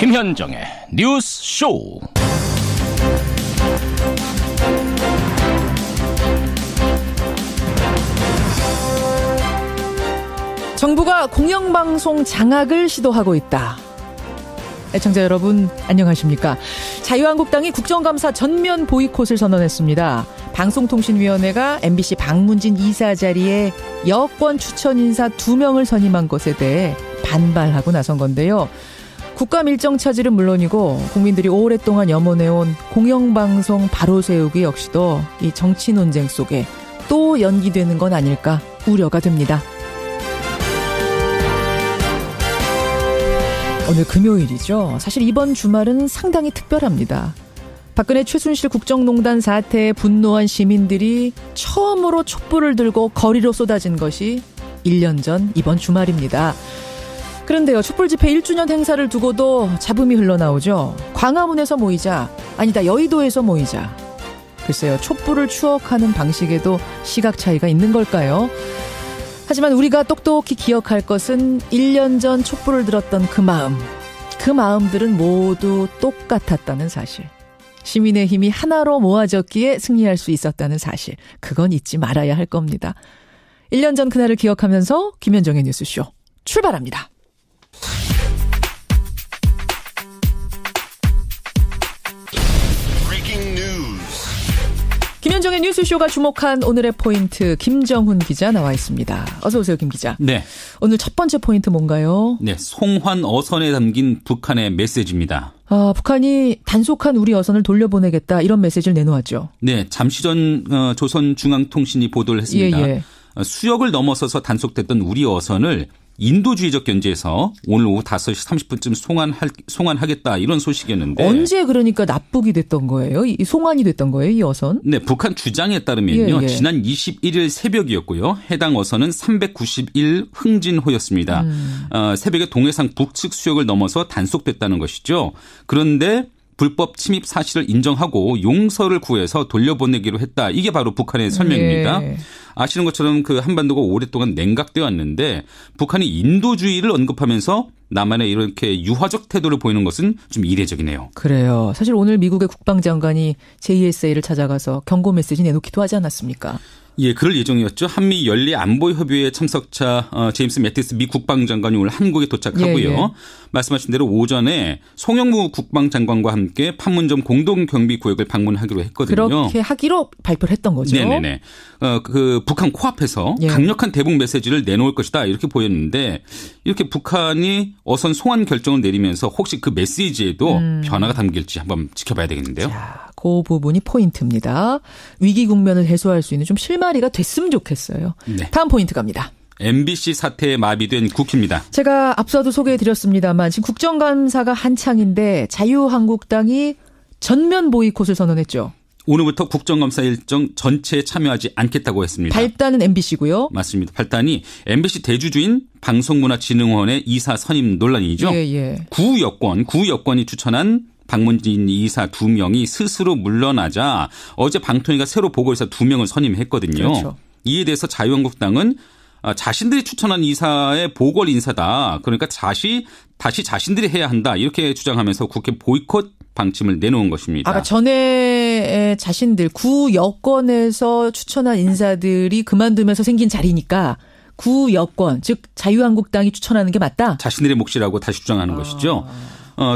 김현정의 뉴스 쇼. 정부가 공영방송 장악을 시도하고 있다. 애청자 여러분 안녕하십니까. 자유한국당이 국정감사 전면 보이콧을 선언했습니다. 방송통신위원회가 MBC 박문진 이사 자리에 여권 추천 인사 2명을 선임한 것에 대해 반발하고 나선 건데요. 국감 일정 차질은 물론이고 국민들이 오랫동안 염원해온 공영방송 바로 세우기 역시도 이 정치 논쟁 속에 또 연기되는 건 아닐까 우려가 됩니다. 오늘 금요일이죠. 사실 이번 주말은 상당히 특별합니다. 박근혜 최순실 국정농단 사태에 분노한 시민들이 처음으로 촛불을 들고 거리로 쏟아진 것이 1년 전 이번 주말입니다. 그런데요, 촛불 집회 1주년 행사를 두고도 잡음이 흘러나오죠. 광화문에서 모이자, 아니다 여의도에서 모이자. 글쎄요, 촛불을 추억하는 방식에도 시각 차이가 있는 걸까요? 하지만 우리가 똑똑히 기억할 것은 1년 전 촛불을 들었던 그 마음. 그 마음들은 모두 똑같았다는 사실. 시민의 힘이 하나로 모아졌기에 승리할 수 있었다는 사실. 그건 잊지 말아야 할 겁니다. 1년 전 그날을 기억하면서 김현정의 뉴스쇼 출발합니다. 김현정의 뉴스쇼가 주목한 오늘의 포인트, 김정훈 기자 나와 있습니다. 어서 오세요, 김 기자. 네. 오늘 첫 번째 포인트 뭔가요? 네, 송환 어선에 담긴 북한의 메시지입니다. 북한이 단속한 우리 어선을 돌려보내겠다 이런 메시지를 내놓았죠. 네, 잠시 전 조선중앙통신이 보도를 했습니다. 예. 수역을 넘어서서 단속됐던 우리 어선을 인도주의적 견지에서 오늘 오후 5시 30분쯤 송환하겠다 이런 소식이었는데. 언제 그러니까 납북이 됐던 거예요? 이 송환이 됐던 거예요, 이 어선? 네, 북한 주장에 따르면요. 지난 21일 새벽이었고요. 해당 어선은 391 흥진호였습니다. 새벽에 동해상 북측 수역을 넘어서 단속됐다는 것이죠. 그런데 불법 침입 사실을 인정하고 용서를 구해서 돌려보내기로 했다. 이게 바로 북한의 설명입니다. 예. 아시는 것처럼 그 한반도가 오랫동안 냉각되어 왔는데 북한이 인도주의를 언급하면서 남한에 이렇게 유화적 태도를 보이는 것은 좀 이례적이네요. 그래요. 사실 오늘 미국의 국방장관이 JSA를 찾아가서 경고 메시지 내놓기도 하지 않았습니까? 예, 그럴 예정이었죠. 한미 연례 안보협의회 참석차 제임스 매티스 미 국방장관이 오늘 한국에 도착하고요. 말씀하신 대로 오전에 송영무 국방장관과 함께 판문점 공동경비구역을 방문하기로 했거든요. 그렇게 하기로 발표를 했던 거죠. 네네네. 그 북한 코앞에서 강력한 대북 메시지를 내놓을 것이다 이렇게 보였는데 이렇게 북한이 어선 송환 결정을 내리면서 혹시 그 메시지에도 변화가 담길지 한번 지켜봐야 되겠는데요. 자, 그 부분이 포인트입니다. 위기 국면을 해소할 수 있는 좀 실마리가 됐으면 좋겠어요. 네. 다음 포인트 갑니다. MBC 사태에 마비된 국회입니다. 제가 앞서도 소개해드렸습니다만 지금 국정감사가 한창인데 자유한국당이 전면 보이콧을 선언했죠. 오늘부터 국정감사 일정 전체에 참여하지 않겠다고 했습니다. 발단은 MBC고요. 맞습니다. 발단이 MBC 대주주인 방송문화진흥원의 이사 선임 논란이죠. 구 여권이 추천한 박문진 이사 2명이 스스로 물러나자 어제 방통위가 새로 보궐이사 2명을 선임했거든요. 그렇죠. 이에 대해서 자유한국당은 자신들이 추천한 이사의 보궐 인사다. 그러니까 다시 자신들이 해야 한다. 이렇게 주장하면서 국회 보이콧 방침을 내놓은 것입니다. 전에 자신들 구 여권에서 추천한 인사들이 그만두면서 생긴 자리니까 구 여권, 즉 자유한국당이 추천하는 게 맞다? 자신들의 몫이라고 다시 주장하는 것이죠.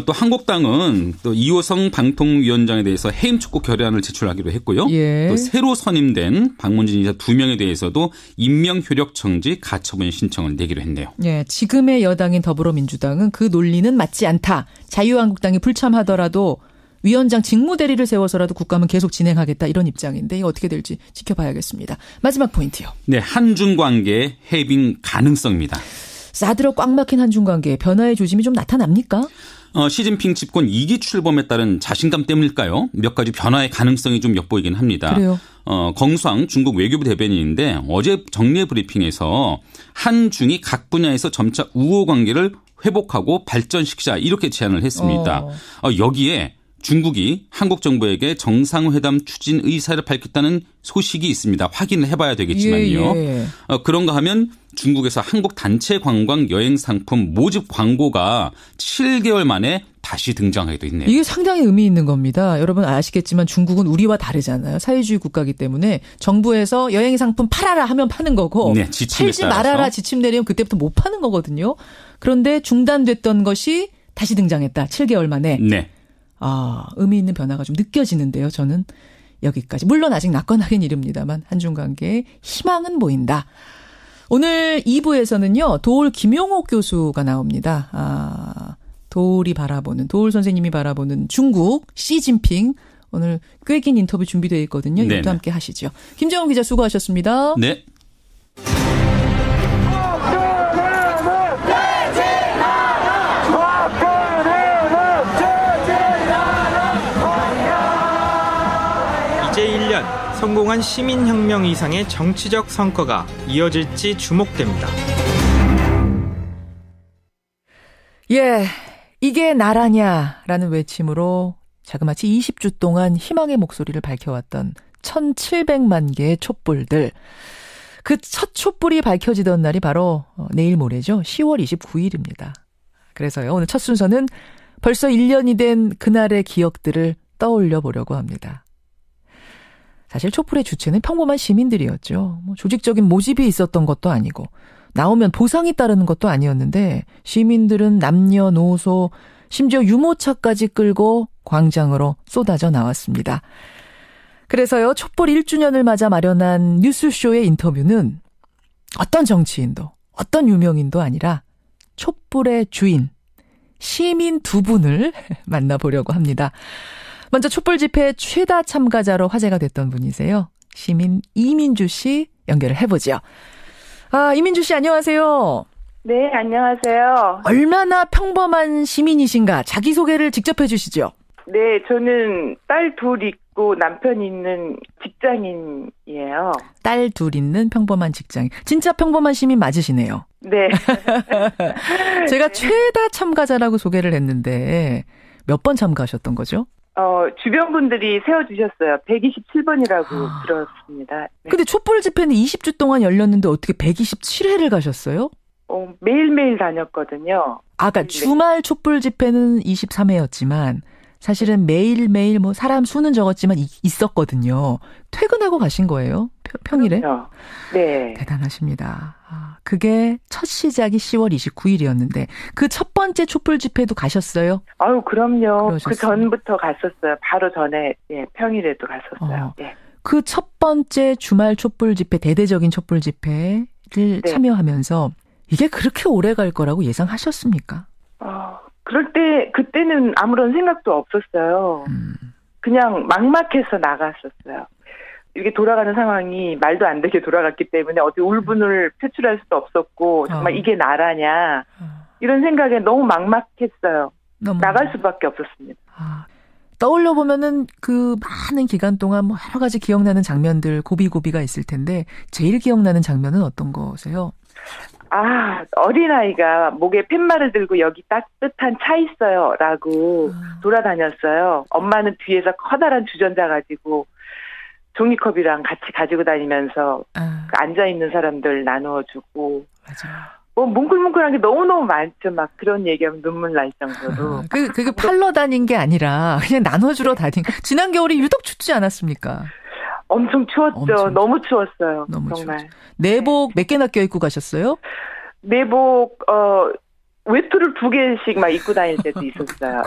또 한국당은 또 이호성 방통위원장에 대해서 해임 촉구 결의안을 제출하기로 했고요. 또 새로 선임된 박문진 이사 2명에 대해서도 임명 효력 정지 가처분 신청을 내기로 했네요. 지금의 여당인 더불어민주당은 그 논리는 맞지 않다. 자유한국당이 불참하더라도 위원장 직무대리를 세워서라도 국감은 계속 진행하겠다 이런 입장인데 이게 어떻게 될지 지켜봐야겠습니다. 마지막 포인트요. 네, 한중 관계의 해빙 가능성입니다. 싸들어 꽉 막힌 한중 관계 변화의 조짐이 좀 나타납니까? 시진핑 집권 2기 출범에 따른 자신감 때문일까요? 몇 가지 변화의 가능성이 좀 엿보이긴 합니다. 그래요. 정수왕 중국 외교부 대변인인데 어제 정례 브리핑에서 한중이 각 분야에서 점차 우호 관계를 회복하고 발전시키자 이렇게 제안을 했습니다. 여기에 중국이 한국 정부에게 정상회담 추진 의사를 밝혔다는 소식이 있습니다. 확인을 해봐야 되겠지만요. 그런가 하면 중국에서 한국 단체 관광 여행 상품 모집 광고가 7개월 만에 다시 등장하게 됐네요. 이게 상당히 의미 있는 겁니다. 여러분 아시겠지만 중국은 우리와 다르잖아요. 사회주의 국가이기 때문에 정부에서 여행 상품 팔아라 하면 파는 거고 네, 지침에 팔지 따라서. 말아라 지침 내리면 그때부터 못 파는 거거든요. 그런데 중단됐던 것이 다시 등장했다. 7개월 만에. 네. 의미 있는 변화가 좀 느껴지는데요. 저는 여기까지. 물론 아직 낙관하긴 이릅니다만 한중 관계에 희망은 보인다. 오늘 2부에서는요. 도올 김용옥 교수가 나옵니다. 도올 선생님이 바라보는 중국 시진핑. 오늘 꽤 긴 인터뷰 준비되어 있거든요. 이것도 네네. 함께 하시죠. 김정은 기자 수고하셨습니다. 네. 이제 1년 성공한 시민혁명 이상의 정치적 성과가 이어질지 주목됩니다. 예, 이게 나라냐라는 외침으로 자그마치 20주 동안 희망의 목소리를 밝혀왔던 1,700만 개의 촛불들. 그 첫 촛불이 밝혀지던 날이 바로 내일 모레죠. 10월 29일입니다. 그래서요, 오늘 첫 순서는 벌써 1년이 된 그날의 기억들을 떠올려 보려고 합니다. 사실 촛불의 주체는 평범한 시민들이었죠. 조직적인 모집이 있었던 것도 아니고 나오면 보상이 따르는 것도 아니었는데 시민들은 남녀노소 심지어 유모차까지 끌고 광장으로 쏟아져 나왔습니다. 그래서요. 촛불 1주년을 맞아 마련한 뉴스쇼의 인터뷰는 어떤 정치인도 어떤 유명인도 아니라 촛불의 주인 시민 두 분을 만나보려고 합니다. 먼저 촛불 집회 최다 참가자로 화제가 됐던 분이세요. 시민 이민주 씨 연결을 해보죠. 이민주 씨 안녕하세요. 네, 안녕하세요. 얼마나 평범한 시민이신가 자기소개를 직접 해주시죠. 네, 저는 딸 둘 있고 남편 있는 직장인이에요. 딸 둘 있는 평범한 직장인. 진짜 평범한 시민 맞으시네요. 네. 제가 최다 참가자라고 소개를 했는데 몇 번 참가하셨던 거죠? 주변 분들이 세워주셨어요. 127번이라고 들었습니다. 네. 근데 촛불 집회는 20주 동안 열렸는데 어떻게 127회를 가셨어요? 매일매일 다녔거든요. 그러니까 주말 촛불 집회는 23회였지만 사실은 매일매일 사람 수는 적었지만 있었거든요. 퇴근하고 가신 거예요? 평일에? 그럼요. 네. 대단하십니다. 그게 첫 시작이 10월 29일이었는데 그 첫 번째 촛불 집회도 가셨어요? 그럼요. 그러셨어요. 그 전부터 갔었어요. 바로 전에 평일에도 갔었어요. 네. 그 첫 번째 주말 촛불 집회, 대대적인 촛불 집회를 참여하면서 이게 그렇게 오래 갈 거라고 예상하셨습니까? 그때는 아무런 생각도 없었어요. 그냥 막막해서 나갔었어요. 이렇게 돌아가는 상황이 말도 안 되게 돌아갔기 때문에 어디 울분을 표출할 수도 없었고 정말 이게 나라냐 이런 생각에 너무 막막했어요. 나갈 수밖에 없었습니다. 떠올려 보면은 그 많은 기간 동안 여러 가지 기억나는 장면들 고비고비가 있을 텐데 제일 기억나는 장면은 어떤 거세요? 어린아이가 목에 팻말을 들고 여기 따뜻한 차 있어요 라고 돌아다녔어요. 엄마는 뒤에서 커다란 주전자 가지고 종이컵이랑 같이 가지고 다니면서 앉아있는 사람들 나누어주고. 맞아. 뭉클뭉클한 게 너무너무 많죠. 막 그런 얘기하면 눈물 날 정도로. 그게 팔러 다닌 게 아니라 그냥 나눠주러 다닌. 지난 겨울이 유독 춥지 않았습니까? 엄청 추웠죠. 너무 추웠어요. 정말. 추웠죠. 내복 몇 개나 껴입고 가셨어요? 내복 외투를 2개씩 막 입고 다닐 때도 있었어요.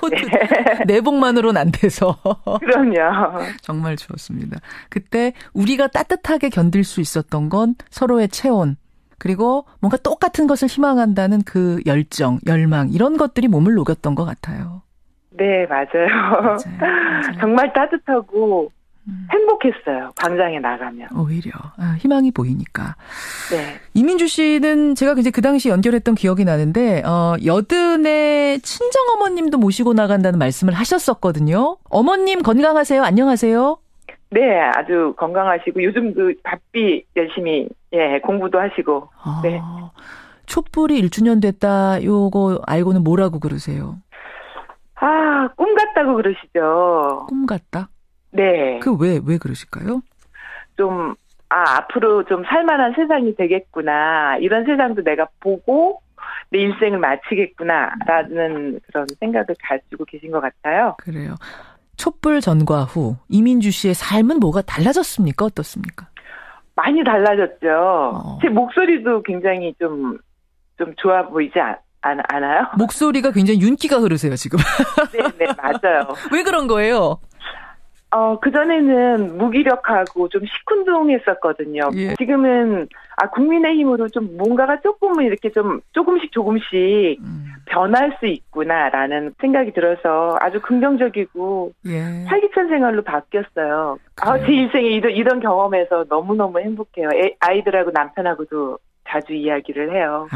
내복만으로는 안 돼서. 그럼요. 정말 추웠습니다. 그때 우리가 따뜻하게 견딜 수 있었던 건 서로의 체온 그리고 뭔가 똑같은 것을 희망한다는 그 열정, 열망 이런 것들이 몸을 녹였던 것 같아요. 네, 맞아요. 정말 따뜻하고 행복했어요. 광장에 나가면. 오히려 희망이 보이니까. 네. 이민주 씨는 제가 이제 그 당시 연결했던 기억이 나는데 여든의 친정 어머님도 모시고 나간다는 말씀을 하셨었거든요. 어머님 건강하세요? 안녕하세요? 네, 아주 건강하시고 요즘 바삐 열심히 공부도 하시고. 네. 촛불이 1주년 됐다. 요거 알고는 뭐라고 그러세요? 꿈 같다고 그러시죠. 꿈 같다? 네. 왜 그러실까요? 좀, 앞으로 좀 살만한 세상이 되겠구나. 이런 세상도 내가 보고, 내 일생을 마치겠구나라는 그런 생각을 가지고 계신 것 같아요. 그래요. 촛불 전과 후 이민주 씨의 삶은 뭐가 달라졌습니까? 어떻습니까? 많이 달라졌죠. 제 목소리도 굉장히 좀 좋아 보이지 않아요? 목소리가 굉장히 윤기가 흐르세요, 지금. 네, 맞아요. 왜 그런 거예요? 그전에는 무기력하고 좀 시큰둥했었거든요. 예. 지금은, 국민의힘으로 좀 뭔가가 조금은 이렇게 좀 조금씩 변할 수 있구나라는 생각이 들어서 아주 긍정적이고, 예. 활기찬 생활로 바뀌었어요. 제 인생에 이런 경험에서 너무너무 행복해요. 아이들하고 남편하고도 자주 이야기를 해요.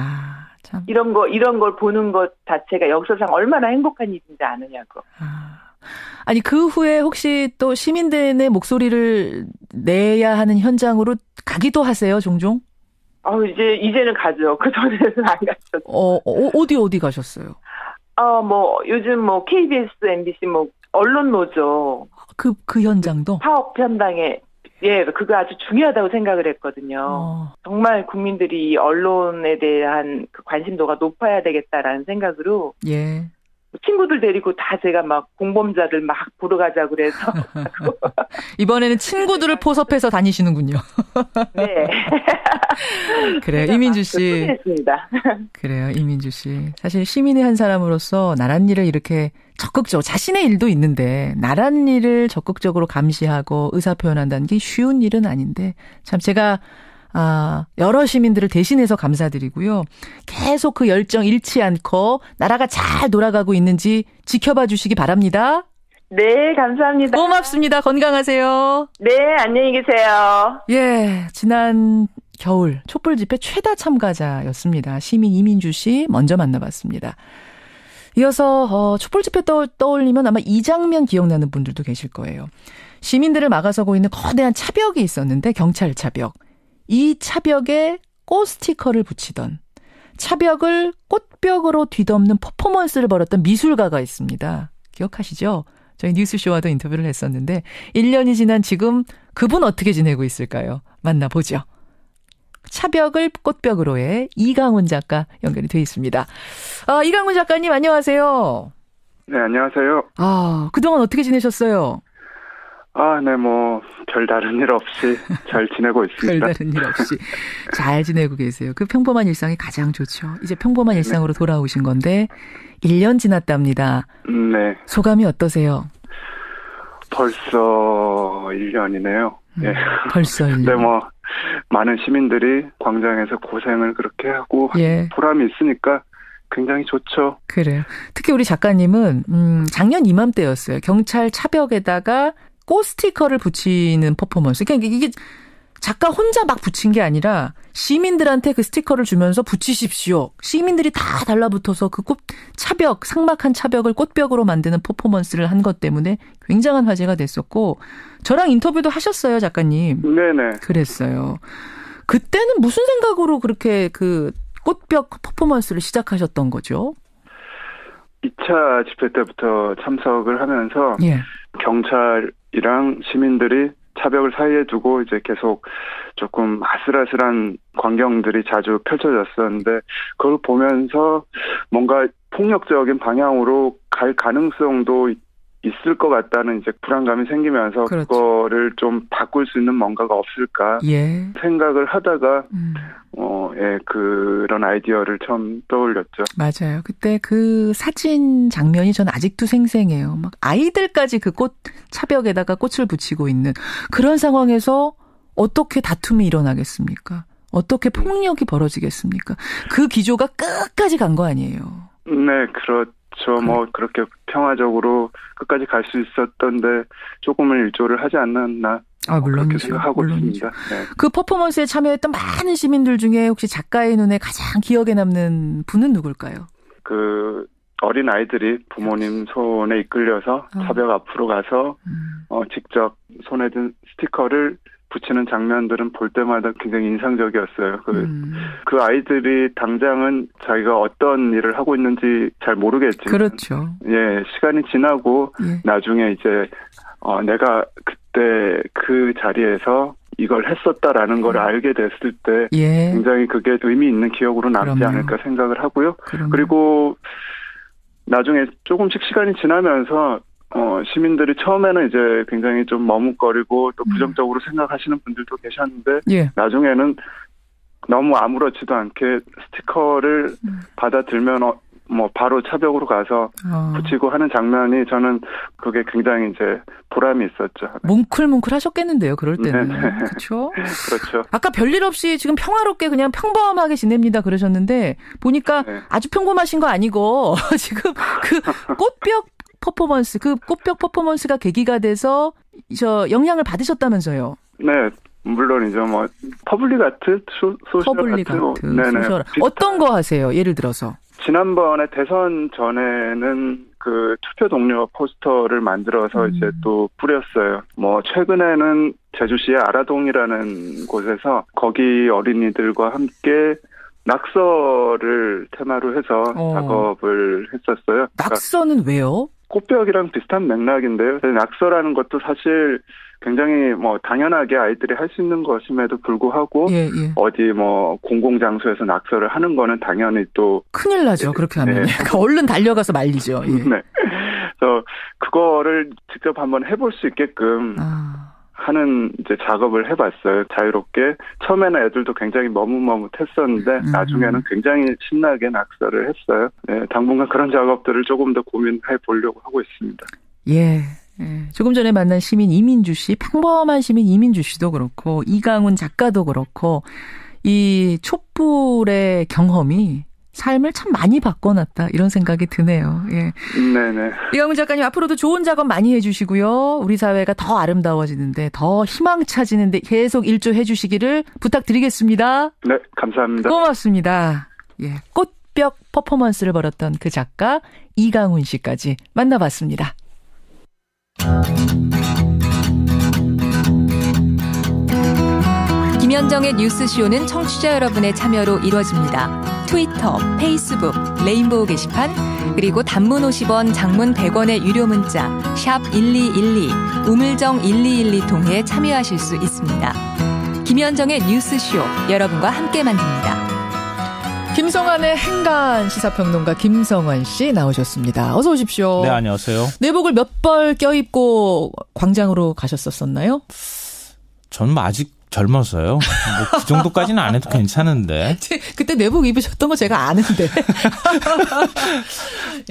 참. 이런 걸 보는 것 자체가 역사상 얼마나 행복한 일인지 아느냐고. 아니, 그 후에 혹시 또 시민들의 목소리를 내야 하는 현장으로 가기도 하세요, 종종? 이제는 가죠. 그전에는 안 갔었죠. 어디 가셨어요? 요즘 KBS, MBC 언론 노조. 그 현장도? 파업 현장에, 예, 그거 아주 중요하다고 생각을 했거든요. 정말 국민들이 언론에 대한 그 관심도가 높아야 되겠다라는 생각으로. 예. 친구들 데리고 다 제가 공범자들 보러 가자고 그래서. 이번에는 친구들을 포섭해서 다니시는군요. 네. 그래요, 이민주 씨. 했습니다. 그래요, 이민주 씨. 사실 시민의 한 사람으로서 나란 일을 이렇게 적극적으로, 자신의 일도 있는데 나란 일을 적극적으로 감시하고 의사표현한다는 게 쉬운 일은 아닌데, 참 제가 여러 시민들을 대신해서 감사드리고요. 계속 그 열정 잃지 않고 나라가 잘 돌아가고 있는지 지켜봐 주시기 바랍니다. 네, 감사합니다. 고맙습니다. 건강하세요. 네, 안녕히 계세요. 예, 지난 겨울 촛불 집회 최다 참가자였습니다. 시민 이민주 씨 먼저 만나봤습니다. 이어서 촛불 집회 떠올리면 아마 이 장면 기억나는 분들도 계실 거예요. 시민들을 막아서고 있는 거대한 차벽이 있었는데, 경찰 차벽. 이 차벽에 꽃 스티커를 붙이던, 차벽을 꽃벽으로 뒤덮는 퍼포먼스를 벌였던 미술가가 있습니다. 기억하시죠? 저희 뉴스쇼와도 인터뷰를 했었는데 1년이 지난 지금 그분 어떻게 지내고 있을까요? 만나보죠. 차벽을 꽃벽으로의 이강훈 작가 연결이 돼 있습니다. 이강훈 작가님 안녕하세요. 네, 안녕하세요. 그동안 어떻게 지내셨어요? 네, 별다른 일 없이 잘 지내고 있습니다. 별다른 일 없이 잘 지내고 계세요. 그 평범한 일상이 가장 좋죠. 이제 평범한 일상으로 돌아오신 건데 1년 지났답니다. 네. 소감이 어떠세요? 벌써 1년이네요. 예. 벌써 1년. 네, 많은 시민들이 광장에서 고생을 그렇게 하고 보람이 있으니까 굉장히 좋죠. 그래요. 특히 우리 작가님은 작년 이맘때였어요. 경찰 차벽에다가 꽃 스티커를 붙이는 퍼포먼스. 그러니까 이게 작가 혼자 막 붙인 게 아니라 시민들한테 그 스티커를 주면서 붙이십시오. 시민들이 다 달라붙어서 그 꽃 차벽, 삭막한 차벽을 꽃벽으로 만드는 퍼포먼스를 한 것 때문에 굉장한 화제가 됐었고, 저랑 인터뷰도 하셨어요, 작가님. 네네. 그랬어요. 그때는 무슨 생각으로 그렇게 그 꽃벽 퍼포먼스를 시작하셨던 거죠? 2차 집회 때부터 참석을 하면서 경찰이랑 시민들이 차벽을 사이에 두고 이제 계속 조금 아슬아슬한 광경들이 자주 펼쳐졌었는데, 그걸 보면서 뭔가 폭력적인 방향으로 갈 가능성도 있을 것 같다는 이제 불안감이 생기면서 그거를 좀 바꿀 수 있는 뭔가가 없을까 생각을 하다가 그런 아이디어를 처음 떠올렸죠. 맞아요. 그때 그 사진 장면이 전 아직도 생생해요. 막 아이들까지 그 꽃 차벽에다가 꽃을 붙이고 있는 그런 상황에서 어떻게 다툼이 일어나겠습니까? 어떻게 폭력이 벌어지겠습니까? 그 기조가 끝까지 간 거 아니에요? 네, 그렇죠. 그렇게 평화적으로 끝까지 갈 수 있었던데 조금은 일조를 하지 않았나. 물론이죠. 그렇게 생각하고 있습니다. 네. 그 퍼포먼스에 참여했던 많은 시민들 중에 혹시 작가의 눈에 가장 기억에 남는 분은 누굴까요? 그 어린 아이들이 부모님 손에 이끌려서 차벽 앞으로 가서 직접 손에 든 스티커를 붙이는 장면들은 볼 때마다 굉장히 인상적이었어요. 그 아이들이 당장은 자기가 어떤 일을 하고 있는지 잘 모르겠지만, 그렇죠. 시간이 지나고 나중에 이제 내가 그때 그 자리에서 이걸 했었다라는 걸 알게 됐을 때 예. 굉장히 그게 의미 있는 기억으로 남지 그럼요. 않을까 생각을 하고요. 그럼요. 그리고 나중에 조금씩 시간이 지나면서 시민들이 처음에는 이제 굉장히 좀 머뭇거리고 또 부정적으로 생각하시는 분들도 계셨는데 예. 나중에는 너무 아무렇지도 않게 스티커를 받아들면 바로 차벽으로 가서 붙이고 하는 장면이 저는 그게 굉장히 이제 보람이 있었죠. 뭉클뭉클 하셨겠는데요, 그럴 때는. 그렇죠? 그렇죠. 아까 별일 없이 지금 평화롭게 그냥 평범하게 지냅니다 그러셨는데 보니까 네. 아주 평범하신 거 아니고 지금 그 꽃벽 퍼포먼스, 그 꽃벽 퍼포먼스가 계기가 돼서 영향을 받으셨다면서요. 네. 물론이죠. 퍼블릭 아트, 소셜 아트. 네네. 소셜. 어떤 거 하세요? 예를 들어서. 지난번에 대선 전에는 그 투표 동료 포스터를 만들어서 이제 또 뿌렸어요. 최근에는 제주시의 아라동이라는 곳에서 거기 어린이들과 함께 낙서를 테마로 해서 작업을 했었어요. 낙서는 왜요? 꽃벽이랑 비슷한 맥락인데요. 낙서라는 것도 사실 굉장히 당연하게 아이들이 할 수 있는 것임에도 불구하고 예. 어디 공공장소에서 낙서를 하는 거는 당연히 또 큰일 나죠. 그렇게 하면. 네. 얼른 달려가서 말리죠. 예. 네. 그래서 그거를 직접 한번 해볼 수 있게끔 하는 이제 작업을 해봤어요. 자유롭게. 처음에는 애들도 굉장히 머뭇머뭇했었는데 나중에는 굉장히 신나게 낙서를 했어요. 네, 당분간 그런 작업들을 조금 더 고민해 보려고 하고 있습니다. 예. 조금 전에 만난 시민 이민주 씨, 평범한 시민 이민주 씨도 그렇고 이강훈 작가도 그렇고 이 촛불의 경험이 삶을 참 많이 바꿔놨다 이런 생각이 드네요. 예. 네네. 이강훈 작가님 앞으로도 좋은 작업 많이 해주시고요. 우리 사회가 더 아름다워지는데 더 희망차지는데 계속 일조해 주시기를 부탁드리겠습니다. 네, 감사합니다. 고맙습니다. 예, 꽃벽 퍼포먼스를 벌였던 그 작가 이강훈 씨까지 만나봤습니다. 김현정의 뉴스쇼는 청취자 여러분의 참여로 이루어집니다. 트위터, 페이스북, 레인보우 게시판, 그리고 단문 50원, 장문 100원의 유료 문자 샵 1212, 우물정 1212 통해 참여하실 수 있습니다. 김현정의 뉴스쇼, 여러분과 함께 만듭니다. 김성환의 행간 시사평론가 김성환 씨 나오셨습니다. 어서 오십시오. 네, 안녕하세요. 내복을 몇 벌 껴입고 광장으로 가셨었나요? 저는 아직 젊어서요. 그 정도까지는 안 해도 괜찮은데. 그때 내복 입으셨던 거 제가 아는데.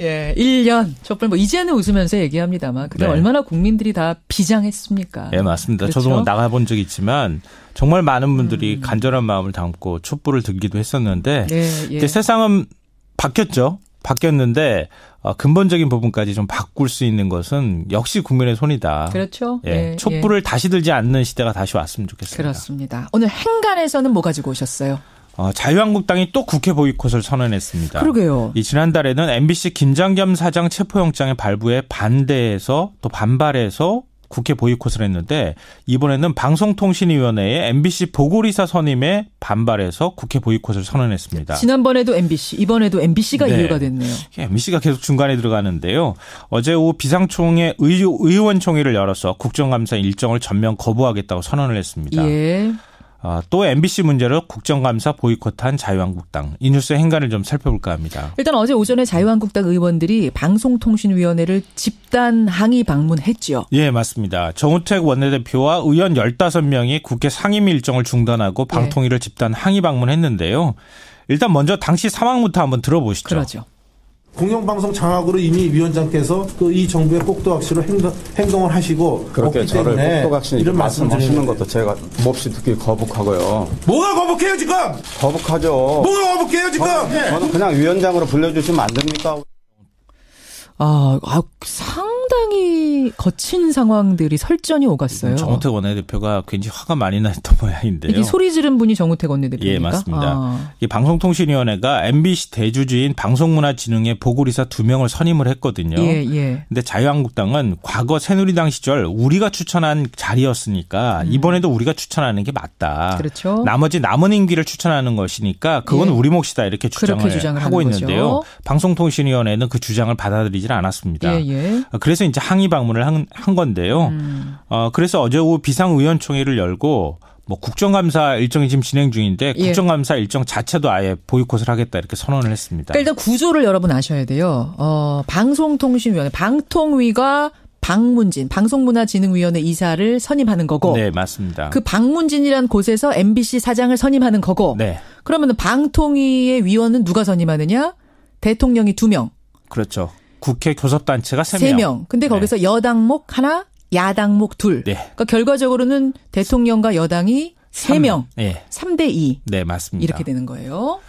예, 1년 촛불 이제는 웃으면서 얘기합니다만 그때 네. 얼마나 국민들이 다 비장했습니까? 네, 맞습니다. 그렇죠? 저도 나가본 적이 있지만 정말 많은 분들이 간절한 마음을 담고 촛불을 들기도 했었는데 근데 세상은 바뀌었는데 근본적인 부분까지 좀 바꿀 수 있는 것은 역시 국민의 손이다. 그렇죠. 예, 촛불을 다시 들지 않는 시대가 다시 왔으면 좋겠습니다. 그렇습니다. 오늘 행간에서는 뭐 가지고 오셨어요? 자유한국당이 또 국회 보이콧을 선언했습니다. 그러게요. 지난달에는 MBC 김장겸 사장 체포영장의 발부에 반대해서 또 반발해서 국회 보이콧을 했는데 이번에는 방송통신위원회의 MBC 보고리사 선임에 반발해서 국회 보이콧을 선언했습니다. 지난번에도 MBC, 이번에도 MBC가 이유가 됐네요. MBC가 계속 중간에 들어가는데요. 어제 오후 비상총회 의원총회를 열어서 국정감사 일정을 전면 거부하겠다고 선언을 했습니다. 예. 또 MBC 문제로 국정감사 보이콧한 자유한국당. 이 뉴스의 행간을 좀 살펴볼까 합니다. 일단 어제 오전에 자유한국당 의원들이 방송통신위원회를 집단 항의 방문했죠. 예, 맞습니다. 정우택 원내대표와 의원 15명이 국회 상임 일정을 중단하고 방통위를 집단 항의 방문했는데요. 일단 먼저 당시 상황부터 한번 들어보시죠. 그러죠. 공영방송 장악으로 이미 위원장께서 이 정부의 꼭두각시로 행동을 하시고 그렇게 저를 꼭두각시 이런 말씀하시는 것도 제가 몹시 듣기 거북하고요. 뭐가 거북해요 지금? 거북하죠. 뭐가 거북해요 지금? 저는 그냥 위원장으로 불려주시면 안 됩니까? 상당히 거친 상황들이 설전이 오갔어요. 정우택 원내대표가 굉장히 화가 많이 났던 모양인데요. 이게 소리 지른 분이 정우택 원내대표입니까? 예, 맞습니다. 이 방송통신위원회가 MBC 대주주인 방송문화진흥회 보고리사 2명을 선임을 했거든요. 예. 근데 자유한국당은 과거 새누리당 시절 우리가 추천한 자리였으니까 이번에도 우리가 추천하는 게 맞다. 그렇죠. 나머지 남은 임기를 추천하는 것이니까 그건 우리 몫이다 이렇게 주장을 하고 있는데요. 방송통신위원회는 그 주장을 받아들이질 않았습니다. 그래서 이제 항의 방문을 한 건데요. 그래서 어제 오후 비상의원총회를 열고 뭐 국정감사 일정이 지금 진행 중인데 국정감사 일정 자체도 아예 보이콧을 하겠다 이렇게 선언을 했습니다. 그러니까 일단 구조를 여러분 아셔야 돼요. 방송통신위원회, 방통위가 박문진 방송문화진흥위원회 이사를 선임하는 거고. 네, 맞습니다. 그 박문진이라는 곳에서 MBC 사장을 선임하는 거고. 네. 그러면 방통위의 위원은 누가 선임하느냐? 대통령이 2명. 그렇죠. 국회 교섭단체가 3명. 3명. 근데 거기서 네. 여당목 1, 야당목 2. 네. 그러니까 결과적으로는 대통령과 여당이 3명. 네. 3대2. 네, 맞습니다. 이렇게 되는 거예요.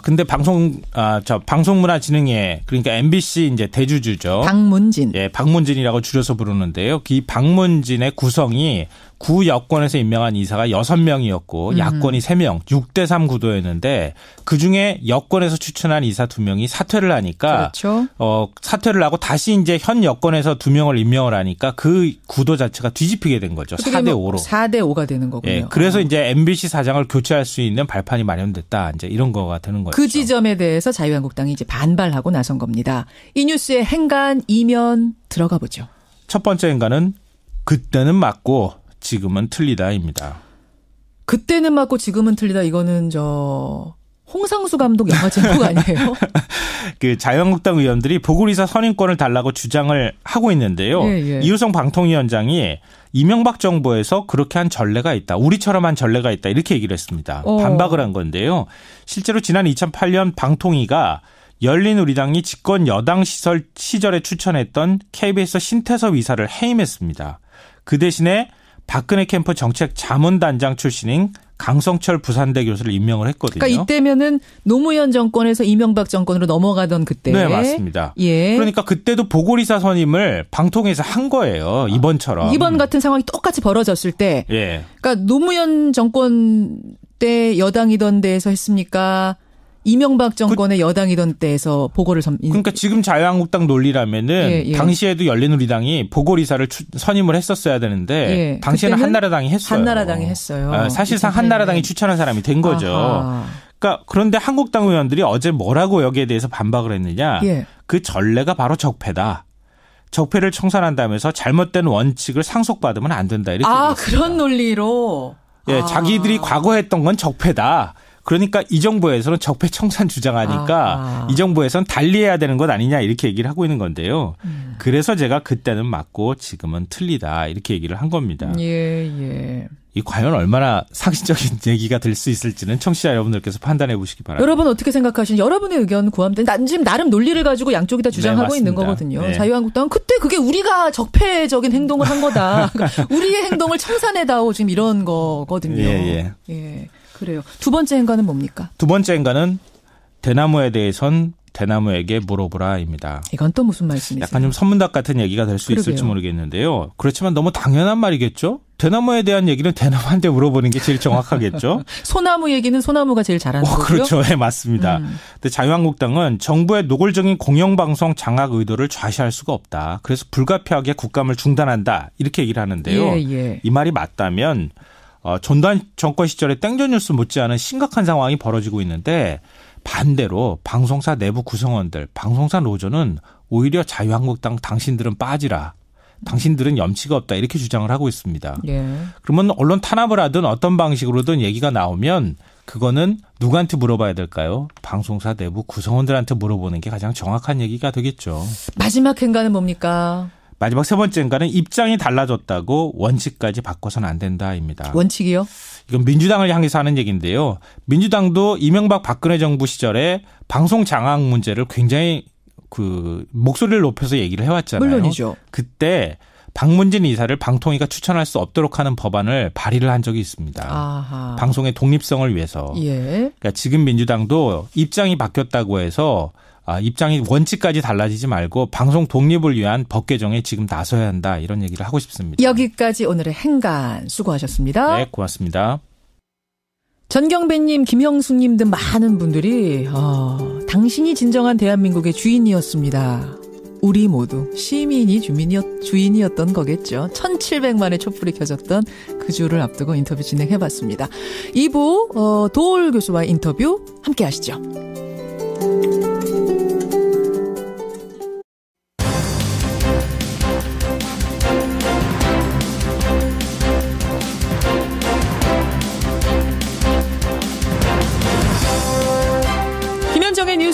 근데 방송문화진흥회, 그러니까 MBC 이제 대주주죠. 박문진. 예, 박문진이라고 줄여서 부르는데요. 이 박문진의 구성이 구 여권에서 임명한 이사가 6명이었고 야권이 3명, 6대3 구도였는데 그중에 여권에서 추천한 이사 2명이 사퇴를 하니까 그렇죠. 사퇴를 하고 다시 이제 현 여권에서 2명을 임명을 하니까 그 구도 자체가 뒤집히게 된 거죠. 4대5로. 4대5가 되는 거군요. 예, 그래서 이제 MBC 사장을 교체할 수 있는 발판이 마련됐다. 이제 이런 거가 되는 거죠. 그 지점에 대해서 자유한국당이 이제 반발하고 나선 겁니다. 이 뉴스의 행간 이면 들어가 보죠. 첫 번째 행간은 그때는 맞고 지금은 틀리다입니다. 그때는 맞고 지금은 틀리다. 이거는 홍상수 감독 영화 제목 아니에요? 그 자유한국당 의원들이 보궐이사 선임권을 달라고 주장을 하고 있는데요. 예. 이우성 방통위원장이 이명박 정부에서 그렇게 한 전례가 있다. 우리처럼 한 전례가 있다. 이렇게 얘기를 했습니다. 반박을 한 건데요. 실제로 지난 2008년 방통위가 열린우리당이 집권 여당 시절에 추천했던 KBS 신태섭 이사를 해임했습니다. 그 대신에 박근혜 캠프 정책 자문단장 출신인 강성철 부산대 교수를 임명을 했거든요. 그러니까 이때면은 노무현 정권에서 이명박 정권으로 넘어가던 그때. 네, 맞습니다. 예. 그러니까 그때도 보궐이사 선임을 방통위에서 한 거예요. 이번처럼. 이번 같은 상황이 똑같이 벌어졌을 때. 예. 그러니까 노무현 정권 때 여당이던 데에서 했습니까? 이명박 정권의 여당이던 때에서 보궐을 그러니까 지금 자유한국당 논리라면은 당시에도 열린우리당이 보궐이사를 선임을 했었어야 되는데 당시에는 한나라당이 했어요. 한나라당이 했어요. 사실상 한나라당이 추천한 사람이 된 거죠. 아하. 그러니까 그런데 한국당 의원들이 어제 뭐라고 여기에 대해서 반박을 했느냐. 그 전례가 바로 적폐다. 적폐를 청산한다면서 잘못된 원칙을 상속받으면 안 된다. 이렇게 얘기했습니다. 그런 논리로. 예, 자기들이 과거에 했던 건 적폐다. 그러니까 이 정부에서는 적폐 청산 주장하니까 이 정부에서는 달리해야 되는 것 아니냐 이렇게 얘기를 하고 있는 건데요. 그래서 제가 그때는 맞고 지금은 틀리다 이렇게 얘기를 한 겁니다. 예. 이 과연 얼마나 상식적인 얘기가 될 수 있을지는 청취자 여러분들께서 판단해 보시기 바랍니다. 여러분 어떻게 생각하시는지 여러분의 의견 구함된 지금 나름 논리를 가지고 양쪽이 다 주장하고 있는 거거든요. 네. 자유한국당은 그때 그게 우리가 적폐적인 행동을 한 거다. 그러니까 우리의 행동을 청산해다오 지금 이런 거거든요. 예. 그래요. 두 번째 행간은 뭡니까? 두 번째 행간은 대나무에 대해선 대나무에게 물어보라입니다. 이건 또 무슨 말씀이세요? 약간 좀 선문답 같은 얘기가 될 수 있을지 모르겠는데요. 그렇지만 너무 당연한 말이겠죠? 대나무에 대한 얘기는 대나무한테 물어보는 게 제일 정확하겠죠? 소나무 얘기는 소나무가 제일 잘하는 거고요? 그렇죠. 네, 맞습니다. 근데 자유한국당은 정부의 노골적인 공영방송 장악 의도를 좌시할 수가 없다. 그래서 불가피하게 국감을 중단한다. 이렇게 얘기를 하는데요. 이 말이 맞다면 전두환 정권 시절에 땡전뉴스 못지않은 심각한 상황이 벌어지고 있는데 반대로 방송사 내부 구성원들, 방송사 노조는 오히려 자유한국당 당신들은 빠지라. 당신들은 염치가 없다. 이렇게 주장을 하고 있습니다. 그러면 언론 탄압을 하든 어떤 방식으로든 얘기가 나오면 그거는 누구한테 물어봐야 될까요? 방송사 내부 구성원들한테 물어보는 게 가장 정확한 얘기가 되겠죠. 마지막 행간은 뭡니까? 마지막 세 번째 행간은 입장이 달라졌다고 원칙까지 바꿔서는 안 된다입니다. 원칙이요? 이건 민주당을 향해서 하는 얘기인데요. 민주당도 이명박 박근혜 정부 시절에 방송 장악 문제를 굉장히 목소리를 높여서 얘기를 해왔잖아요. 물론이죠. 그때 박문진 이사를 방통위가 추천할 수 없도록 하는 법안을 발의를 한 적이 있습니다. 아하. 방송의 독립성을 위해서. 그러니까 지금 민주당도 입장이 바뀌었다고 해서 입장이 원칙까지 달라지지 말고 방송 독립을 위한 법 개정에 지금 나서야 한다. 이런 얘기를 하고 싶습니다. 여기까지 오늘의 행간 수고하셨습니다. 네, 고맙습니다. 전경배님, 김형수님 등 많은 분들이 당신이 진정한 대한민국의 주인이었습니다. 우리 모두 시민이 주인이었던 거겠죠. 1700만의 촛불이 켜졌던 그 주를 앞두고 인터뷰 진행해봤습니다. 2부 도올 교수와의 인터뷰 함께 하시죠.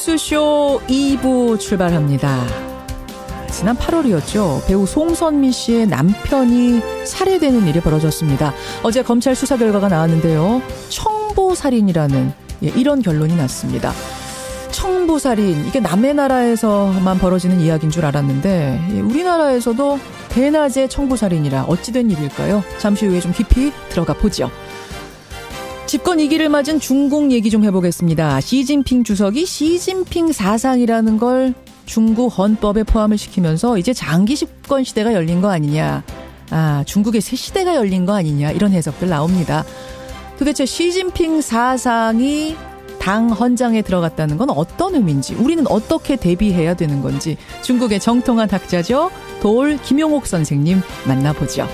뉴스쇼 2부 출발합니다. 지난 8월이었죠. 배우 송선미 씨의 남편이 살해되는 일이 벌어졌습니다. 어제 검찰 수사 결과가 나왔는데요. 청부살인이라는 이런 결론이 났습니다. 청부살인, 이게 남의 나라에서만 벌어지는 이야기인 줄 알았는데 우리나라에서도 대낮에 청부살인이라 어찌된 일일까요? 잠시 후에 좀 깊이 들어가 보죠. 집권 2기를 맞은 중국 얘기 좀 해보겠습니다. 시진핑 주석이 시진핑 사상이라는 걸 중국 헌법에 포함을 시키면서 이제 장기 집권 시대가 열린 거 아니냐. 중국의 새 시대가 열린 거 아니냐. 이런 해석들 나옵니다. 도대체 시진핑 사상이 당 헌장에 들어갔다는 건 어떤 의미인지, 우리는 어떻게 대비해야 되는 건지 중국의 정통한 학자죠. 도올 김용옥 선생님 만나보죠.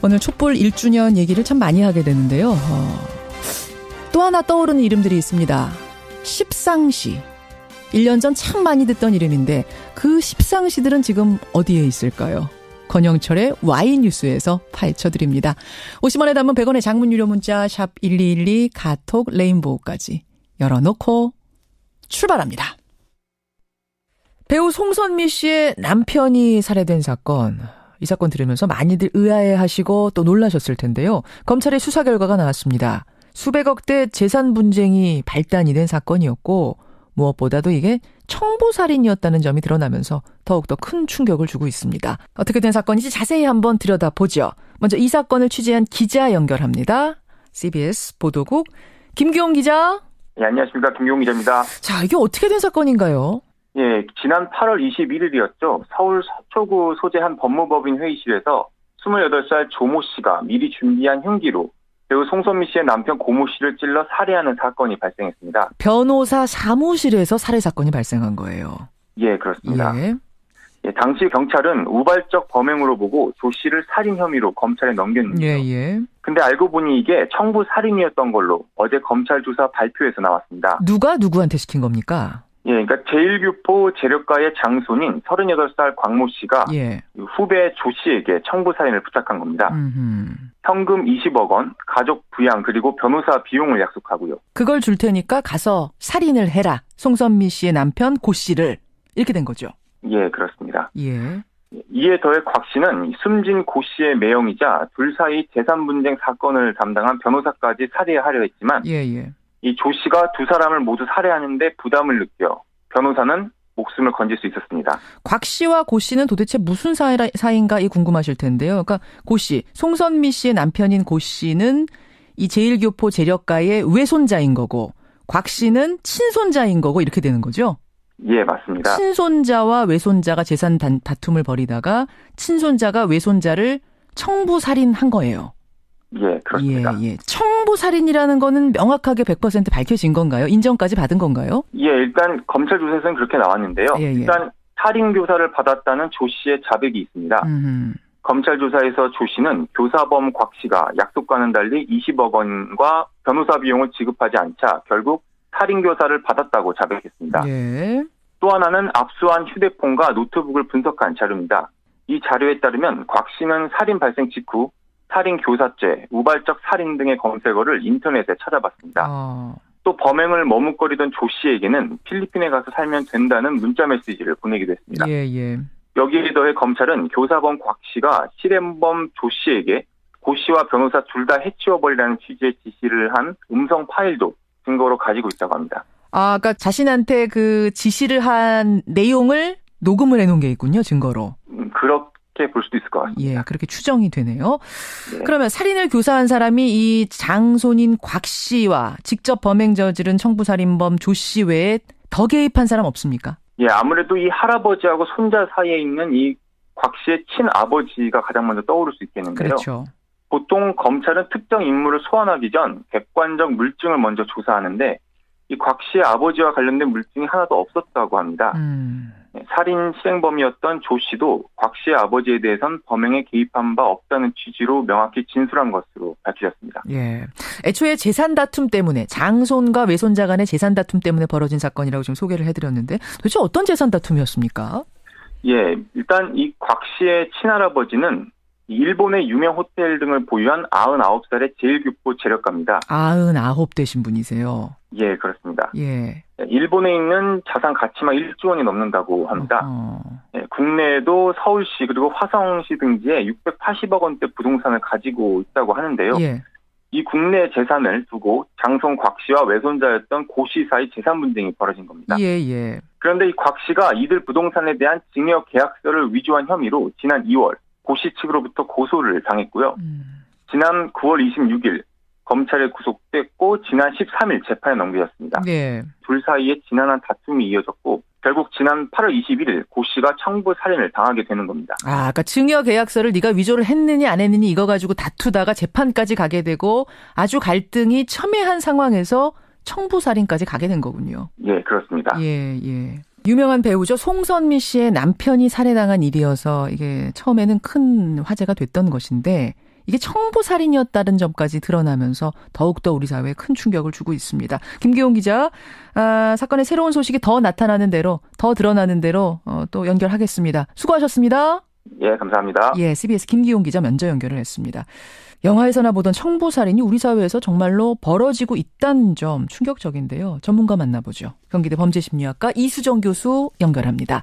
오늘 촛불 1주년 얘기를 참 많이 하게 되는데요. 또 하나 떠오르는 이름들이 있습니다. 십상시. 1년 전 참 많이 듣던 이름인데 그 십상시들은 지금 어디에 있을까요? 권영철의 Y뉴스에서 파헤쳐드립니다. 50원에 담은 100원의 장문 유료 문자 샵 1212 카톡 레인보우까지 열어놓고 출발합니다. 배우 송선미 씨의 남편이 살해된 사건. 이 사건 들으면서 많이들 의아해하시고 또 놀라셨을 텐데요. 검찰의 수사 결과가 나왔습니다. 수백억대 재산 분쟁이 발단이 된 사건이었고 무엇보다도 이게 청부살인이었다는 점이 드러나면서 더욱더 큰 충격을 주고 있습니다. 어떻게 된 사건인지 자세히 한번 들여다보죠. 먼저 이 사건을 취재한 기자 연결합니다. CBS 보도국 김기용 기자. 네, 안녕하십니까. 김기용 기자입니다. 자, 이게 어떻게 된 사건인가요? 예, 지난 8월 21일이었죠. 서울 서초구 소재 한 법무법인 회의실에서 28살 조모 씨가 미리 준비한 흉기로 배우 송선미 씨의 남편 고모 씨를 찔러 살해하는 사건이 발생했습니다. 변호사 사무실에서 살해 사건이 발생한 거예요. 예, 그렇습니다. 예. 예, 당시 경찰은 우발적 범행으로 보고 조 씨를 살인 혐의로 검찰에 넘겼는데요. 예. 근데 알고 보니 이게 청부 살인이었던 걸로 어제 검찰 조사 발표에서 나왔습니다. 누가 누구한테 시킨 겁니까? 예, 그러니까 제1교포 재력가의 장손인 38살 광모 씨가 후배 조 씨에게 청부 살인을 부탁한 겁니다. 현금 20억 원, 가족 부양 그리고 변호사 비용을 약속하고요. 그걸 줄 테니까 가서 살인을 해라. 송선미 씨의 남편 고 씨를. 이렇게 된 거죠. 예, 그렇습니다. 예. 이에 더해 곽 씨는 숨진 고 씨의 매형이자 둘 사이 재산 분쟁 사건을 담당한 변호사까지 살해하려 했지만 이 조 씨가 두 사람을 모두 살해하는데 부담을 느껴 변호사는 목숨을 건질 수 있었습니다. 곽 씨와 고 씨는 도대체 무슨 사이인가 궁금하실 텐데요. 그러니까 고 씨, 송선미 씨의 남편인 고 씨는 이 제1교포 재력가의 외손자인 거고 곽 씨는 친손자인 거고 이렇게 되는 거죠? 예, 맞습니다. 친손자와 외손자가 재산 다툼을 벌이다가 친손자가 외손자를 청부살인한 거예요. 예, 그렇습니다. 예. 청부살인이라는 거는 명확하게 100% 밝혀진 건가요? 인정까지 받은 건가요? 예, 일단 검찰 조사에서는 그렇게 나왔는데요. 일단 살인 교사를 받았다는 조 씨의 자백이 있습니다. 검찰 조사에서 조 씨는 교사범 곽 씨가 약속과는 달리 20억 원과 변호사 비용을 지급하지 않자 결국 살인 교사를 받았다고 자백했습니다. 또 하나는 압수한 휴대폰과 노트북을 분석한 자료입니다. 이 자료에 따르면 곽 씨는 살인 발생 직후 살인 교사죄, 우발적 살인 등의 검색어를 인터넷에 찾아봤습니다. 또 범행을 머뭇거리던 조 씨에게는 필리핀에 가서 살면 된다는 문자 메시지를 보내기도 했습니다. 여기에 더해 검찰은 교사범 곽 씨가 실행범 조 씨에게 고 씨와 변호사 둘 다 해치워버리라는 취지의 지시를 한 음성 파일도 증거로 가지고 있다고 합니다. 그러니까 자신한테 그 지시를 한 내용을 녹음을 해놓은 게 있군요, 증거로. 그렇게 볼 수도 있을 것 같습니다. 예, 그렇게 추정이 되네요. 그러면 살인을 교사한 사람이 이 장손인 곽 씨와 직접 범행 저지른 청부살인범 조 씨 외에 더 개입한 사람 없습니까? 예, 아무래도 이 할아버지하고 손자 사이에 있는 이 곽 씨의 친아버지가 가장 먼저 떠오를 수 있겠는데요. 그렇죠. 보통 검찰은 특정 인물을 소환하기 전 객관적 물증을 먼저 조사하는데 이 곽 씨의 아버지와 관련된 물증이 하나도 없었다고 합니다. 살인 실행범이었던 조 씨도 곽 씨의 아버지에 대해선 범행에 개입한 바 없다는 취지로 명확히 진술한 것으로 밝혀졌습니다. 예, 애초에 재산 다툼 때문에 장손과 외손자 간의 재산 다툼 때문에 벌어진 사건이라고 지금 소개를 해드렸는데 도대체 어떤 재산 다툼이었습니까? 예, 일단 이 곽 씨의 친할아버지는 일본의 유명 호텔 등을 보유한 99살의 제1교포 재력가입니다. 99 되신 분이세요? 예, 그렇습니다. 예. 일본에 있는 자산 가치만 1조 원이 넘는다고 합니다. 네, 국내에도 서울시 그리고 화성시 등지에 680억 원대 부동산을 가지고 있다고 하는데요. 예. 이 국내 재산을 두고 장송 곽 씨와 외손자였던 고 씨 사이 재산 분쟁이 벌어진 겁니다. 예. 그런데 이 곽 씨가 이들 부동산에 대한 증여 계약서를 위조한 혐의로 지난 2월 고 씨 측으로부터 고소를 당했고요. 지난 9월 26일 검찰에 구속됐고 지난 13일 재판에 넘겨졌습니다. 네. 둘 사이에 지난한 다툼이 이어졌고 결국 지난 8월 21일 고 씨가 청부 살인을 당하게 되는 겁니다. 그러니까 증여 계약서를 네가 위조를 했느냐 안 했느냐 이거 가지고 다투다가 재판까지 가게 되고 아주 갈등이 첨예한 상황에서 청부 살인까지 가게 된 거군요. 예, 그렇습니다. 예. 유명한 배우죠. 송선미 씨의 남편이 살해당한 일이어서 이게 처음에는 큰 화제가 됐던 것인데 이게 청부살인이었다는 점까지 드러나면서 더욱더 우리 사회에 큰 충격을 주고 있습니다. 김기용 기자, 사건의 새로운 소식이 더 나타나는 대로, 더 드러나는 대로 또 연결하겠습니다. 수고하셨습니다. 예, 감사합니다. 예, CBS 김기용 기자 먼저 연결을 했습니다. 영화에서나 보던 청부살인이 우리 사회에서 정말로 벌어지고 있다는 점 충격적인데요. 전문가 만나보죠. 경기대 범죄심리학과 이수정 교수 연결합니다.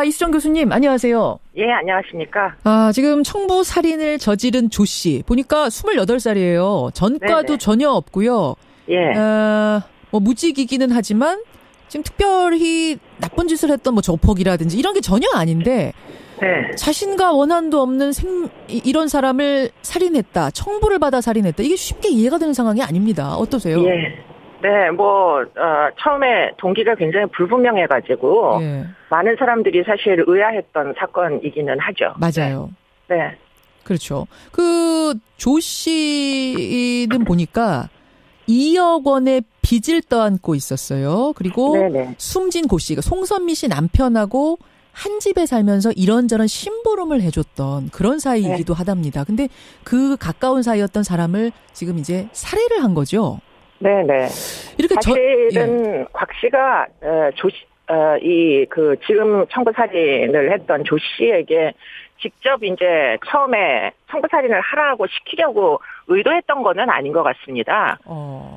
이수정 교수님, 안녕하세요. 예, 안녕하십니까. 지금 청부 살인을 저지른 조 씨, 보니까 28살이에요. 전과도 네네. 전혀 없고요. 예. 무직이기는 하지만, 지금 특별히 나쁜 짓을 했던 조폭이라든지 이런 게 전혀 아닌데, 네. 자신과 원한도 없는 이런 사람을 살인했다, 청부를 받아 살인했다, 이게 쉽게 이해가 되는 상황이 아닙니다. 어떠세요? 예. 네, 처음에 동기가 굉장히 불분명해가지고, 예. 많은 사람들이 사실 의아했던 사건이기는 하죠. 맞아요. 네. 그렇죠. 조 씨는 보니까 2억 원의 빚을 떠안고 있었어요. 그리고 네네. 숨진 고 씨, 송선미 씨 남편하고 한 집에 살면서 이런저런 심부름을 해줬던 그런 사이이기도 하답니다. 근데 그 가까운 사이였던 사람을 지금 이제 살해를 한 거죠. 네네. 이렇게 사실은 곽 씨가 지금 청부살인을 했던 조 씨에게 직접 이제 처음에 청부살인을 하라고 시키려고 의도했던 거는 아닌 것 같습니다.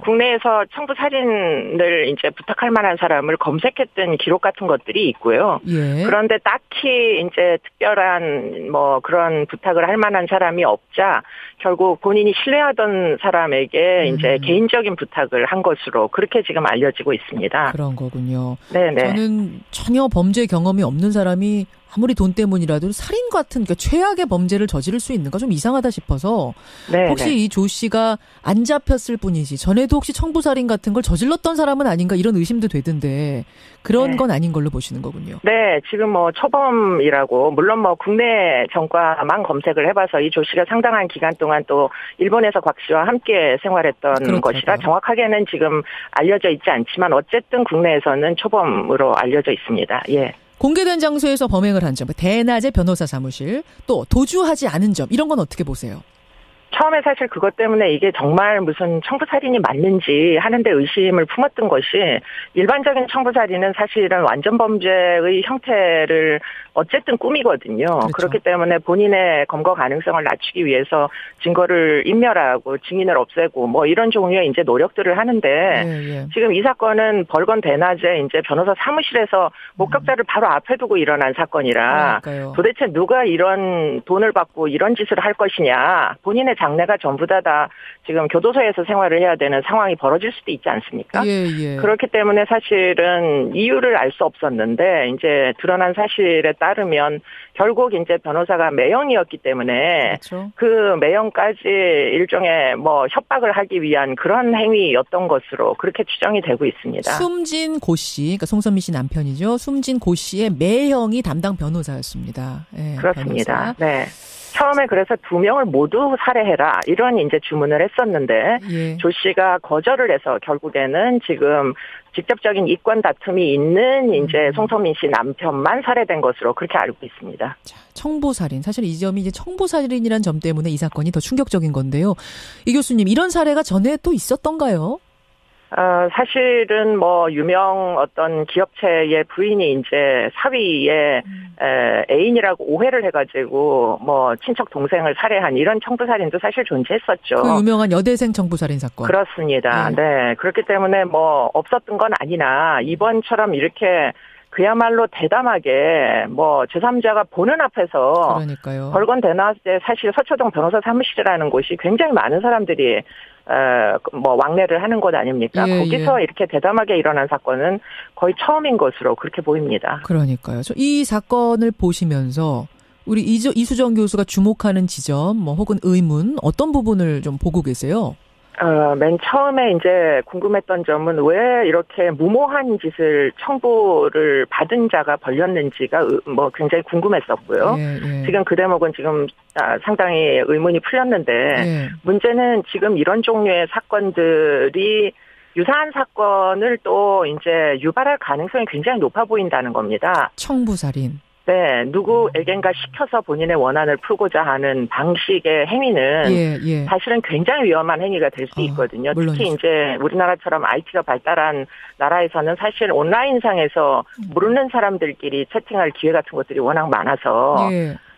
국내에서 청부살인을 이제 부탁할 만한 사람을 검색했던 기록 같은 것들이 있고요. 예. 그런데 딱히 이제 특별한 그런 부탁을 할 만한 사람이 없자 결국 본인이 신뢰하던 사람에게 이제 개인적인 부탁을 한 것으로 그렇게 지금 알려지고 있습니다. 그런 거군요. 네네. 저는 전혀 범죄 경험이 없는 사람이 아무리 돈 때문이라도 살인 같은 최악의 범죄를 저지를 수 있는가 좀 이상하다 싶어서 네네. 혹시 이 조 씨가 안 잡혔을 뿐이지 전에도 혹시 청부살인 같은 걸 저질렀던 사람은 아닌가 이런 의심도 되던데 그런 건 아닌 걸로 보시는 거군요. 네, 지금 초범이라고 물론 국내 전과만 검색을 해봐서 이 조 씨가 상당한 기간 동안 또 일본에서 곽 씨와 함께 생활했던 그렇다고요. 것이라 정확하게는 지금 알려져 있지 않지만 어쨌든 국내에서는 초범으로 알려져 있습니다. 예. 공개된 장소에서 범행을 한 점, 대낮에 변호사 사무실, 또 도주하지 않은 점 이런 건 어떻게 보세요? 처음에 사실 그것 때문에 이게 정말 무슨 청부살인이 맞는지 하는데 의심을 품었던 것이 일반적인 청부살인은 사실은 완전 범죄의 형태를 어쨌든 꾸미거든요. 그렇죠. 그렇기 때문에 본인의 검거 가능성을 낮추기 위해서 증거를 인멸하고 증인을 없애고 이런 종류의 이제 노력들을 하는데 지금 이 사건은 벌건 대낮에 이제 변호사 사무실에서 목격자를 바로 앞에 두고 일어난 사건이라 그러니까요. 도대체 누가 이런 돈을 받고 이런 짓을 할 것이냐. 본인의 장래가 전부 다 지금 교도소에서 생활을 해야 되는 상황이 벌어질 수도 있지 않습니까? 예. 그렇기 때문에 사실은 이유를 알 수 없었는데 이제 드러난 사실에 따르면 결국 이제 변호사가 매형이었기 때문에 그렇죠. 그 매형까지 일종의 협박을 하기 위한 그런 행위였던 것으로 그렇게 추정이 되고 있습니다. 숨진 고 씨, 그러니까 송선미 씨 남편이죠. 숨진 고 씨의 매형이 담당 변호사였습니다. 예, 그렇습니다. 변호사. 네. 처음에 그래서 2명을 모두 살해해라 이런 이제 주문을 했었는데 조 씨가 거절을 해서 결국에는 지금 직접적인 이권 다툼이 있는 이제 송선민 씨 남편만 살해된 것으로 그렇게 알고 있습니다. 자, 청부살인. 사실 이 점이 이제 청부살인이라는 점 때문에 이 사건이 더 충격적인 건데요. 이 교수님, 이런 사례가 전에 또 있었던가요? 사실은 유명 어떤 기업체의 부인이 이제 사위의 애인이라고 오해를 해가지고 친척 동생을 살해한 이런 청부살인도 사실 존재했었죠. 그 유명한 여대생 청부살인 사건. 그렇습니다. 네. 그렇기 때문에 없었던 건 아니나 이번처럼 이렇게 그야말로 대담하게 제3자가 보는 앞에서 그러니까요. 벌건대낮에 사실 서초동 변호사 사무실이라는 곳이 굉장히 많은 사람들이 왕래를 하는 곳 아닙니까? 예, 거기서 이렇게 대담하게 일어난 사건은 거의 처음인 것으로 그렇게 보입니다. 그러니까요. 이 사건을 보시면서 우리 이수정 교수가 주목하는 지점 혹은 의문 어떤 부분을 좀 보고 계세요? 맨 처음에 이제 궁금했던 점은 왜 이렇게 무모한 짓을 청부를 받은 자가 벌였는지가 굉장히 궁금했었고요. 지금 그 대목은 지금 상당히 의문이 풀렸는데 문제는 지금 이런 종류의 사건들이 유사한 사건을 또 이제 유발할 가능성이 굉장히 높아 보인다는 겁니다. 청부살인. 네, 누구에겐가 시켜서 본인의 원한을 풀고자 하는 방식의 행위는 사실은 굉장히 위험한 행위가 될 수 있거든요. 특히 이제 우리나라처럼 IT가 발달한 나라에서는 사실 온라인상에서 모르는 사람들끼리 채팅할 기회 같은 것들이 워낙 많아서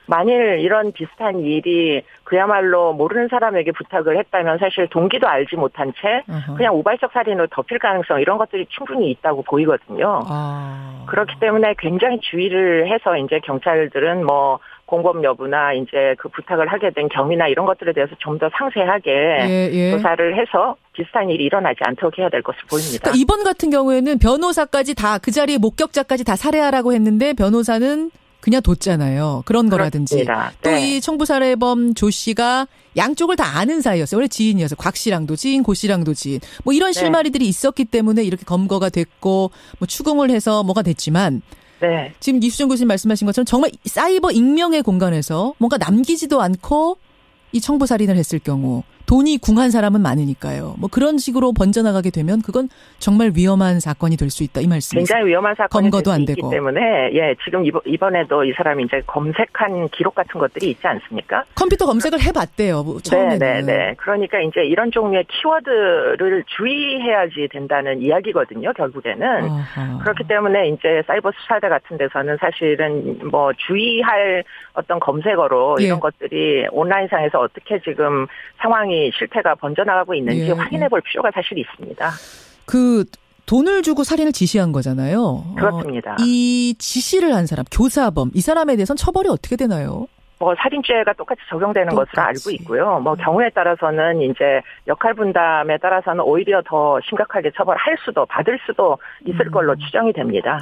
만일 이런 비슷한 일이 그야말로 모르는 사람에게 부탁을 했다면 사실 동기도 알지 못한 채 그냥 우발적 살인으로 덮일 가능성 이런 것들이 충분히 있다고 보이거든요. 그렇기 때문에 굉장히 주의를 해서 이제 경찰들은 공범 여부나 이제 그 부탁을 하게 된 경위나 이런 것들에 대해서 좀 더 상세하게 조사를 해서 비슷한 일이 일어나지 않도록 해야 될 것으로 보입니다. 그러니까 이번 같은 경우에는 변호사까지 다 그 자리에 목격자까지 다 살해하라고 했는데 변호사는 그냥 뒀잖아요. 그런 거라든지. 또 이 청부살해범 조 씨가 양쪽을 다 아는 사이였어요. 원래 지인이어서 곽 씨랑도 지인, 고 씨랑도 지인. 이런 실마리들이 있었기 때문에 이렇게 검거가 됐고 추궁을 해서 뭐가 됐지만 지금 이수정 교수님 말씀하신 것처럼 정말 사이버 익명의 공간에서 뭔가 남기지도 않고 이 청부살인을 했을 경우 돈이 궁한 사람은 많으니까요. 그런 식으로 번져나가게 되면 그건 정말 위험한 사건이 될 수 있다. 이 말씀이세요. 굉장히 위험한 사건이 될 검거도 안 수 있기 되고. 때문에 지금 이번에도 이 사람이 이제 검색한 기록 같은 것들이 있지 않습니까? 컴퓨터 검색을 해봤대요. 처음에는. 네. 그러니까 이제 이런 종류의 키워드를 주의해야지 된다는 이야기거든요. 결국에는. 그렇기 때문에 이제 사이버 수사대 같은 데서는 사실은 주의할 어떤 검색어로 이런 것들이 온라인상에서 어떻게 지금 상황이 실태가 번져나가고 있는지 확인해 볼 필요가 사실 있습니다. 그 돈을 주고 살인을 지시한 거잖아요. 그렇습니다. 이 지시를 한 사람, 교사범, 이 사람에 대해서는 처벌이 어떻게 되나요? 살인죄가 똑같이 적용되는 것으로 알고 있고요. 경우에 따라서는 이제 역할 분담에 따라서는 오히려 더 심각하게 처벌할 수도 받을 수도 있을 걸로 추정이 됩니다.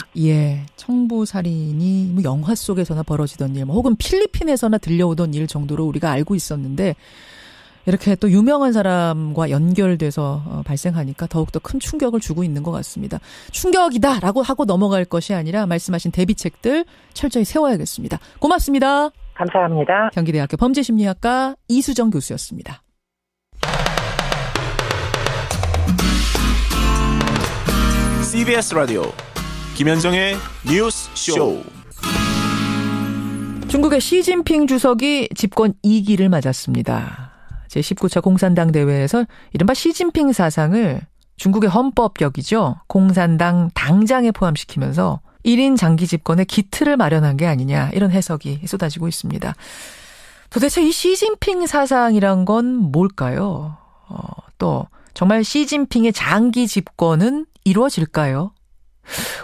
청부살인이 영화 속에서나 벌어지던 일, 혹은 필리핀에서나 들려오던 일 정도로 우리가 알고 있었는데 이렇게 또 유명한 사람과 연결돼서 발생하니까 더욱더 큰 충격을 주고 있는 것 같습니다. 충격이다라고 하고 넘어갈 것이 아니라 말씀하신 대비책들 철저히 세워야겠습니다. 고맙습니다. 감사합니다. 경기대학교 범죄심리학과 이수정 교수였습니다. CBS 라디오 김현정의 뉴스 쇼. 중국의 시진핑 주석이 집권 2기를 맞았습니다. 제19차 공산당 대회에서 이른바 시진핑 사상을 중국의 헌법격이죠. 공산당 당장에 포함시키면서 1인 장기 집권의 기틀을 마련한 게 아니냐 이런 해석이 쏟아지고 있습니다. 도대체 이 시진핑 사상이란 건 뭘까요? 또 정말 시진핑의 장기 집권은 이루어질까요?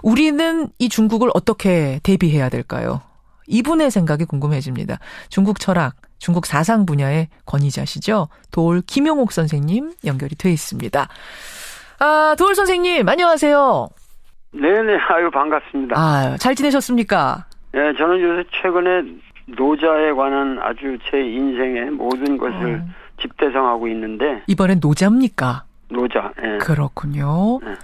우리는 이 중국을 어떻게 대비해야 될까요? 이분의 생각이 궁금해집니다. 중국 철학, 중국 사상 분야의 권위자시죠. 도올 김용옥 선생님 연결이 돼 있습니다. 도올 선생님 안녕하세요. 네네, 반갑습니다. 잘 지내셨습니까? 네, 저는 요새 최근에 노자에 관한 아주 제 인생의 모든 것을 집대성하고 있는데. 이번엔 노자입니까? 노자. 네. 그렇군요. 네.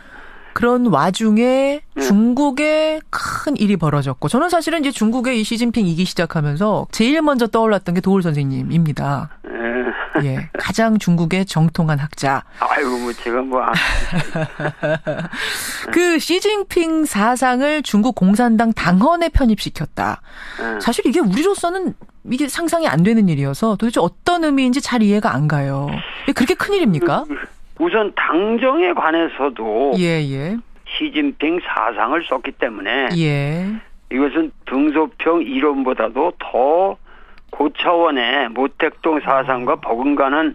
그런 와중에 중국에 큰 일이 벌어졌고, 저는 사실은 이제 중국의 이 시진핑 2기 시작하면서 제일 먼저 떠올랐던 게 도올 선생님입니다. 예, 가장 중국의 정통한 학자. 제가 그 시진핑 사상을 중국 공산당 당헌에 편입시켰다. 사실 이게 우리로서는 이게 상상이 안 되는 일이어서 도대체 어떤 의미인지 잘 이해가 안 가요. 그렇게 큰 일입니까? 우선 당정에 관해서도 예. 시진핑 사상을 썼기 때문에 예. 이것은 등소평 이론보다도 더 고차원의 모택동 사상과 버금가는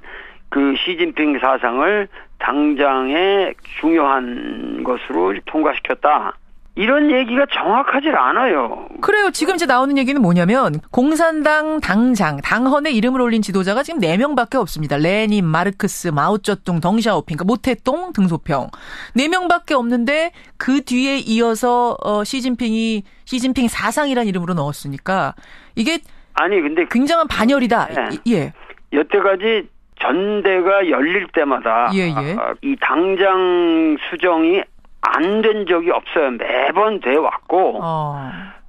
그 시진핑 사상을 당장의 중요한 것으로 통과시켰다. 이런 얘기가 정확하질 않아요. 그래요. 지금 이제 나오는 얘기는 뭐냐면 공산당 당장, 당헌에 이름을 올린 지도자가 지금 4명밖에 없습니다. 레닌, 마르크스, 마오쩌둥, 덩샤오핑, 그러니까 모택동, 등소평. 4명밖에 없는데 그 뒤에 이어서 시진핑 사상이라는 이름으로 넣었으니까 이게 아니 근데 굉장한 반열이다. 네. 예. 여태까지 전대가 열릴 때마다 이 당장 수정이 안 된 적이 없어요. 매번 돼 왔고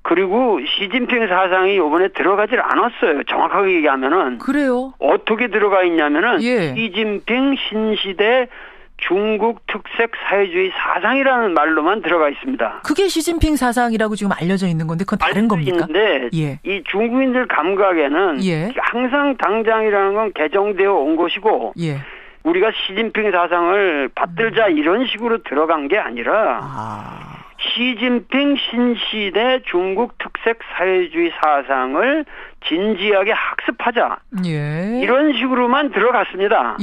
그리고 시진핑 사상이 이번에 들어가질 않았어요. 정확하게 얘기하면은 그래요. 어떻게 들어가 있냐면은 시진핑 신시대 중국 특색 사회주의 사상이라는 말로만 들어가 있습니다. 그게 시진핑 사상이라고 지금 알려져 있는 건데 그건 다른 겁니까? 있는데 이 중국인들 감각에는 항상 당장이라는 건 개정되어 온 것이고 우리가 시진핑 사상을 받들자 이런 식으로 들어간 게 아니라 시진핑 신시대 중국 특색 사회주의 사상을 진지하게 학습하자. 이런 식으로만 들어갔습니다.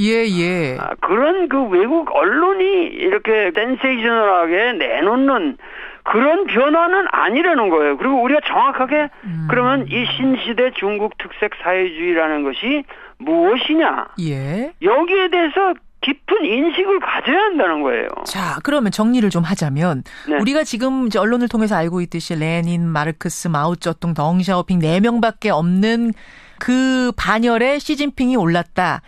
그런 그 외국 언론이 이렇게 센세이셔널하게 내놓는 그런 변화는 아니라는 거예요. 그리고 우리가 정확하게 그러면 이 신시대 중국 특색 사회주의라는 것이 무엇이냐. 여기에 대해서 깊은 인식을 가져야 한다는 거예요. 자, 그러면 정리를 좀 하자면 우리가 지금 이제 언론을 통해서 알고 있듯이 레닌, 마르크스, 마오쩌둥, 덩샤오핑 4명밖에 없는 그 반열에 시진핑이 올랐다.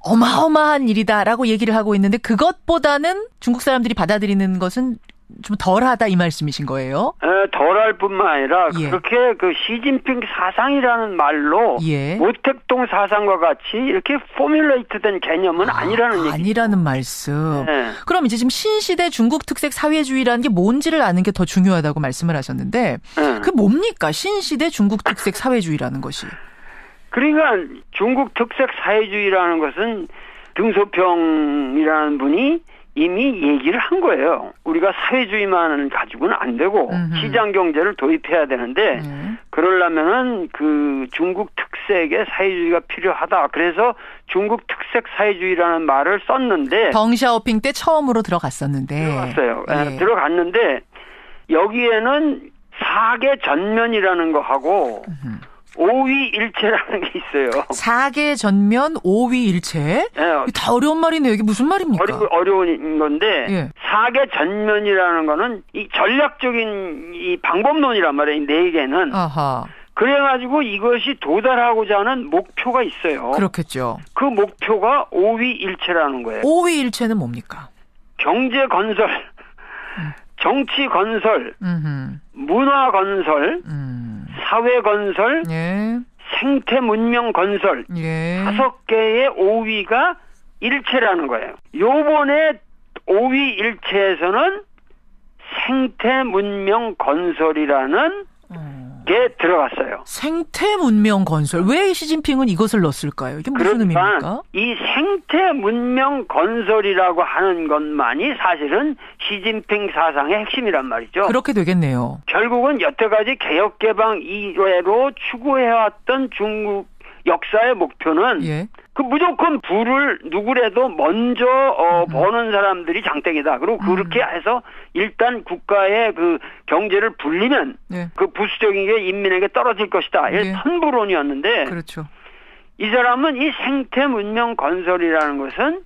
어마어마한 일이다라고 얘기를 하고 있는데 그것보다는 중국 사람들이 받아들이는 것은 좀 덜하다 이 말씀이신 거예요? 덜할 뿐만 아니라 그렇게 그 시진핑 사상이라는 말로 모택동 사상과 같이 이렇게 포뮬레이트된 개념은 아니라는 얘기죠. 아니라는 말씀. 그럼 이제 지금 신시대 중국 특색 사회주의라는 게 뭔지를 아는 게 더 중요하다고 말씀을 하셨는데 그게 뭡니까? 신시대 중국 특색 사회주의라는 것이. 그러니까 중국 특색 사회주의라는 것은 등소평이라는 분이 이미 얘기를 한 거예요. 우리가 사회주의만 가지고는 안 되고 시장 경제를 도입해야 되는데 그러려면은 그 중국 특색의 사회주의가 필요하다. 그래서 중국 특색 사회주의라는 말을 썼는데 덩샤오핑 때 처음으로 들어갔었는데 들어갔는데 여기에는 사계 전면이라는 거 하고 오위일체라는 게 있어요. 사계 전면 오위일체? 다 어려운 말이네요. 이게 무슨 말입니까? 어려운 건데 사계 전면이라는 거는 이 전략적인 이 방법론이란 말이에요. 네 개는. 그래가지고 이것이 도달하고자 하는 목표가 있어요. 그렇겠죠. 그 목표가 오위일체라는 거예요. 오위일체는 뭡니까? 경제 건설, 정치 건설, 문화 건설, 사회 건설, 생태 문명 건설 5개의 오위가 일체라는 거예요. 요번에 오위 일체에서는 생태 문명 건설이라는 게 들어갔어요. 생태 문명 건설. 왜 시진핑은 이것을 넣었을까요? 이게 무슨 의미입니까? 이 생태 문명 건설이라고 하는 것만이 사실은 시진핑 사상의 핵심이란 말이죠. 그렇게 되겠네요. 결국은 여태까지 개혁개방 이외로 추구해왔던 중국 역사의 목표는 그 무조건 부를 누구라도 먼저 버는 사람들이 장땡이다. 그리고 그렇게 해서 일단 국가의 그 경제를 불리면 그 부수적인 게 인민에게 떨어질 것이다. 이게 선부론이었는데 그렇죠. 이 사람은 이 생태 문명 건설이라는 것은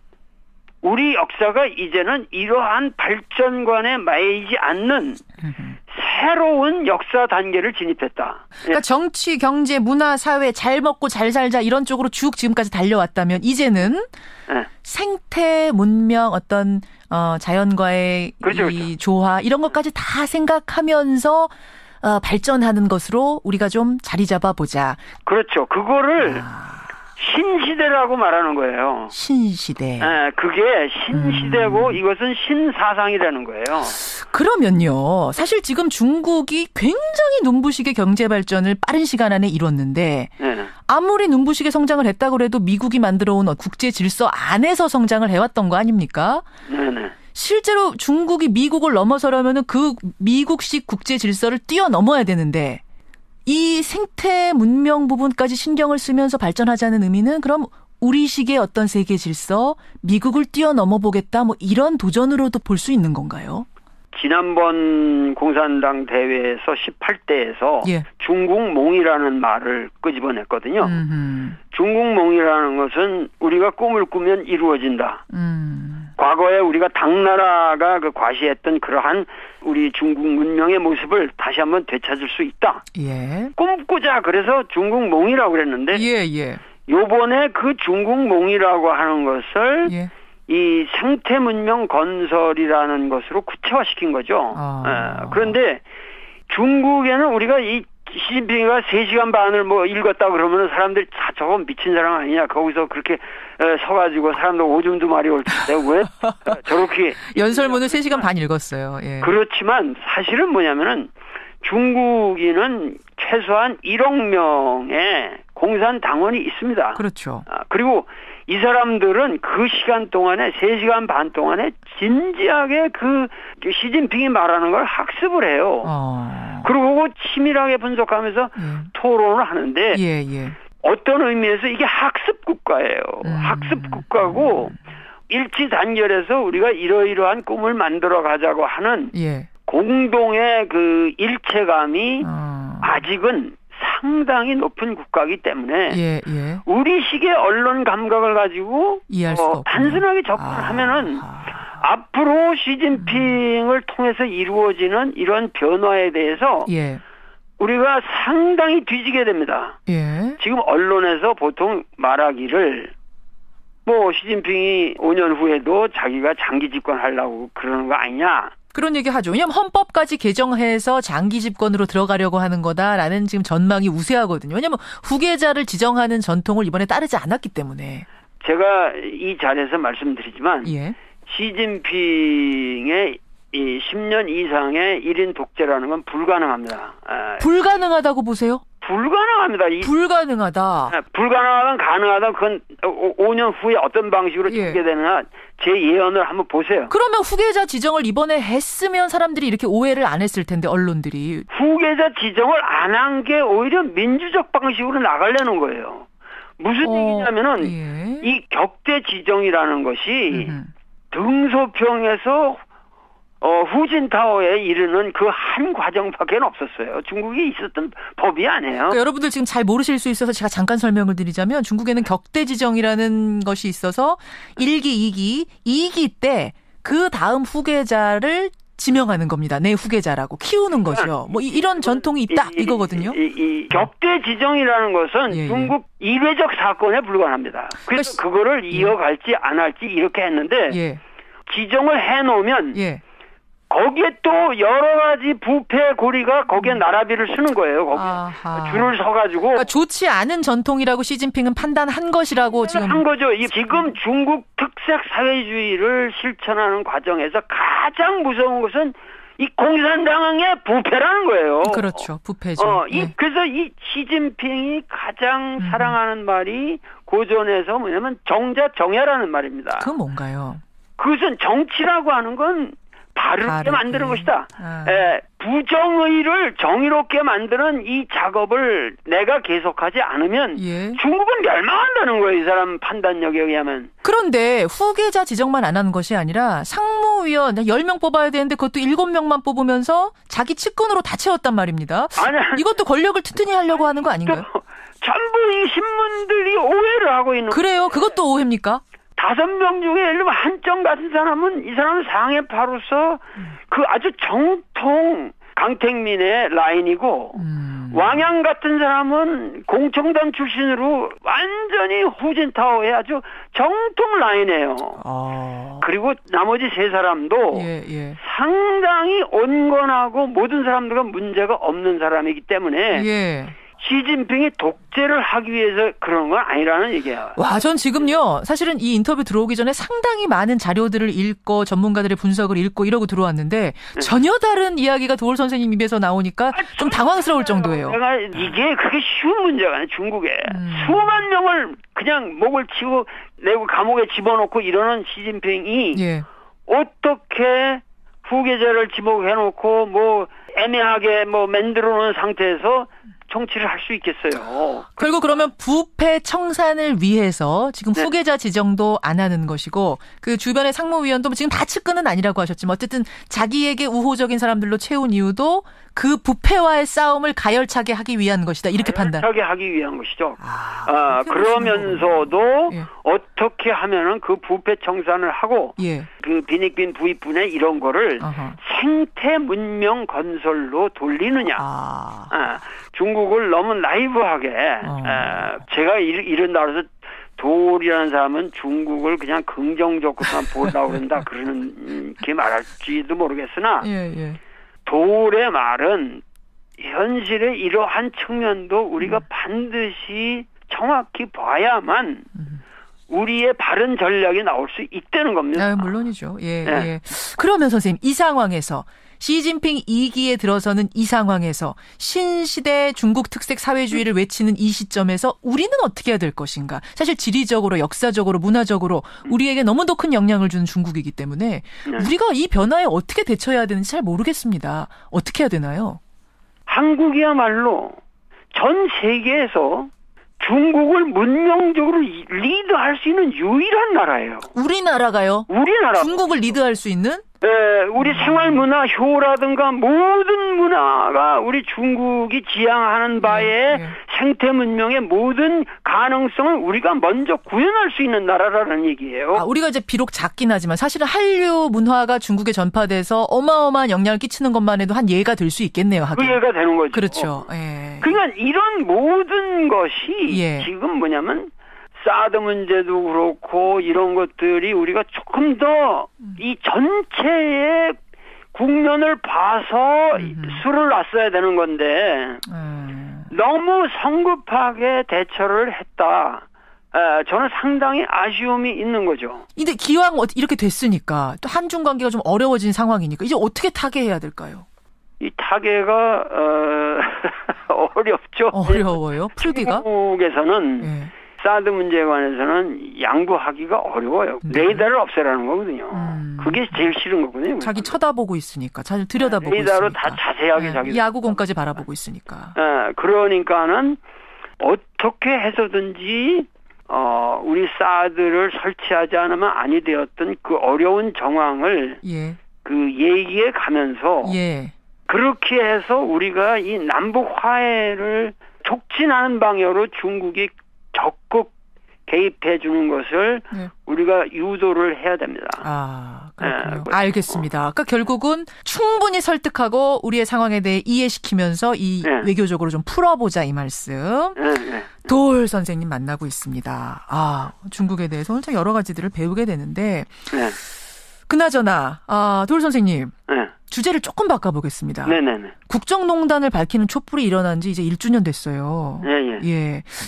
우리 역사가 이제는 이러한 발전관에 매이지 않는 새로운 역사 단계를 진입했다. 그러니까 정치, 경제, 문화, 사회 잘 먹고 잘 살자 이런 쪽으로 쭉 지금까지 달려왔다면 이제는 생태 문명 어떤 자연과의 이 조화 이런 것까지 다 생각하면서 발전하는 것으로 우리가 좀 자리 잡아보자. 그렇죠. 그거를 신시대라고 말하는 거예요. 신시대. 네, 그게 신시대고 이것은 신사상이라는 거예요. 그러면요. 사실 지금 중국이 굉장히 눈부시게 경제 발전을 빠른 시간 안에 이뤘는데 네. 아무리 눈부시게 성장을 했다고 해도 미국이 만들어온 국제 질서 안에서 성장을 해왔던 거 아닙니까? 네네. 실제로 중국이 미국을 넘어서려면 그 미국식 국제 질서를 뛰어넘어야 되는데 이 생태 문명 부분까지 신경을 쓰면서 발전하자는 의미는 그럼 우리식의 어떤 세계 질서, 미국을 뛰어넘어 보겠다 뭐 이런 도전으로도 볼 수 있는 건가요? 지난번 공산당 대회에서 18대에서 예. 중국몽이라는 말을 끄집어냈거든요. 중국몽이라는 것은 우리가 꿈을 꾸면 이루어진다. 과거에 우리가 당나라가 과시했던 그러한 우리 중국 문명의 모습을 다시 한번 되찾을 수 있다. 예. 꿈꾸자. 그래서 중국몽이라고 그랬는데 예. 요번에 그 중국몽이라고 하는 것을 예. 이 생태 문명 건설이라는 것으로 구체화시킨 거죠. 그런데 중국에는 우리가 이 시진핑이가 3시간 반을 뭐 읽었다 그러면 사람들이 다 저거 미친 사람 아니냐. 거기서 그렇게 서가지고 사람들 오줌 두 마리 올 텐데 왜 저렇게. 연설문을 3시간 반 읽었어요. 예. 그렇지만 사실은 뭐냐면은 중국인은 최소한 1억 명의 공산당원이 있습니다. 그렇죠. 그리고 이 사람들은 그 시간 동안에 3시간 반 동안에 진지하게 그 시진핑이 말하는 걸 학습을 해요. 그리고 치밀하게 분석하면서 토론을 하는데 어떤 의미에서 이게 학습 국가예요. 학습 국가고 일치단결해서 우리가 이러이러한 꿈을 만들어 가자고 하는 공동의 그 일체감이 아직은 상당히 높은 국가이기 때문에 우리식의 언론 감각을 가지고 단순하게 접근하면은 앞으로 시진핑을 통해서 이루어지는 이런 변화에 대해서 우리가 상당히 뒤지게 됩니다. 지금 언론에서 보통 말하기를 뭐 시진핑이 5년 후에도 자기가 장기 집권하려고 그러는 거 아니냐. 그런 얘기 하죠. 왜냐하면 헌법까지 개정해서 장기 집권으로 들어가려고 하는 거다라는 지금 전망이 우세하거든요. 왜냐하면 후계자를 지정하는 전통을 이번에 따르지 않았기 때문에. 제가 이 자리에서 말씀드리지만 시진핑의 이 10년 이상의 1인 독재라는 건 불가능합니다. 불가능하다고 보세요? 불가능합니다. 불가능하다. 불가능하든 가능하든 그건 5년 후에 어떤 방식으로 되게 되느냐 제 예언을 한번 보세요. 그러면 후계자 지정을 이번에 했으면 사람들이 이렇게 오해를 안 했을 텐데 언론들이. 후계자 지정을 안 한 게 오히려 민주적 방식으로 나가려는 거예요. 무슨 얘기냐면은 이 격대 지정이라는 것이 등소평에서 후진타오에 이르는 그 한 과정밖에 없었어요. 중국에 있었던 법이 아니에요. 그러니까 여러분들 지금 잘 모르실 수 있어서 제가 잠깐 설명을 드리자면 중국에는 격대 지정이라는 것이 있어서 1기, 2기, 2기 때 그 다음 후계자를 지명하는 겁니다. 내 후계자라고 키우는 거죠. 뭐 이런 전통이 있다 이거거든요. 이 격대 지정이라는 것은 중국 이례적 사건에 불과합니다. 그래서 그거를 이어갈지 안 할지 이렇게 했는데 지정을 해놓으면 거기에 또 여러 가지 부패 고리가 거기에 나라비를 쓰는 거예요. 거기에 줄을 서가지고. 그러니까 좋지 않은 전통이라고 시진핑은 판단한 것이라고 지금. 한 거죠. 지금 중국 특색 사회주의를 실천하는 과정에서 가장 무서운 것은 이 공산당의 부패라는 거예요. 그렇죠. 부패죠. 그래서 이 시진핑이 가장 사랑하는 말이 고전에서 뭐냐면 정자정야라는 말입니다. 그건 뭔가요? 그것은 정치라고 하는 건 바르게 만드는 것이다. 부정의를 정의롭게 만드는 이 작업을 내가 계속하지 않으면 중국은 멸망한다는 거예요. 이 사람 판단력에 의하면. 그런데 후계자 지정만 안 하는 것이 아니라 상무위원 10명 뽑아야 되는데 그것도 7명만 뽑으면서 자기 측근으로 다 채웠단 말입니다. 이것도 권력을 튼튼히 하려고 하는 거 아닌가요? 전부 이 신문들이 오해를 하고 있는 그래요? 그것도 오해입니까? 5명 중에 예를 들면 한정 같은 사람은 이 사람은 상해파로서 그 아주 정통 강택민의 라인이고 왕양 같은 사람은 공청단 출신으로 완전히 후진타오의 아주 정통 라인이에요. 그리고 나머지 3사람도 상당히 온건하고 모든 사람들과 문제가 없는 사람이기 때문에 시진핑이 독재를 하기 위해서 그런 건 아니라는 얘기야. 와, 전 지금요. 사실은 이 인터뷰 들어오기 전에 상당히 많은 자료들을 읽고 전문가들의 분석을 읽고 이러고 들어왔는데 전혀 다른 이야기가 도올 선생님 입에서 나오니까 좀 당황스러울 정도예요. 내가 이게 그게 쉬운 문제가 아니에요. 중국에. 수만 명을 그냥 목을 치고 내고 감옥에 집어넣고 이러는 시진핑이 어떻게 후계자를 지목해놓고 뭐 애매하게 뭐 만들어 놓은 상태에서 정치를 할 수 있겠어요. 결국 그러면 부패 청산을 위해서 지금 후계자 지정도 안 하는 것이고 그 주변의 상무위원도 지금 다 측근은 아니라고 하셨지만 어쨌든 자기에게 우호적인 사람들로 채운 이유도 그 부패와의 싸움을 가열차게 하기 위한 것이다. 이렇게 판단. 가열차게 하기 위한 것이죠. 그러면서도 어떻게 하면은 그 부패 청산을 하고 그 빈익빈 부익분의 이런 거를 생태 문명 건설로 돌리느냐. 중국을 너무 나이브하게 제가 이런다 그래서 도울이라는 사람은 중국을 그냥 긍정적으로만 보려고 그런다 그러는 게 말할지도 모르겠으나 도울의 말은 현실의 이러한 측면도 우리가 반드시 정확히 봐야만 우리의 바른 전략이 나올 수 있다는 겁니다. 물론이죠. 예. 그러면 선생님 이 상황에서 시진핑 2기에 들어서는 이 상황에서 신시대 중국 특색 사회주의를 외치는 이 시점에서 우리는 어떻게 해야 될 것인가. 사실 지리적으로 역사적으로 문화적으로 우리에게 너무도 큰 영향을 주는 중국이기 때문에 우리가 이 변화에 어떻게 대처해야 되는지 잘 모르겠습니다. 어떻게 해야 되나요? 한국이야말로 전 세계에서 중국을 문명적으로 리드할 수 있는 유일한 나라예요. 우리나라가요? 우리나라. 중국을 리드할 수 있는? 우리 생활문화, 효라든가 모든 문화가 우리 중국이 지향하는 바에 생태 문명의 모든 가능성을 우리가 먼저 구현할 수 있는 나라라는 얘기예요. 우리가 이제 비록 작긴 하지만 사실은 한류 문화가 중국에 전파돼서 어마어마한 영향을 끼치는 것만 해도 한 예가 될 수 있겠네요. 하긴. 그 예가 되는 거죠. 그렇죠. 그러니까 이런 모든 것이 지금 뭐냐면 사드 문제도 그렇고 이런 것들이 우리가 조금 더 이 전체의 국면을 봐서 수를 놨어야 되는 건데 너무 성급하게 대처를 했다. 저는 상당히 아쉬움이 있는 거죠. 근데 기왕 이렇게 됐으니까 또 한중 관계가 좀 어려워진 상황이니까 이제 어떻게 타개해야 될까요? 이 타개가 어렵죠. 어려워요? 풀기가? 중국에서는 사드 문제에 관해서는 양보하기가 어려워요. 레이더를 없애라는 거거든요. 그게 제일 싫은 거거든요. 자기 쳐다보고 있으니까, 잘 들여다보고 레이더로 있으니까. 다 자세하게 자기 야구공까지 바라보고 있으니까. 그러니까는 어떻게 해서든지 우리 사드를 설치하지 않으면 아니 되었던 그 어려운 정황을 그 얘기해 가면서 그렇게 해서 우리가 이 남북 화해를 촉진하는 방향으로 중국이 적극 개입해 주는 것을 우리가 유도를 해야 됩니다. 그렇군요. 알겠습니다. 그러니까 결국은 충분히 설득하고 우리의 상황에 대해 이해시키면서 이 외교적으로 좀 풀어보자 이 말씀. 도올 선생님 만나고 있습니다. 중국에 대해서 오늘 참 여러 가지들을 배우게 되는데 그나저나 도올 선생님. 주제를 조금 바꿔보겠습니다. 네네네. 국정농단을 밝히는 촛불이 일어난 지 이제 1주년 됐어요.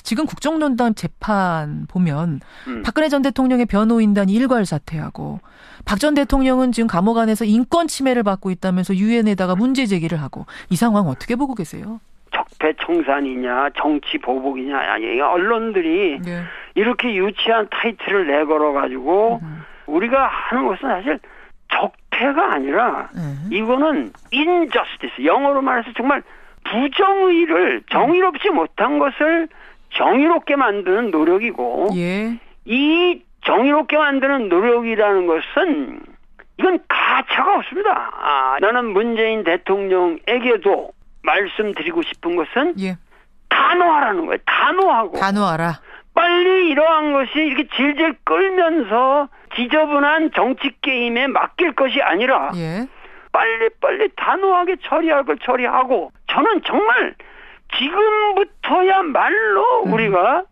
지금 국정농단 재판 보면 박근혜 전 대통령의 변호인단이 일괄 사퇴하고 박 전 대통령은 지금 감옥 안에서 인권 침해를 받고 있다면서 유엔에다가 문제 제기를 하고 이 상황 어떻게 보고 계세요? 적폐 청산이냐 정치 보복이냐 아니 언론들이 이렇게 유치한 타이틀을 내걸어가지고 우리가 하는 것은 사실 적폐가 아니라 이거는 injustice, 영어로 말해서 정말 부정의를 정의롭지 못한 것을 정의롭게 만드는 노력이고 이 정의롭게 만드는 노력이라는 것은 이건 가차가 없습니다. 나는 문재인 대통령에게도 말씀드리고 싶은 것은 단호하라는 거예요. 단호하라. 빨리 이러한 것이 이렇게 질질 끌면서 지저분한 정치 게임에 맡길 것이 아니라 빨리 단호하게 처리할 걸 처리하고 저는 정말 지금부터야말로 우리가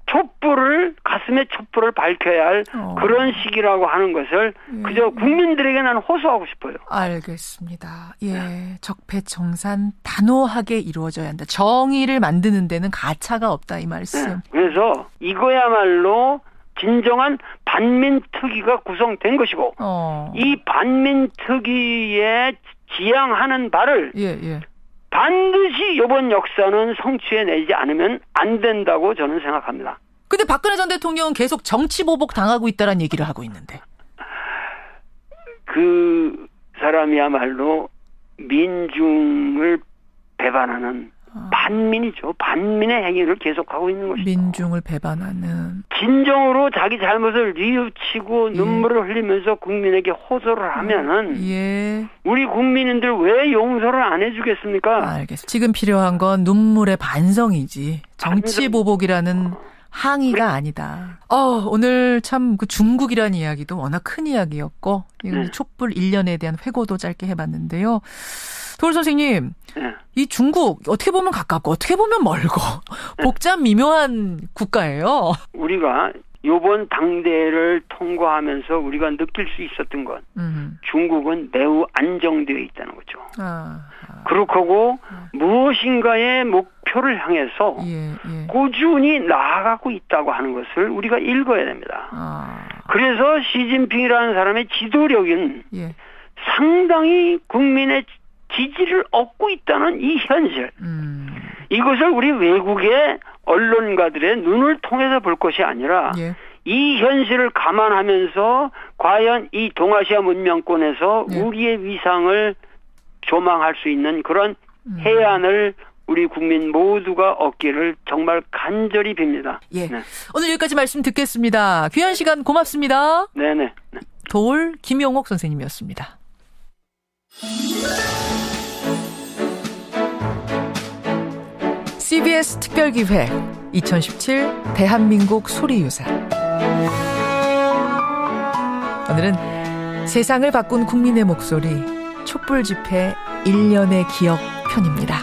촛불을 가슴에 촛불을 밝혀야 할 그런 시기라고 하는 것을 그저 국민들에게 나는 호소하고 싶어요. 알겠습니다. 예, 적폐청산 단호하게 이루어져야 한다. 정의를 만드는 데는 가차가 없다, 이 말씀. 네. 그래서 이거야말로 진정한 반민특위가 구성된 것이고 이 반민특위에 지향하는 바를 반드시 이번 역사는 성취해내지 않으면 안 된다고 저는 생각합니다. 근데 박근혜 전 대통령은 계속 정치보복 당하고 있다는 얘기를 하고 있는데. 그 사람이야말로 민중을 배반하는 반민이죠. 반민의 행위를 계속하고 있는 것이죠. 민중을 배반하는. 진정으로 자기 잘못을 뉘우치고 눈물을 흘리면서 국민에게 호소를 하면은 우리 국민인들 왜 용서를 안 해주겠습니까? 알겠습니다. 지금 필요한 건 눈물의 반성이지 정치보복이라는 항의가 아니다. 오늘 참 그 중국이라는 이야기도 워낙 큰 이야기였고 촛불 1년에 대한 회고도 짧게 해봤는데요. 도울 선생님, 이 중국 어떻게 보면 가깝고 어떻게 보면 멀고 복잡 미묘한 국가예요. 우리가 이번 당대를 통과하면서 우리가 느낄 수 있었던 건 중국은 매우 안정되어 있다는 거죠. 그렇고 무엇인가의 목표를 향해서 꾸준히 나아가고 있다고 하는 것을 우리가 읽어야 됩니다. 그래서 시진핑이라는 사람의 지도력은 상당히 국민의 지지를 얻고 있다는 이 현실. 이것을 우리 외국의 언론가들의 눈을 통해서 볼 것이 아니라 이 현실을 감안하면서 과연 이 동아시아 문명권에서 우리의 위상을 조망할 수 있는 그런 해안을 우리 국민 모두가 얻기를 정말 간절히 빕니다. 오늘 여기까지 말씀 듣겠습니다. 귀한 시간 고맙습니다. 네네. 도울 김용옥 선생님이었습니다. CBS 특별기획 2017 대한민국 소리유산. 오늘은 세상을 바꾼 국민의 목소리 촛불 집회 1년의 기억 편입니다.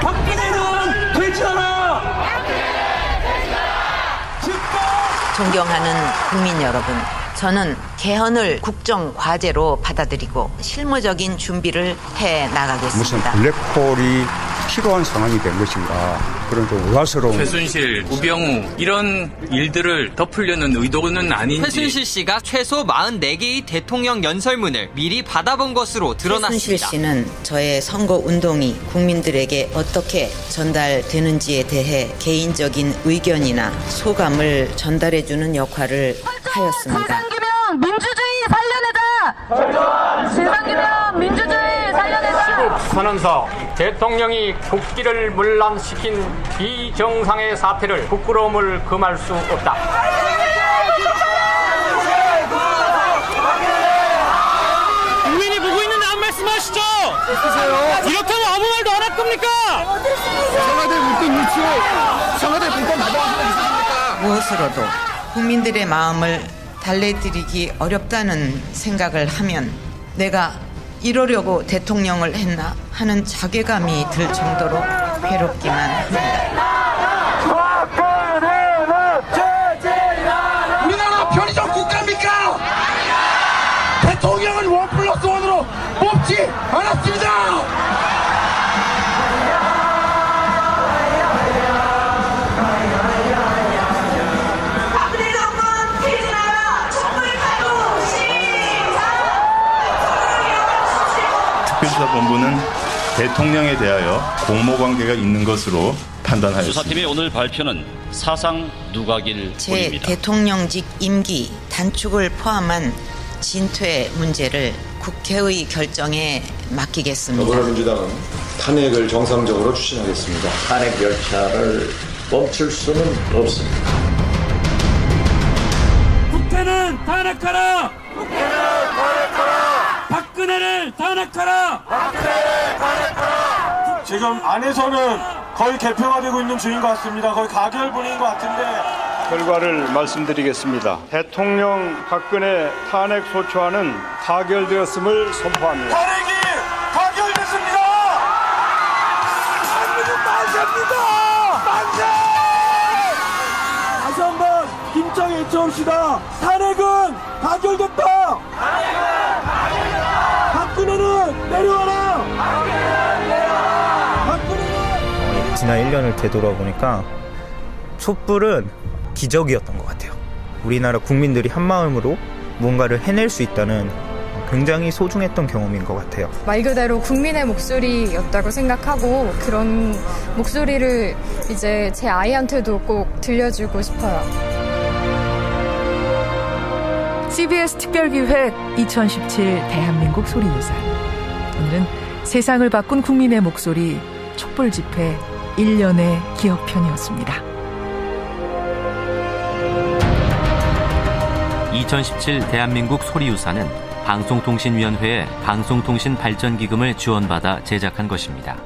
박근혜는 되지 않아! 존경하는 국민 여러분, 저는 개헌을 국정 과제로 받아들이고 실무적인 준비를 해 나가겠습니다. 무슨 블랙홀이 필요한 상황이 된 것인가, 그런 좀 의아스러운. 최순실, 우병우 이런 일들을 덮으려는 의도는 아닌지. 최순실 씨가 최소 44개의 대통령 연설문을 미리 받아본 것으로 드러났습니다. 최순실 씨는 저의 선거 운동이 국민들에게 어떻게 전달되는지에 대해 개인적인 의견이나 소감을 전달해주는 역할을 하였습니다. 민주주의 살려내자! 진상규명 민주주의 살려내자! 시국 선언서 대통령이 국기를 문란시킨 비정상의 사태를 부끄러움을 금할 수 없다. 국민이 보고 있는데 안 말씀하시죠? 이렇게 하면 아무 말도 안 할 겁니까? 청와대 문건 유치호, 청와대 문건 받아오시면 무엇으로도 국민들의 마음을 달래드리기 어렵다는 생각을 하면 내가 이러려고 대통령을 했나 하는 자괴감이 들 정도로 괴롭기만 합니다. 우리나라 편의점 국가입니까? 대통령은 1+1으로 뽑지 않았습니다. 특별수사본부는 대통령에 대하여 공모관계가 있는 것으로 판단하였습니다. 수사팀의 오늘 발표는 사상 누각일 제 뿐입니다. 대통령직 임기 단축을 포함한 진퇴 문제를 국회의 결정에 맡기겠습니다. 더불어민주당은 탄핵을 정상적으로 추진하겠습니다. 탄핵 열차를 멈출 수는 없습니다. 국회는 탄핵하라! 국회는 탄핵하라! 박근혜를 탄핵하라! 박근혜를 탄핵하라! 지금 안에서는 거의 개표가 되고 있는 중인 것 같습니다. 거의 가결 분인 것 같은데. 결과를 말씀드리겠습니다. 대통령 박근혜 탄핵 소추안은 가결되었음을 선포합니다. 탄핵이 가결됐습니다! 외쳐옵시다. 탄핵은 가결됐다. 박근혜는 내려와라. 박근혜는. 지난 1년을 되돌아보니까 촛불은 기적이었던 것 같아요. 우리나라 국민들이 한마음으로 무언가를 해낼 수 있다는 굉장히 소중했던 경험인 것 같아요. 말 그대로 국민의 목소리였다고 생각하고 그런 목소리를 이제 제 아이한테도 꼭 들려주고 싶어요. CBS 특별기획 2017 대한민국 소리유산. 오늘은 세상을 바꾼 국민의 목소리 촛불 집회 1년의 기억편이었습니다. 2017 대한민국 소리유산은 방송통신위원회의 방송통신발전기금을 지원받아 제작한 것입니다.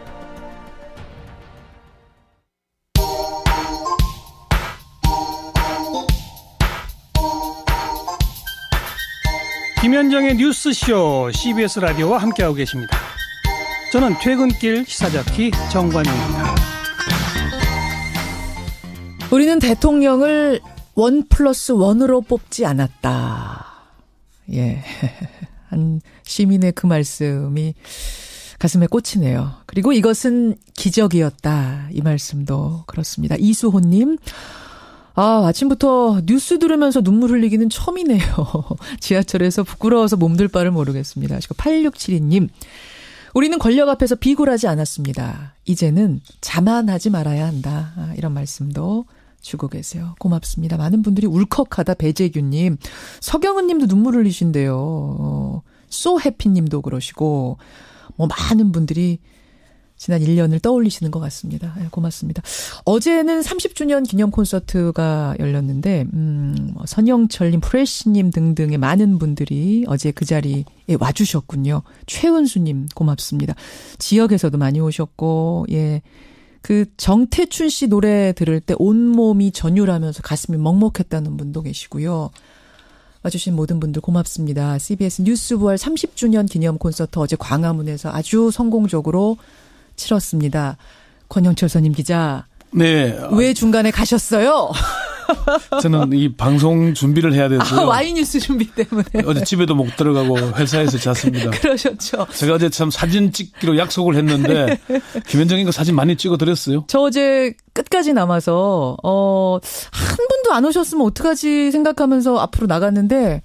김현정의 뉴스쇼 CBS 라디오와 함께하고 계십니다. 저는 퇴근길 시사자키 정관용입니다. 우리는 대통령을 1+1으로 뽑지 않았다. 예. 한 시민의 그 말씀이 가슴에 꽂히네요. 그리고 이것은 기적이었다. 이 말씀도 그렇습니다. 이수호님. 아침부터 뉴스 들으면서 눈물 흘리기는 처음이네요. 지하철에서 부끄러워서 몸둘 바를 모르겠습니다. 8672님. 우리는 권력 앞에서 비굴하지 않았습니다. 이제는 자만하지 말아야 한다. 이런 말씀도 주고 계세요. 고맙습니다. 많은 분들이 울컥하다. 배재규님. 서경은님도 눈물 흘리신대요. 소해피님도 그러시고 많은 분들이 지난 1년을 떠올리시는 것 같습니다. 고맙습니다. 어제는 30주년 기념 콘서트가 열렸는데 선영철님, 프레시님 등등의 많은 분들이 어제 그 자리에 와주셨군요. 최은수님 고맙습니다. 지역에서도 많이 오셨고 그 정태춘 씨 노래 들을 때 온몸이 전율하면서 가슴이 먹먹했다는 분도 계시고요. 와주신 모든 분들 고맙습니다. CBS 뉴스 부활 30주년 기념 콘서트 어제 광화문에서 아주 성공적으로 치렀습니다. 권영철 선임 기자. 네. 왜 중간에 가셨어요? 저는 이 방송 준비를 해야 돼서요. 와이뉴스 준비 때문에. 어제 집에도 못 들어가고 회사에서 잤습니다. 그러셨죠. 제가 어제 참 사진 찍기로 약속을 했는데 김현정이가 사진 많이 찍어드렸어요. 저 어제 끝까지 남아서 한 분도 안 오셨으면 어떡하지 생각하면서 앞으로 나갔는데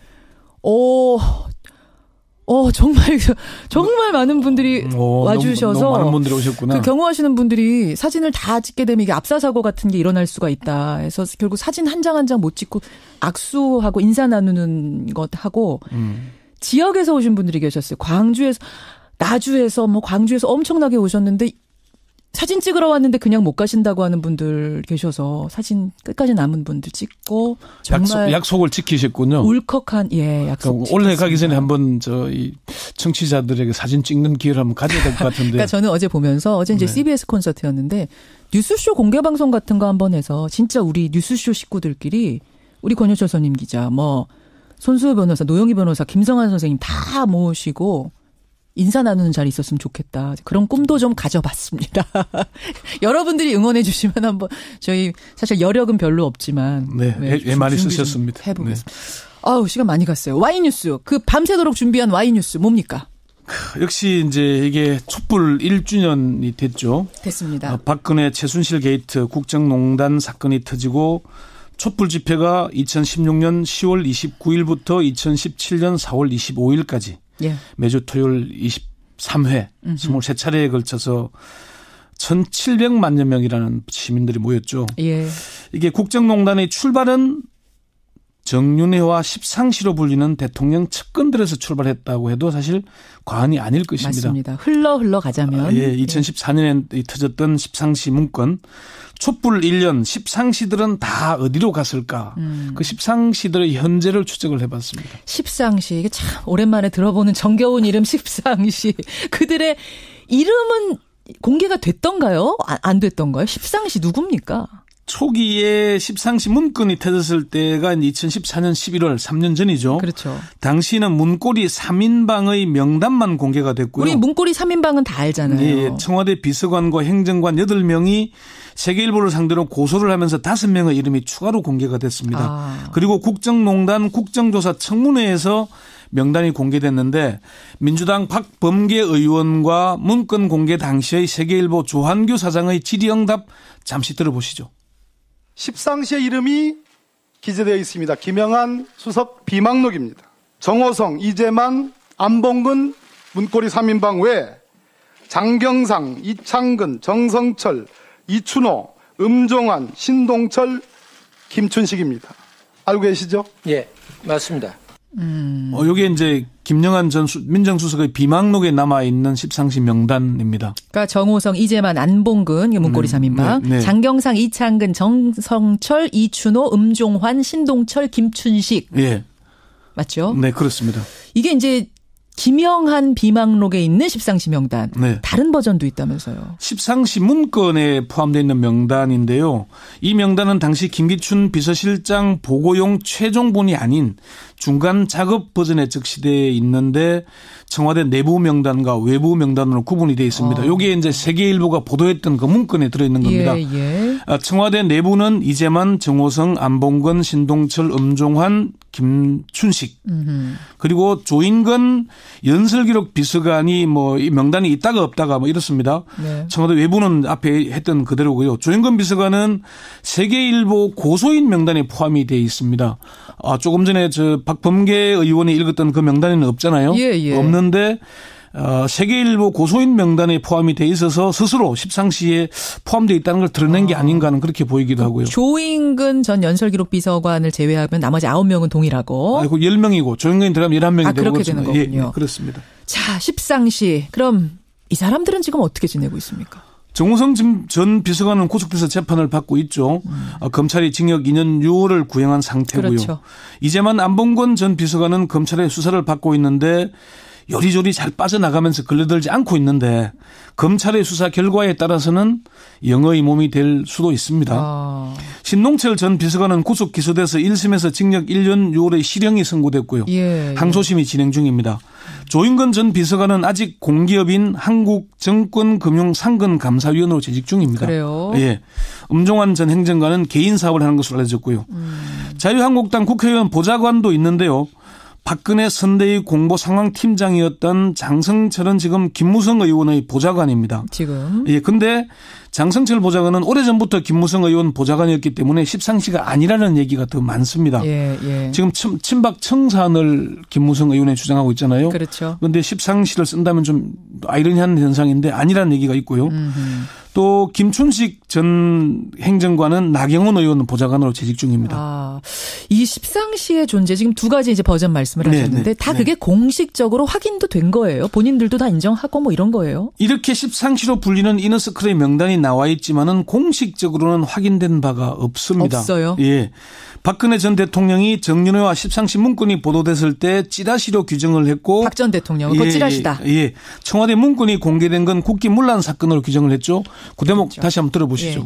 정말 많은 분들이 와주셔서 너무 많은 분들이 오셨구나. 그 경호하시는 분들이 사진을 다 찍게 되면 이게 압사사고 같은 게 일어날 수가 있다. 해서 결국 사진 한 장 한 장 못 찍고 악수하고 인사 나누는 것 하고 지역에서 오신 분들이 계셨어요. 나주에서 광주에서 엄청나게 오셨는데 사진 찍으러 왔는데 그냥 못 가신다고 하는 분들 계셔서 사진 끝까지 남은 분들 찍고 정말 약속을 지키셨군요. 울컥한 약속. 올해 가기 전에 한번 이 청취자들에게 사진 찍는 기회를 한번 가져야 될 것 같은데. 그러니까 저는 어제 보면서 어제 이제 CBS 콘서트였는데 뉴스쇼 공개 방송 같은 거 한번 해서 진짜 우리 뉴스쇼 식구들끼리 우리 권효철 선임 기자, 손수호 변호사, 노영희 변호사, 김성환 선생님 다 모시고. 인사 나누는 자리 있었으면 좋겠다. 그런 꿈도 좀 가져봤습니다. 여러분들이 응원해 주시면 한번 저희 사실 여력은 별로 없지만 많이 쓰셨습니다. 해보겠습니다. 시간 많이 갔어요. 와이뉴스 그 밤새도록 준비한 와이뉴스 뭡니까? 역시 이제 이게 촛불 1주년이 됐죠. 됐습니다. 박근혜 최순실 게이트 국정농단 사건이 터지고 촛불 집회가 2016년 10월 29일부터 2017년 4월 25일까지 매주 토요일 23회 23차례에 걸쳐서 1,700만여 명이라는 시민들이 모였죠. 이게 국정농단의 출발은 정윤회와 십상시로 불리는 대통령 측근들에서 출발했다고 해도 사실 과언이 아닐 것입니다. 맞습니다. 흘러가자면. 2014년에 터졌던 십상시 문건. 촛불 1년 십상시들은 다 어디로 갔을까? 그 십상시들의 현재를 추적을 해봤습니다. 십상시. 이게 참 오랜만에 들어보는 정겨운 이름 십상시. 그들의 이름은 공개가 됐던가요? 안 됐던가요? 십상시 누굽니까? 초기에 십상시 문건이 터졌을 때가 2014년 11월 3년 전이죠. 그렇죠. 당시는 문고리 3인방의 명단만 공개가 됐고요. 우리 문고리 3인방은 다 알잖아요. 예, 청와대 비서관과 행정관 8명이 세계일보를 상대로 고소를 하면서 5명의 이름이 추가로 공개가 됐습니다. 그리고 국정농단 국정조사 청문회에서 명단이 공개됐는데 민주당 박범계 의원과 문건 공개 당시의 세계일보 조한규 사장의 질의응답 잠시 들어보시죠. 십상시의 이름이 기재되어 있습니다. 김영한 수석 비망록입니다. 정호성, 이재만, 안봉근 문고리 3인방 외에 장경상, 이창근, 정성철, 이춘호, 음종환, 신동철, 김춘식입니다. 알고 계시죠? 예, 맞습니다. 이게 이제 김영한 전 민정수석의 비망록에 남아있는 십상시 명단입니다. 그러니까 정호성, 이재만, 안봉근 문고리 3인방, 네. 장경상, 이창근, 정성철, 이춘호, 음종환, 신동철, 김춘식. 예. 맞죠? 네, 그렇습니다. 이게 이제 김영한 비망록에 있는 십상시 명단. 네. 다른 버전도 있다면서요. 십상시 문건에 포함되어 있는 명단인데요. 이 명단은 당시 김기춘 비서실장 보고용 최종본이 아닌 중간 작업 버전에 적시되어 있는데 청와대 내부 명단과 외부 명단으로 구분이 되어 있습니다. 여기에 이제 세계일보가 보도했던 그 문건에 들어있는 겁니다. 예. 청와대 내부는 이재만, 정호성, 안봉근, 신동철, 음종환, 김춘식 그리고 조인근 연설기록 비서관이 이 명단이 있다가 없다가 이렇습니다. 네. 청와대 외부는 앞에 했던 그대로고요. 조인근 비서관은 세계일보 고소인 명단에 포함이 되어 있습니다. 조금 전에 박범계 의원이 읽었던 그 명단에는 없잖아요. 예. 없는데 세계일보 고소인 명단에 포함이 돼 있어서 스스로 십상시에 포함되어 있다는 걸 드러낸 게 아닌가 하는 그렇게 보이기도 하고요. 조인근 전 연설기록 비서관을 제외하면 나머지 9명은 동일하고. 10명이고 조인근이 들어가면 11명이 되고 그렇게 되는 거군요. 예, 그렇습니다. 자, 십상시. 그럼 이 사람들은 지금 어떻게 지내고 있습니까? 정호성 전 비서관은 구속돼서 재판을 받고 있죠. 검찰이 징역 2년 6월을 구형한 상태고요. 그렇죠. 이제만 안봉근 전 비서관은 검찰의 수사를 받고 있는데 요리조리 잘 빠져나가면서 걸려들지 않고 있는데 검찰의 수사 결과에 따라서는 영어의 몸이 될 수도 있습니다. 신동철 전 비서관은 구속 기소돼서 1심에서 징역 1년 6월에 실형이 선고됐고요. 항소심이 진행 중입니다. 조인근 전 비서관은 아직 공기업인 한국정권금융상근감사위원으로 재직 중입니다. 그래요? 예. 음종환 전 행정관은 개인 사업을 하는 것으로 알려졌고요. 자유한국당 국회의원 보좌관도 있는데요. 박근혜 선대위 공보상황팀장이었던 장성철은 지금 김무성 의원의 보좌관입니다. 지금. 예, 근데 장성철 보좌관은 오래전부터 김무성 의원 보좌관이었기 때문에 십상시가 아니라는 얘기가 더 많습니다. 예. 지금 친박 청산을 김무성 의원이 주장하고 있잖아요. 그렇죠. 그런데 십상시를 쓴다면 좀 아이러니한 현상인데 아니라는 얘기가 있고요. 또 김춘식 전 행정관은 나경원 의원 보좌관으로 재직 중입니다. 이 십상시의 존재 지금 두 가지 이제 버전 말씀을 하셨는데 다 그게 공식적으로 확인도 된 거예요. 본인들도 다 인정하고 이런 거예요. 이렇게 십상시로 불리는 이너서클의 명단이 나와 있지만은 공식적으로는 확인된 바가 없습니다. 없어요. 예. 박근혜 전 대통령이 정윤회와 십상시 문건이 보도됐을 때 찌라시로 규정을 했고 박 전 대통령 그거 찌라시다. 예. 청와대 문건이 공개된 건 국기문란 사건으로 규정을 했죠. 그 대목 그렇죠. 다시 한번 들어보시죠.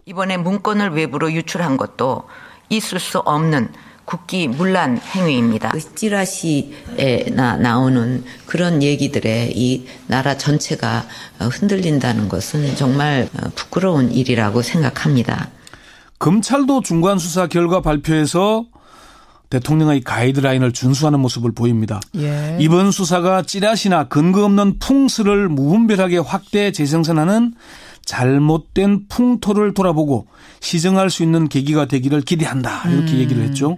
이번에 문건을 외부로 유출한 것도 있을 수 없는 국기문란 행위입니다. 찌라시에 나오는 그런 얘기들에 이 나라 전체가 흔들린다는 것은 정말 부끄러운 일이라고 생각합니다. 검찰도 중간 수사 결과 발표에서 대통령의 가이드라인을 준수하는 모습을 보입니다. 예. 이번 수사가 찌라시나 근거 없는 풍스를 무분별하게 확대 재생산하는 잘못된 풍토를 돌아보고 시정할 수 있는 계기가 되기를 기대한다. 이렇게 얘기를 했죠.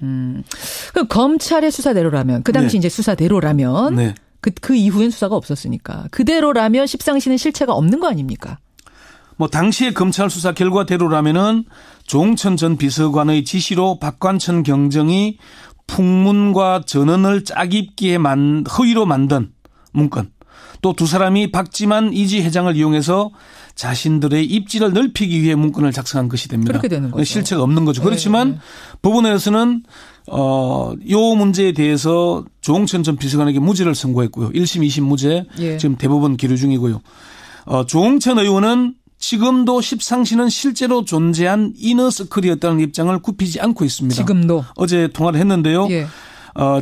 그 검찰의 수사대로라면 그 당시 이제 수사대로라면 그 이후엔 수사가 없었으니까 그대로라면 십상시는 실체가 없는 거 아닙니까? 당시의 검찰 수사 결과대로라면은 조홍천 전 비서관의 지시로 박관천 경정이 풍문과 전언을 짜깁기에 허위로 만든 문건, 또 두 사람이 박지만 이지 회장을 이용해서 자신들의 입지를 넓히기 위해 문건을 작성한 것이 됩니다. 그렇게 되는 거죠. 실체가 없는 거죠. 그렇지만 법원에서는 이 문제에 대해서 조홍천 전 비서관에게 무죄를 선고했고요. 1심, 2심 무죄 지금 대법원 기류 중이고요. 조홍천 의원은 지금도 십상시는 실제로 존재한 이너서클이었다는 입장을 굽히지 않고 있습니다. 지금도. 어제 통화를 했는데요. 예.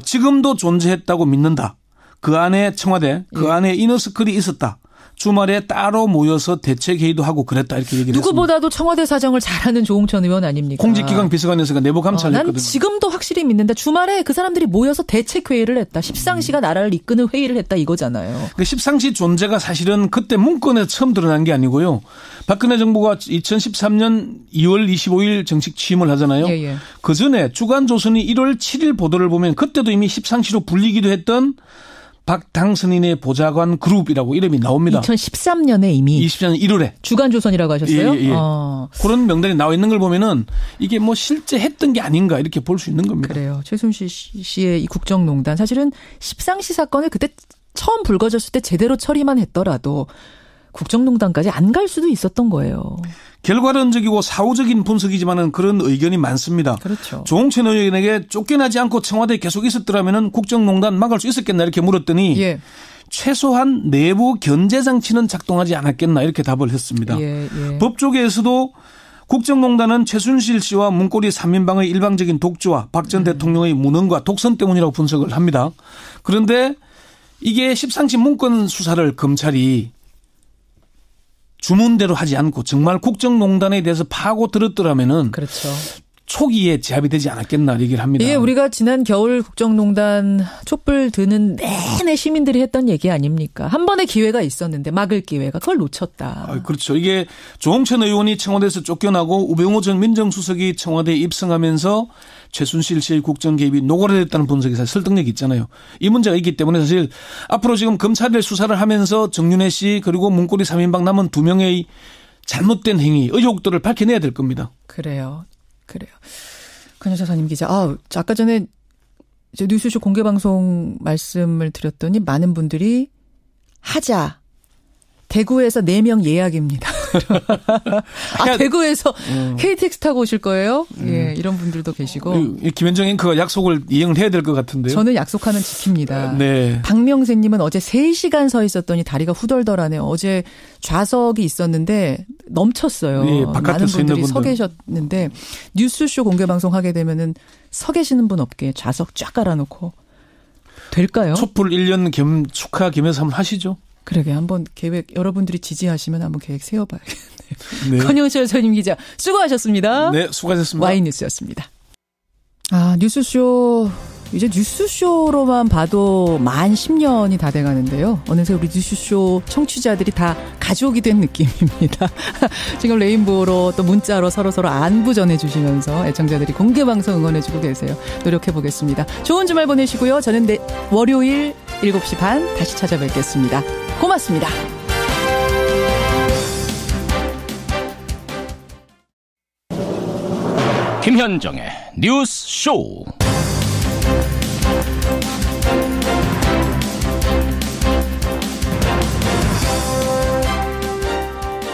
지금도 존재했다고 믿는다. 그 안에 청와대, 그 안에 이너서클이 있었다. 주말에 따로 모여서 대책회의도 하고 그랬다 이렇게 얘기를 누구보다도 했습니다. 청와대 사정을 잘하는 조홍천 의원 아닙니까? 공직기강 비서관에서 내부 감찰을 했거든요. 난 지금도 확실히 믿는다. 주말에 그 사람들이 모여서 대책회의를 했다. 십상시가 나라를 이끄는 회의를 했다 이거잖아요. 그 십상시 존재가 사실은 그때 문건에서 처음 드러난 게 아니고요. 박근혜 정부가 2013년 2월 25일 정식 취임을 하잖아요. 예. 그 전에 주간조선이 1월 7일 보도를 보면 그때도 이미 십상시로 불리기도 했던 박당선인의 보좌관 그룹이라고 이름이 나옵니다. 2013년에 이미. 2013년 1월에. 주간조선이라고 하셨어요? 예. 그런 명단이 나와 있는 걸 보면은 이게 뭐 실제 했던 게 아닌가 이렇게 볼 수 있는 겁니다. 그래요. 최순실 씨의 이 국정농단. 사실은 십상시 사건을 그때 처음 불거졌을 때 제대로 처리만 했더라도 국정농단까지 안 갈 수도 있었던 거예요. 결과론적이고 사후적인 분석이지만은 그런 의견이 많습니다. 그렇죠. 조홍천 의원에게 쫓겨나지 않고 청와대에 계속 있었더라면은 국정농단 막을 수 있었겠나 이렇게 물었더니 예. 최소한 내부 견제 장치는 작동하지 않았겠나 이렇게 답을 했습니다. 예. 법조계에서도 국정농단은 최순실 씨와 문고리 3인방의 일방적인 독주와 박 전 대통령의 무능과 독선 때문이라고 분석을 합니다. 그런데 이게 십상시 문건 수사를 검찰이 주문대로 하지 않고 정말 국정농단에 대해서 파고 들었더라면은 그렇죠. 초기에 제압이 되지 않았겠나 얘기를 합니다. 이게 우리가 지난 겨울 국정농단 촛불 드는 내내 시민들이 했던 얘기 아닙니까? 한 번의 기회가 있었는데 막을 기회가 그걸 놓쳤다. 그렇죠. 이게 조홍천 의원이 청와대에서 쫓겨나고 우병우 전 민정수석이 청와대에 입성하면서 최순실 씨의 국정 개입이 노골화됐다는 분석이 사실 설득력이 있잖아요. 이 문제가 있기 때문에 사실 앞으로 지금 검찰의 수사를 하면서 정윤회 씨 그리고 문고리 3인방 남은 2명의 잘못된 행위, 의혹들을 밝혀내야 될 겁니다. 그래요. 권여사 선임 기자. 아까 전에 뉴스쇼 공개방송 말씀을 드렸더니 많은 분들이 하자. 대구에서 4명 예약입니다. 대구에서 KTX 타고 오실 거예요? 예, 이런 분들도 계시고. 김현정 앵커가 약속을 이행을 해야 될 것 같은데요. 저는 약속하는 지킵니다. 네. 박명세님은 어제 3시간 서 있었더니 다리가 후덜덜하네요. 어제 좌석이 있었는데 넘쳤어요. 예, 많은 분들이 서 계셨는데 뉴스쇼 공개방송 하게 되면은 서 계시는 분 없게 좌석 쫙 깔아놓고 될까요? 촛불 1년 축하 겸해서 한번 하시죠. 그러게 한번 계획 여러분들이 지지하시면 한번 계획 세워봐야겠네요. 네. 권영철 선임 기자 수고하셨습니다. 네, 수고하셨습니다. 와이뉴스였습니다. 뉴스쇼 이제 뉴스쇼로만 봐도 만 10년이 다 돼가는데요. 어느새 우리 뉴스쇼 청취자들이 다 가족이 된 느낌입니다. 지금 레인보우로 또 문자로 서로 안부 전해주시면서 애청자들이 공개방송 응원해주고 계세요. 노력해보겠습니다. 좋은 주말 보내시고요. 저는 월요일 7시 반 다시 찾아뵙겠습니다. 고맙습니다. 김현정의 뉴스쇼.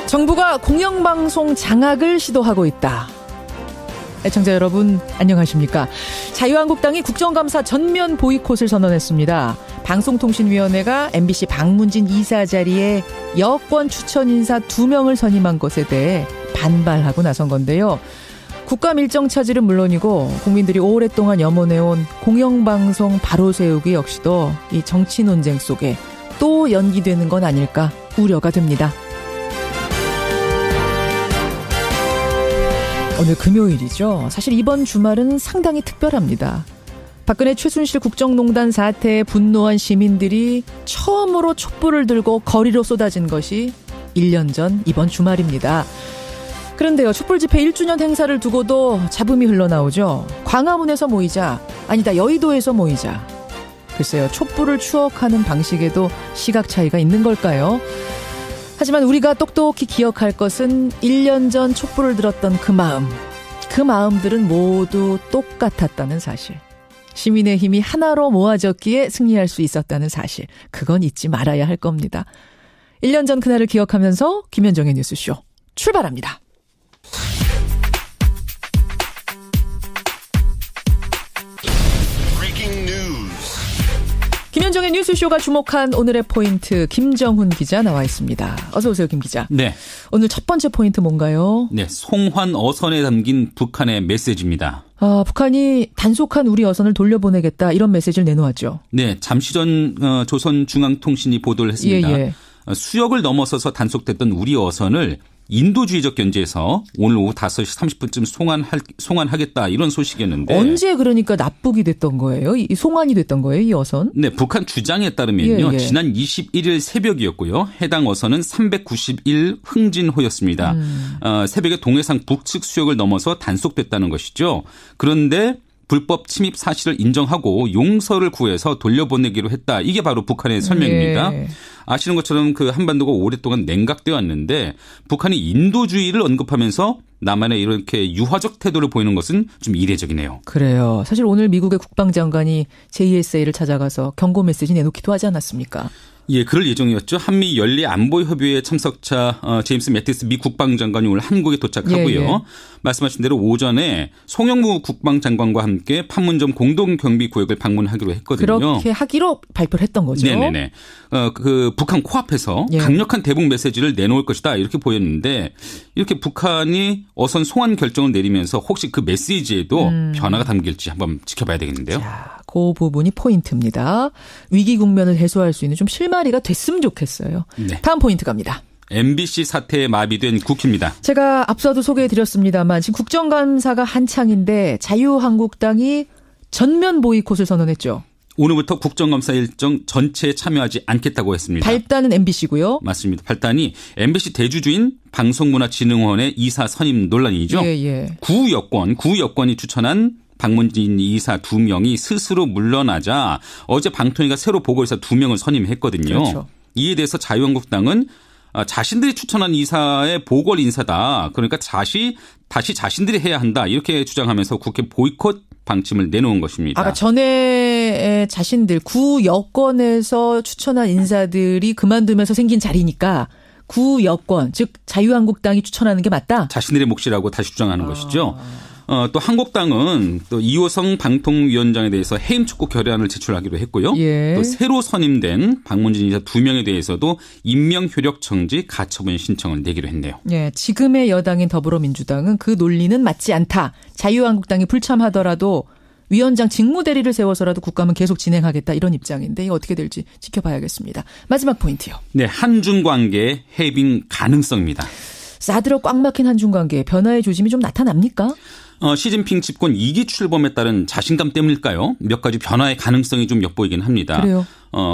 정부가 공영방송 장악을 시도하고 있다. 애청자 여러분 안녕하십니까. 자유한국당이 국정감사 전면 보이콧을 선언했습니다. 방송통신위원회가 MBC 박문진 이사 자리에 여권 추천 인사 2명을 선임한 것에 대해 반발하고 나선 건데요. 국가 밀정 차질은 물론이고 국민들이 오랫동안 염원해온 공영방송 바로 세우기 역시도 이 정치 논쟁 속에 또 연기되는 건 아닐까 우려가 됩니다. 오늘 금요일이죠. 사실 이번 주말은 상당히 특별합니다. 박근혜 최순실 국정농단 사태에 분노한 시민들이 처음으로 촛불을 들고 거리로 쏟아진 것이 1년 전 이번 주말입니다. 그런데요, 촛불 집회 1주년 행사를 두고도 잡음이 흘러나오죠. 광화문에서 모이자, 아니다 여의도에서 모이자. 글쎄요, 촛불을 추억하는 방식에도 시각 차이가 있는 걸까요? 하지만 우리가 똑똑히 기억할 것은 1년 전 촛불을 들었던 그 마음들은 모두 똑같았다는 사실. 시민의 힘이 하나로 모아졌기에 승리할 수 있었다는 사실. 그건 잊지 말아야 할 겁니다. 1년 전 그날을 기억하면서 김현정의 뉴스쇼 출발합니다. 김현정의 김현정의 뉴스쇼가 주목한 오늘의 포인트 김정훈 기자 나와 있습니다. 어서 오세요, 김 기자. 네. 오늘 첫 번째 포인트 뭔가요? 네, 송환 어선에 담긴 북한의 메시지입니다. 북한이 단속한 우리 어선을 돌려보내겠다 이런 메시지를 내놓았죠. 네, 잠시 전 조선중앙통신이 보도를 했습니다. 예. 수역을 넘어서서 단속됐던 우리 어선을 인도주의적 견제에서 오늘 오후 5시 30분쯤 송환하겠다 이런 소식이었는데. 언제 그러니까 납북이 됐던 거예요? 이 송환이 됐던 거예요, 이 어선? 네, 북한 주장에 따르면요. 예. 지난 21일 새벽이었고요. 해당 어선은 391 흥진호였습니다. 새벽에 동해상 북측 수역을 넘어서 단속됐다는 것이죠. 그런데 불법 침입 사실을 인정하고 용서를 구해서 돌려보내기로 했다. 이게 바로 북한의 설명입니다. 네. 아시는 것처럼 그 한반도가 오랫동안 냉각되어 왔는데 북한이 인도주의를 언급하면서 남한에 이렇게 유화적 태도를 보이는 것은 좀 이례적이네요. 그래요. 사실 오늘 미국의 국방장관이 JSA를 찾아가서 경고 메시지 내놓기도 하지 않았습니까? 예, 그럴 예정이었죠. 한미 연례 안보협의회 참석차 제임스 매티스 미 국방장관이 오늘 한국에 도착하고요. 예. 말씀하신 대로 오전에 송영무 국방장관과 함께 판문점 공동경비구역을 방문하기로 했거든요. 그렇게 하기로 발표를 했던 거죠. 네네네. 그 북한 코앞에서 예. 강력한 대북 메시지를 내놓을 것이다 이렇게 보였는데 이렇게 북한이 어선 송환 결정을 내리면서 혹시 그 메시지에도 변화가 담길지 한번 지켜봐야 되겠는데요. 자, 그 부분이 포인트입니다. 위기 국면을 해소할 수 있는 좀 실마리가 됐으면 좋겠어요. 네. 다음 포인트 갑니다. MBC 사태에 마비된 국회입니다. 제가 앞서도 소개해드렸습니다만 지금 국정감사가 한창인데 자유한국당이 전면 보이콧을 선언했죠. 오늘부터 국정감사 일정 전체에 참여하지 않겠다고 했습니다. 발단은 MBC고요. 맞습니다. 발단이 MBC 대주주인 방송문화진흥원의 이사 선임 논란이죠. 예. 구 여권이 추천한 박문진 이사 2명이 스스로 물러나자 어제 방통위가 새로 보궐이사 2명을 선임했거든요. 그렇죠. 이에 대해서 자유한국당은 자신들이 추천한 이사의 보궐 인사다. 그러니까 다시 자신들이 해야 한다. 이렇게 주장하면서 국회 보이콧 방침을 내놓은 것입니다. 전에 자신들 구 여권에서 추천한 인사들이 그만두면서 생긴 자리니까 구 여권, 즉 자유한국당이 추천하는 게 맞다? 자신들의 몫이라고 다시 주장하는 것이죠. 또 한국당은 또 이호성 방통위원장에 대해서 해임 촉구 결의안을 제출하기로 했고요. 예. 또 새로 선임된 박문진 이사 2명에 대해서도 임명 효력 정지 가처분 신청을 내기로 했네요. 예, 지금의 여당인 더불어민주당은 그 논리는 맞지 않다. 자유한국당이 불참하더라도 위원장 직무대리를 세워서라도 국감은 계속 진행하겠다 이런 입장인데 이거 어떻게 될지 지켜봐야겠습니다. 마지막 포인트요. 네, 한중 관계 해빙 가능성입니다. 싸들어 꽉 막힌 한중 관계 변화의 조짐이 좀 나타납니까? 시진핑 집권 2기 출범에 따른 자신감 때문일까요? 몇 가지 변화의 가능성이 좀 엿보이긴 합니다. 그래요.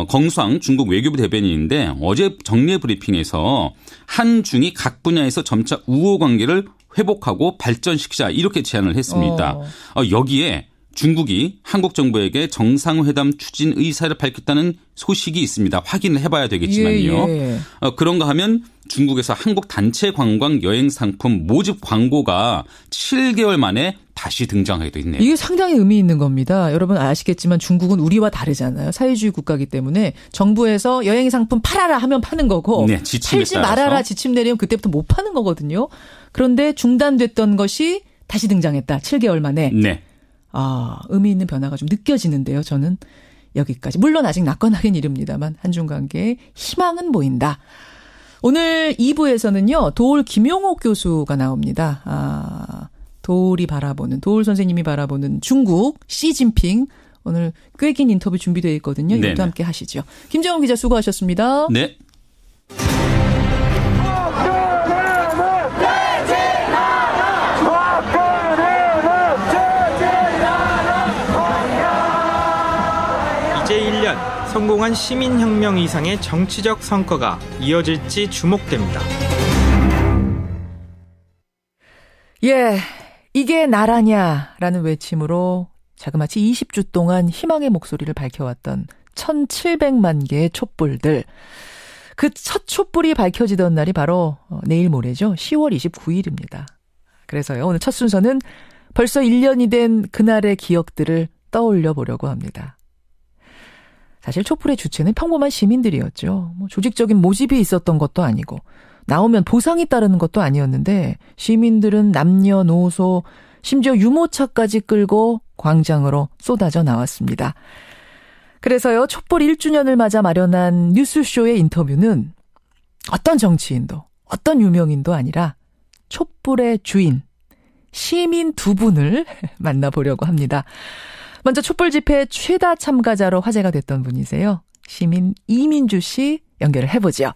정수왕 중국 외교부 대변인인데 어제 정례 브리핑에서 한중이 각 분야에서 점차 우호 관계를 회복하고 발전시키자 이렇게 제안을 했습니다. 여기에 중국이 한국 정부에게 정상회담 추진 의사를 밝혔다는 소식이 있습니다. 확인을 해봐야 되겠지만요. 예. 그런가 하면 중국에서 한국 단체 관광 여행 상품 모집 광고가 7개월 만에 다시 등장하기도 했네요. 이게 상당히 의미 있는 겁니다. 여러분 아시겠지만 중국은 우리와 다르잖아요. 사회주의 국가이기 때문에 정부에서 여행 상품 팔아라 하면 파는 거고 네, 팔지 말아라 지침 내리면 그때부터 못 파는 거거든요. 그런데 중단됐던 것이 다시 등장했다. 7개월 만에. 네. 의미 있는 변화가 좀 느껴지는데요. 저는 여기까지. 물론 아직 낙관하긴 이릅니다만 한중 관계에 희망은 보인다. 오늘 2부에서는요. 도올 김용옥 교수가 나옵니다. 도올 선생님이 바라보는 중국 시진핑. 오늘 꽤 긴 인터뷰 준비되어 있거든요. 이것도 함께 하시죠. 김정은 기자 수고하셨습니다. 네. 이제 1년 성공한 시민혁명 이상의 정치적 성과가 이어질지 주목됩니다. 예, 이게 나라냐라는 외침으로 자그마치 20주 동안 희망의 목소리를 밝혀왔던 1700만 개의 촛불들. 그 첫 촛불이 밝혀지던 날이 바로 내일 모레죠. 10월 29일입니다. 그래서요, 오늘 첫 순서는 벌써 1년이 된 그날의 기억들을 떠올려 보려고 합니다. 사실 촛불의 주체는 평범한 시민들이었죠. 조직적인 모집이 있었던 것도 아니고 나오면 보상이 따르는 것도 아니었는데 시민들은 남녀노소 심지어 유모차까지 끌고 광장으로 쏟아져 나왔습니다. 그래서요, 촛불 1주년을 맞아 마련한 뉴스쇼의 인터뷰는 어떤 정치인도 어떤 유명인도 아니라 촛불의 주인, 시민 두 분을 만나보려고 합니다. 먼저 촛불 집회 최다 참가자로 화제가 됐던 분이세요. 시민 이민주 씨 연결을 해보죠.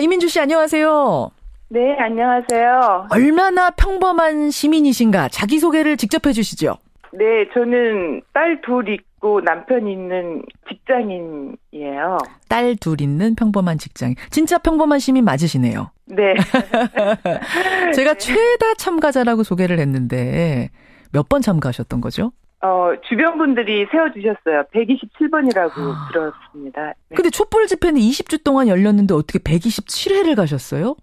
이민주 씨 안녕하세요. 네, 안녕하세요. 얼마나 평범한 시민이신가 자기소개를 직접 해주시죠. 네, 저는 딸 둘 있고 남편 있는 직장인이에요. 딸 둘 있는 평범한 직장인. 진짜 평범한 시민 맞으시네요. 네. 제가 최다 참가자라고 소개를 했는데 몇 번 참가하셨던 거죠? 주변 분들이 세워주셨어요. 127번이라고 들었습니다. 네. 근데 촛불 집회는 20주 동안 열렸는데 어떻게 127회를 가셨어요?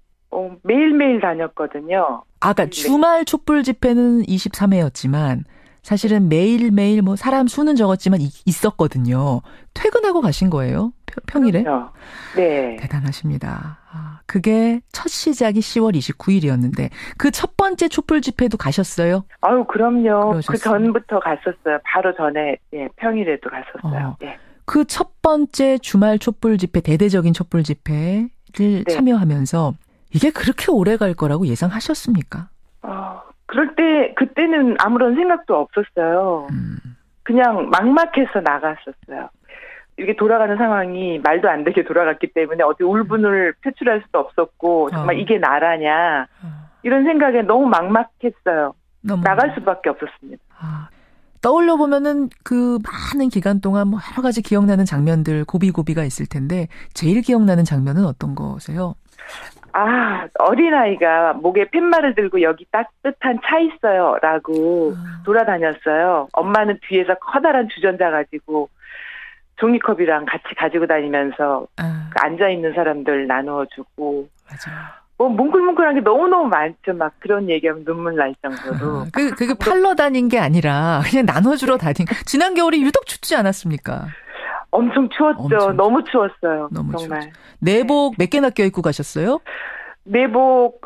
매일매일 다녔거든요. 그러니까 주말 촛불 집회는 23회였지만 사실은 매일매일 뭐 사람 수는 적었지만 있었거든요. 퇴근하고 가신 거예요? 평일에? 그럼요. 네. 대단하십니다. 그게 첫 시작이 10월 29일이었는데 그 첫 번째 촛불 집회도 가셨어요? 그럼요. 그러셨어요. 그 전부터 갔었어요. 바로 전에 평일에도 갔었어요. 네. 그 첫 번째 주말 촛불 집회, 대대적인 촛불 집회를 참여하면서 이게 그렇게 오래 갈 거라고 예상하셨습니까? 그때는 아무런 생각도 없었어요. 그냥 막막해서 나갔었어요. 이게 돌아가는 상황이 말도 안 되게 돌아갔기 때문에 어디 울분을 표출할 수도 없었고 정말 이게 나라냐 이런 생각에 너무 막막했어요. 나갈 수밖에 없었습니다. 떠올려 보면은 그 많은 기간 동안 뭐 여러 가지 기억나는 장면들 고비고비가 있을 텐데 제일 기억나는 장면은 어떤 거세요? 어린아이가 목에 팻말을 들고 여기 따뜻한 차 있어요 라고 돌아다녔어요. 엄마는 뒤에서 커다란 주전자 가지고 종이컵이랑 같이 가지고 다니면서 앉아있는 사람들 나누어주고. 뭐 뭉클뭉클한 게 너무너무 많죠. 막 그런 얘기하면 눈물 날 정도로. 그게 팔러 다닌 게 아니라 그냥 나눠주러 다닌. 지난 겨울이 유독 춥지 않았습니까? 엄청 추웠죠. 너무 추웠어요. 정말. 추웠죠. 내복 몇 개나 껴입고 가셨어요? 내복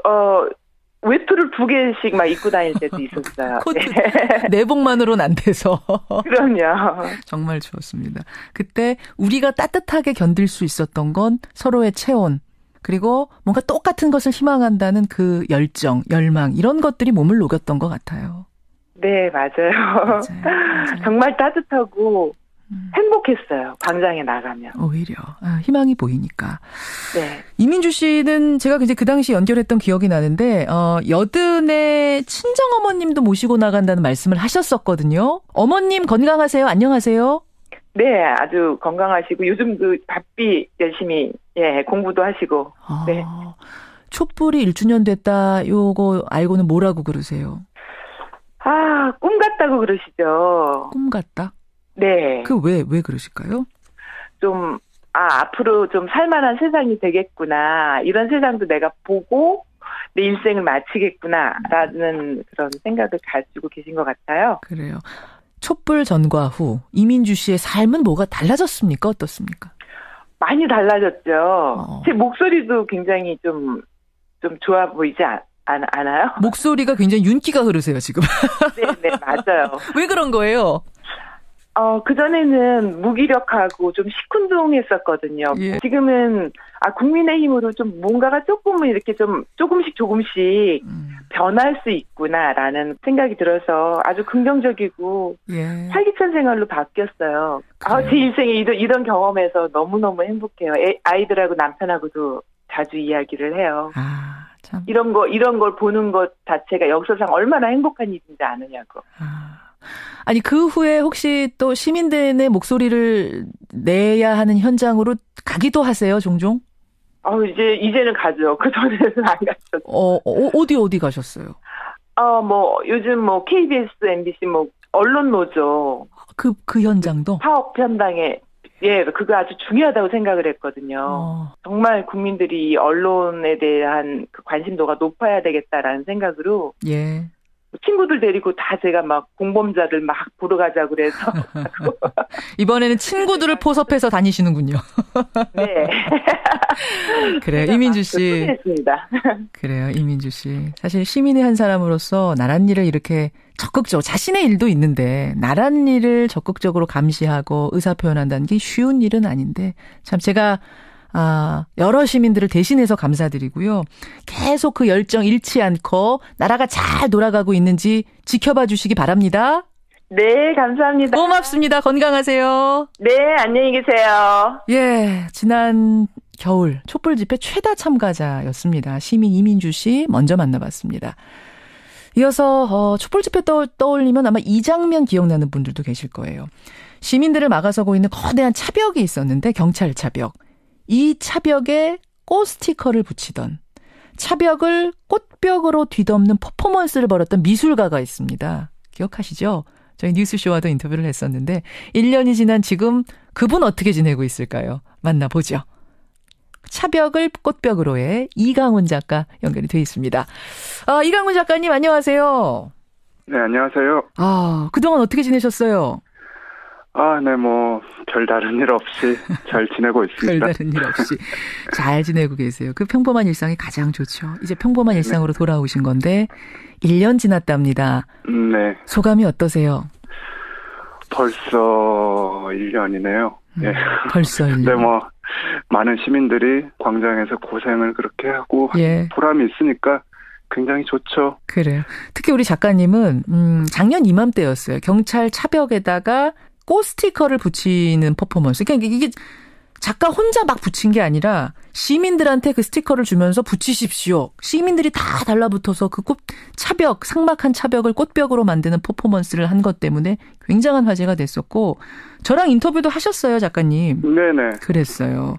외투를 2개씩 막 입고 다닐 때도 있었어요. 내복만으로는 안 돼서. 그럼요. 정말 추웠습니다. 그때 우리가 따뜻하게 견딜 수 있었던 건 서로의 체온, 그리고 뭔가 똑같은 것을 희망한다는 그 열정, 열망 이런 것들이 몸을 녹였던 것 같아요. 네, 맞아요. 정말 따뜻하고 행복했어요. 광장에 나가면. 오히려 희망이 보이니까. 네. 이민주 씨는 제가 이제 그 당시 연결했던 기억이 나는데 여든의 친정 어머님도 모시고 나간다는 말씀을 하셨었거든요. 어머님 건강하세요? 안녕하세요? 네, 아주 건강하시고 요즘 그 바삐 열심히 공부도 하시고. 네. 촛불이 1주년 됐다. 요거 알고는 뭐라고 그러세요? 꿈 같다고 그러시죠. 꿈 같다? 네. 왜 그러실까요? 좀, 앞으로 좀 살만한 세상이 되겠구나. 이런 세상도 내가 보고 내 일생을 마치겠구나라는 그런 생각을 가지고 계신 것 같아요. 그래요. 촛불 전과 후 이민주 씨의 삶은 뭐가 달라졌습니까? 어떻습니까? 많이 달라졌죠. 제 목소리도 굉장히 좀 좋아 보이지 않아요? 목소리가 굉장히 윤기가 흐르세요, 지금. 네, 맞아요. 왜 그런 거예요? 그전에는 무기력하고 좀 시큰둥했었거든요. 예. 지금은, 국민의힘으로 좀 뭔가가 조금은 이렇게 좀 조금씩 변할 수 있구나라는 생각이 들어서 아주 긍정적이고, 활기찬 생활로 바뀌었어요. 제 인생에 이런 경험에서 너무너무 행복해요. 아이들하고 남편하고도 자주 이야기를 해요. 참. 이런 걸 보는 것 자체가 역사상 얼마나 행복한 일인지 아느냐고. 아니 그 후에 혹시 또 시민들의 목소리를 내야 하는 현장으로 가기도 하세요, 종종? 이제는 가죠. 그 전에는 안 갔었어요. 어디 가셨어요? 요즘 KBS, MBC 언론 노조. 그 현장도? 사업 현장에 그거 아주 중요하다고 생각을 했거든요. 정말 국민들이 언론에 대한 그 관심도가 높아야 되겠다라는 생각으로 친구들 데리고 다 제가 막 공범자들 막 보러 가자고 그래서. 이번에는 친구들을 포섭해서 다니시는군요. 네. 그래요. 이민주 씨. 했습니다. 그래요. 이민주 씨. 사실 시민의 한 사람으로서 나란 일을 이렇게 적극적으로 자신의 일도 있는데 나란 일을 적극적으로 감시하고 의사표현한다는 게 쉬운 일은 아닌데 참 제가 여러 시민들을 대신해서 감사드리고요. 계속 그 열정 잃지 않고 나라가 잘 돌아가고 있는지 지켜봐 주시기 바랍니다. 네, 감사합니다. 고맙습니다. 건강하세요. 네, 안녕히 계세요. 예, 지난 겨울 촛불 집회 최다 참가자였습니다. 시민 이민주 씨 먼저 만나봤습니다. 이어서 촛불 집회 떠올리면 아마 이 장면 기억나는 분들도 계실 거예요. 시민들을 막아서고 있는 거대한 차벽이 있었는데 경찰 차벽. 이 차벽에 꽃 스티커를 붙이던 차벽을 꽃벽으로 뒤덮는 퍼포먼스를 벌였던 미술가가 있습니다. 기억하시죠? 저희 뉴스쇼와도 인터뷰를 했었는데 1년이 지난 지금 그분 어떻게 지내고 있을까요? 만나보죠. 차벽을 꽃벽으로의 이강훈 작가 연결이 돼 있습니다. 이강훈 작가님 안녕하세요. 네, 안녕하세요. 그동안 어떻게 지내셨어요? 네, 별다른 일 없이 잘 지내고 있습니다. 별다른 일 없이 잘 지내고 계세요. 그 평범한 일상이 가장 좋죠. 이제 평범한 일상으로 돌아오신 건데 1년 지났답니다. 네. 소감이 어떠세요? 벌써 1년이네요. 예. 벌써 1년. 네, 많은 시민들이 광장에서 고생을 그렇게 하고 보람이 있으니까 굉장히 좋죠. 그래요. 특히 우리 작가님은 작년 이맘때였어요. 경찰 차벽에다가 꽃 스티커를 붙이는 퍼포먼스. 그러니까 이게 작가 혼자 막 붙인 게 아니라 시민들한테 그 스티커를 주면서 붙이십시오. 시민들이 다 달라붙어서 그 꽃 차벽, 삭막한 차벽을 꽃벽으로 만드는 퍼포먼스를 한 것 때문에 굉장한 화제가 됐었고 저랑 인터뷰도 하셨어요, 작가님. 네네. 그랬어요.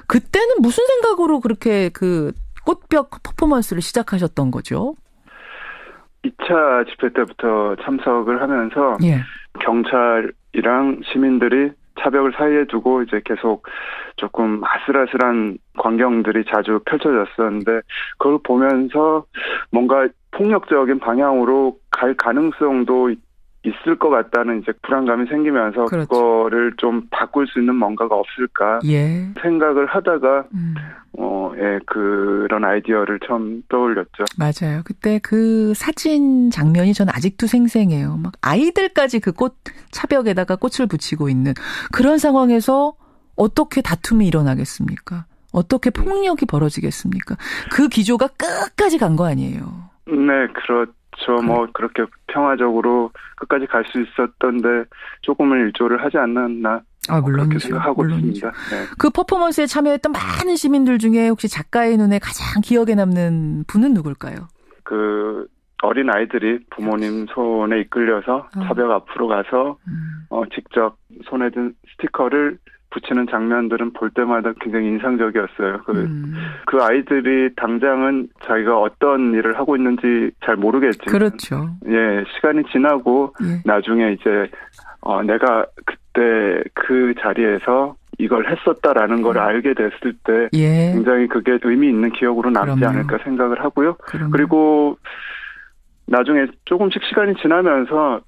그때는 무슨 생각으로 그렇게 그 꽃벽 퍼포먼스를 시작하셨던 거죠? 2차 집회 때부터 참석을 하면서 경찰이랑 시민들이 차벽을 사이에 두고 이제 계속 조금 아슬아슬한 광경들이 자주 펼쳐졌었는데 그걸 보면서 뭔가 폭력적인 방향으로 갈 가능성도 있을 것 같다는 이제 불안감이 생기면서 그거를 좀 바꿀 수 있는 뭔가가 없을까 생각을 하다가 그런 아이디어를 처음 떠올렸죠. 맞아요. 그때 그 사진 장면이 전 아직도 생생해요. 막 아이들까지 그 꽃 차벽에다가 꽃을 붙이고 있는 그런 상황에서 어떻게 다툼이 일어나겠습니까? 어떻게 폭력이 벌어지겠습니까? 그 기조가 끝까지 간 거 아니에요. 네, 그렇죠. 그렇게 평화적으로 끝까지 갈 수 있었던데 조금은 일조를 하지 않았나. 물론이죠. 그렇게 생각하고 있습니다. 네. 그 퍼포먼스에 참여했던 많은 시민들 중에 혹시 작가의 눈에 가장 기억에 남는 분은 누굴까요? 그 어린 아이들이 부모님 손에 이끌려서 차벽 앞으로 가서 직접 손에 든 스티커를 붙이는 장면들은 볼 때마다 굉장히 인상적이었어요. 그 아이들이 당장은 자기가 어떤 일을 하고 있는지 잘 모르겠지만. 그렇죠. 시간이 지나고 나중에 이제, 내가 그때 그 자리에서 이걸 했었다라는 걸 알게 됐을 때 굉장히 그게 의미 있는 기억으로 남지 않을까 생각을 하고요. 그리고 나중에 조금씩 시간이 지나면서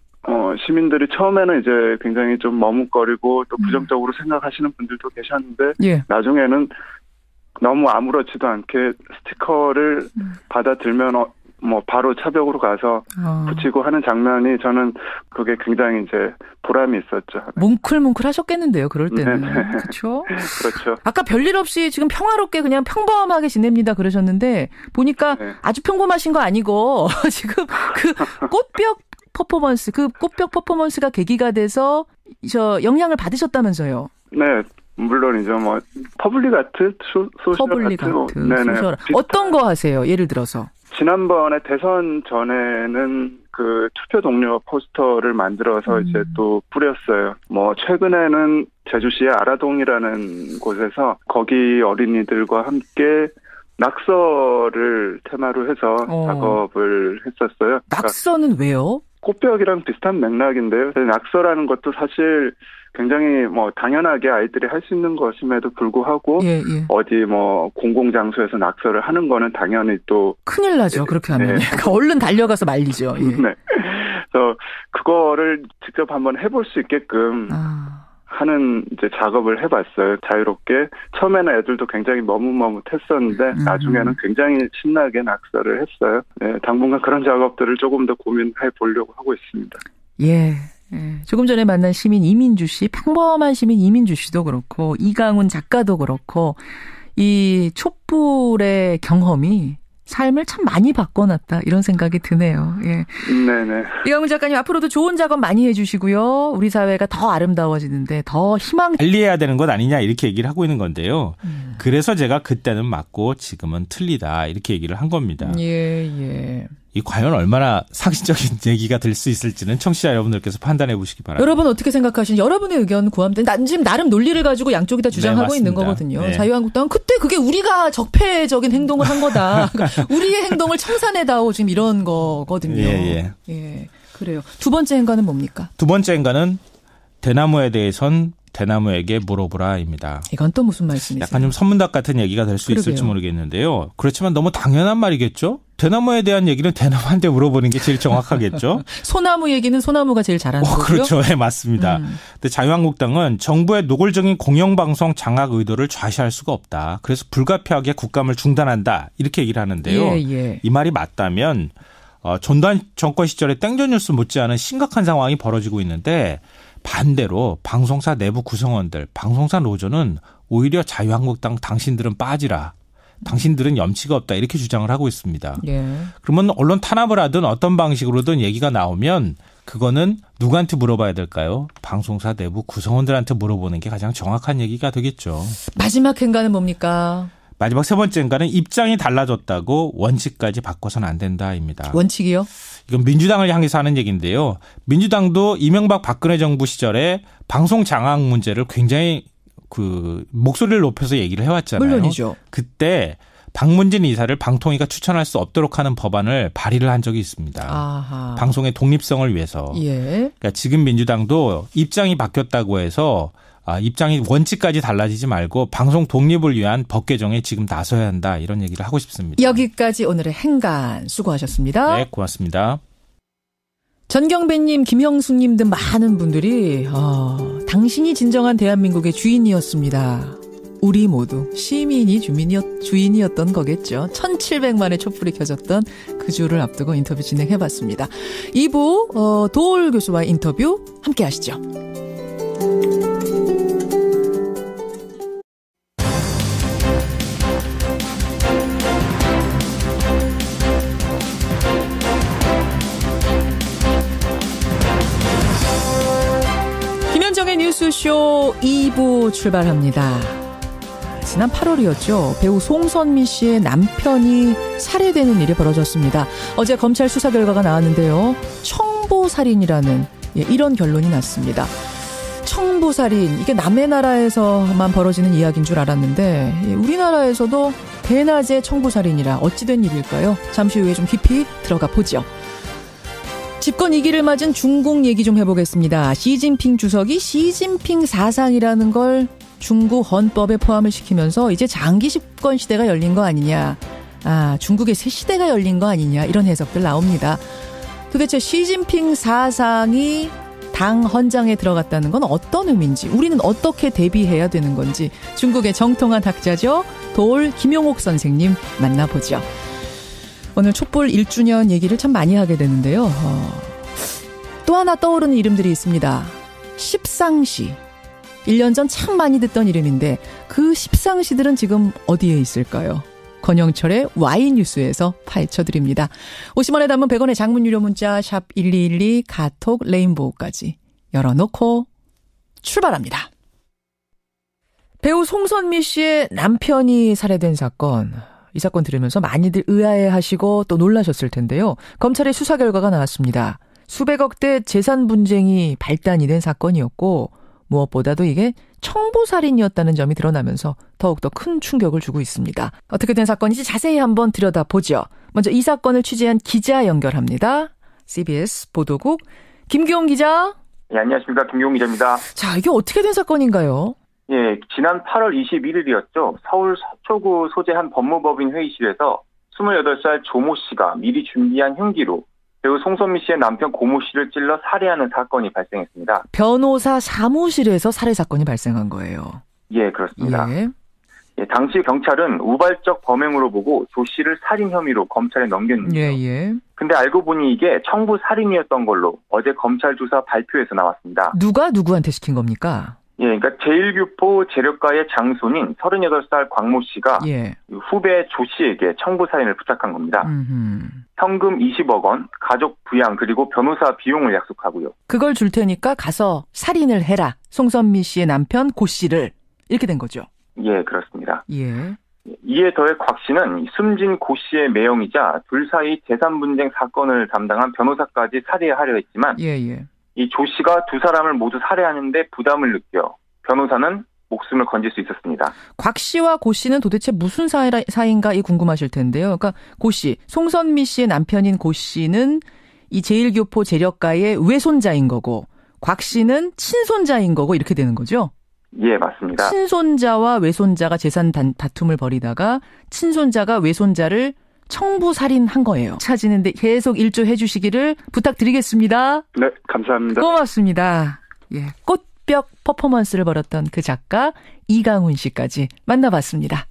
시민들이 처음에는 이제 굉장히 좀 머뭇거리고 또 부정적으로 생각하시는 분들도 계셨는데 나중에는 너무 아무렇지도 않게 스티커를 받아들면 바로 차벽으로 가서 붙이고 하는 장면이 저는 그게 굉장히 이제 보람이 있었죠. 뭉클뭉클 하셨겠는데요, 그럴 때는. 그렇죠? 그렇죠. 아까 별일 없이 지금 평화롭게 그냥 평범하게 지냅니다 그러셨는데 보니까 아주 평범하신 거 아니고 지금 그 꽃벽 퍼포먼스, 그 꽃벽 퍼포먼스가 계기가 돼서 영향을 받으셨다면서요? 네, 물론이죠. 퍼블릭 아트, 소셜 아트. 네네. 어떤 거 하세요? 예를 들어서. 지난번에 대선 전에는 그 투표 동료 포스터를 만들어서 이제 또 뿌렸어요. 최근에는 제주시의 아라동이라는 곳에서 거기 어린이들과 함께 낙서를 테마로 해서 작업을 했었어요. 낙서는 왜요? 꽃배기랑 비슷한 맥락인데요. 낙서라는 것도 사실 굉장히 당연하게 아이들이 할 수 있는 것임에도 불구하고 어디 공공장소에서 낙서를 하는 거는 당연히 또 큰일 나죠. 그렇게 하면 얼른 달려가서 말리죠. 예. 네. 그래서 그거를 직접 한번 해볼 수 있게끔 하는 이제 작업을 해봤어요. 자유롭게. 처음에는 애들도 굉장히 머뭇머뭇했었는데 나중에는 굉장히 신나게 낙서를 했어요. 네, 당분간 그런 작업들을 조금 더 고민해 보려고 하고 있습니다. 예. 조금 전에 만난 시민 이민주 씨, 평범한 시민 이민주 씨도 그렇고 이강훈 작가도 그렇고 이 촛불의 경험이 삶을 참 많이 바꿔놨다 이런 생각이 드네요. 예. 네네. 이강훈 작가님 앞으로도 좋은 작업 많이 해주시고요. 우리 사회가 더 아름다워지는데 더 희망. 관리해야 되는 것 아니냐 이렇게 얘기를 하고 있는 건데요. 그래서 제가 그때는 맞고 지금은 틀리다 이렇게 얘기를 한 겁니다. 예. 이 과연 얼마나 상식적인 얘기가 될 수 있을지는 청취자 여러분들께서 판단해 보시기 바랍니다. 여러분 어떻게 생각하시는지 여러분의 의견 구함된. 난 지금 나름 논리를 가지고 양쪽이 다 주장하고 있는 거거든요. 네. 자유한국당은 그때 그게 우리가 적폐적인 행동을 한 거다. 그러니까 우리의 행동을 청산해다오 지금 이런 거거든요. 예. 그래요. 두 번째 행간은 뭡니까? 두 번째 행간은 대나무에 대해선 대나무에게 물어보라입니다. 이건 또 무슨 말씀이세요? 약간 좀 선문답 같은 얘기가 될 수 있을지 모르겠는데요. 그렇지만 너무 당연한 말이겠죠? 대나무에 대한 얘기는 대나무한테 물어보는 게 제일 정확하겠죠? 소나무 얘기는 소나무가 제일 잘하는 거고요? 그렇죠. 네, 맞습니다. 근데 자유한국당은 정부의 노골적인 공영방송 장악 의도를 좌시할 수가 없다. 그래서 불가피하게 국감을 중단한다. 이렇게 얘기를 하는데요. 예. 이 말이 맞다면 전두환 정권 시절에 땡전뉴스 못지않은 심각한 상황이 벌어지고 있는데 반대로 방송사 내부 구성원들, 방송사 노조는 오히려 자유한국당 당신들은 빠지라. 당신들은 염치가 없다. 이렇게 주장을 하고 있습니다. 그러면 언론 탄압을 하든 어떤 방식으로든 얘기가 나오면 그거는 누구한테 물어봐야 될까요? 방송사 내부 구성원들한테 물어보는 게 가장 정확한 얘기가 되겠죠. 마지막 행간은 뭡니까? 마지막 세 번째 행간은 입장이 달라졌다고 원칙까지 바꿔서는 안 된다입니다. 원칙이요? 이건 민주당을 향해서 하는 얘기인데요. 민주당도 이명박 박근혜 정부 시절에 방송 장악 문제를 굉장히 목소리를 높여서 얘기를 해왔잖아요. 물론이죠. 그때 박문진 이사를 방통위가 추천할 수 없도록 하는 법안을 발의를 한 적이 있습니다. 아하. 방송의 독립성을 위해서. 그러니까 지금 민주당도 입장이 바뀌었다고 해서 입장이 원칙까지 달라지지 말고 방송 독립을 위한 법 개정에 지금 나서야 한다. 이런 얘기를 하고 싶습니다. 여기까지 오늘의 행간 수고하셨습니다. 네, 고맙습니다. 전경배님, 김형숙님 등 많은 분들이 당신이 진정한 대한민국의 주인이었습니다. 우리 모두 시민이 주인이었던 거겠죠. 1700만의 촛불이 켜졌던 그 주를 앞두고 인터뷰 진행해봤습니다. 2부 도올 교수와의 인터뷰 함께 하시죠. 김현정의 뉴스쇼 2부 출발합니다. 지난 8월이었죠. 배우 송선미 씨의 남편이 살해되는 일이 벌어졌습니다. 어제 검찰 수사 결과가 나왔는데요. 청부살인이라는 이런 결론이 났습니다. 청부살인, 이게 남의 나라에서만 벌어지는 이야기인 줄 알았는데 우리나라에서도 대낮에 청부살인이라 어찌된 일일까요? 잠시 후에 좀 깊이 들어가 보죠. 집권 2기를 맞은 중국 얘기 좀 해보겠습니다. 시진핑 주석이 시진핑 사상이라는 걸 중국 헌법에 포함을 시키면서 이제 장기 집권 시대가 열린 거 아니냐. 중국의 새 시대가 열린 거 아니냐. 이런 해석들 나옵니다. 도대체 시진핑 사상이 당 헌장에 들어갔다는 건 어떤 의미인지, 우리는 어떻게 대비해야 되는 건지 중국의 정통한 학자죠. 도올 김용옥 선생님 만나보죠. 오늘 촛불 1주년 얘기를 참 많이 하게 되는데요. 또 하나 떠오르는 이름들이 있습니다. 십상시. 1년 전 참 많이 듣던 이름인데 그 십상시들은 지금 어디에 있을까요? 권영철의 Y뉴스에서 파헤쳐드립니다. 50원에 담은 100원의 장문 유료 문자 샵 1212 카톡 레인보우까지 열어놓고 출발합니다. 배우 송선미 씨의 남편이 살해된 사건. 이 사건 들으면서 많이들 의아해하시고 또 놀라셨을 텐데요. 검찰의 수사 결과가 나왔습니다. 수백억대 재산 분쟁이 발단이 된 사건이었고 무엇보다도 이게 청부살인이었다는 점이 드러나면서 더욱더 큰 충격을 주고 있습니다. 어떻게 된 사건인지 자세히 한번 들여다보죠. 먼저 이 사건을 취재한 기자 연결합니다. CBS 보도국 김기용 기자. 네, 안녕하십니까. 김기용 기자입니다. 자, 이게 어떻게 된 사건인가요? 예, 지난 8월 21일이었죠. 서울 서초구 소재 한 법무법인 회의실에서 28살 조모 씨가 미리 준비한 흉기로 배우 송선미 씨의 남편 고모 씨를 찔러 살해하는 사건이 발생했습니다. 변호사 사무실에서 살해 사건이 발생한 거예요. 예, 그렇습니다. 예, 당시 경찰은 우발적 범행으로 보고 조 씨를 살인 혐의로 검찰에 넘겼는데요. 예. 근데 알고 보니 이게 청부 살인이었던 걸로 어제 검찰 조사 발표에서 나왔습니다. 누가 누구한테 시킨 겁니까? 예, 그러니까 제1교포 재력가의 장손인 38살 광모 씨가 후배 조 씨에게 청부 살인을 부탁한 겁니다. 현금 20억 원, 가족 부양 그리고 변호사 비용을 약속하고요. 그걸 줄 테니까 가서 살인을 해라. 송선미 씨의 남편 고 씨를. 이렇게 된 거죠. 예, 그렇습니다. 예. 이에 더해 곽 씨는 숨진 고 씨의 매형이자 둘 사이 재산 분쟁 사건을 담당한 변호사까지 살해하려 했지만 이 조 씨가 두 사람을 모두 살해하는데 부담을 느껴 변호사는 목숨을 건질 수 있었습니다. 곽 씨와 고 씨는 도대체 무슨 사이인가 궁금하실 텐데요. 그러니까 고 씨, 송선미 씨의 남편인 고 씨는 이 제1교포 재력가의 외손자인 거고 곽 씨는 친손자인 거고 이렇게 되는 거죠? 예, 맞습니다. 친손자와 외손자가 재산 다툼을 벌이다가 친손자가 외손자를 청부 살인한 거예요. 찾이는데 계속 일조해 주시기를 부탁드리겠습니다. 네, 감사합니다. 고맙습니다. 예, 꽃벽 퍼포먼스를 벌였던 그 작가 이강훈 씨까지 만나봤습니다.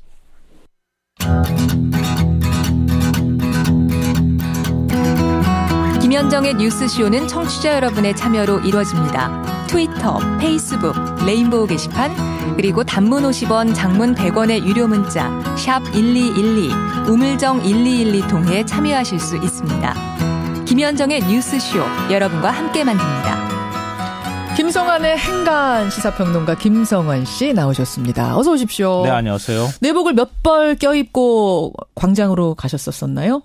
김현정의 뉴스쇼는 청취자 여러분의 참여로 이루어집니다. 트위터, 페이스북, 레인보우 게시판, 그리고 단문 50원, 장문 100원의 유료 문자 샵 1212, 우물정 1212 통해 참여하실 수 있습니다. 김현정의 뉴스쇼, 여러분과 함께 만듭니다. 김성환의 행간 시사평론가 김성환 씨 나오셨습니다. 어서 오십시오. 네, 안녕하세요. 내복을 몇 벌 껴입고 광장으로 가셨었나요?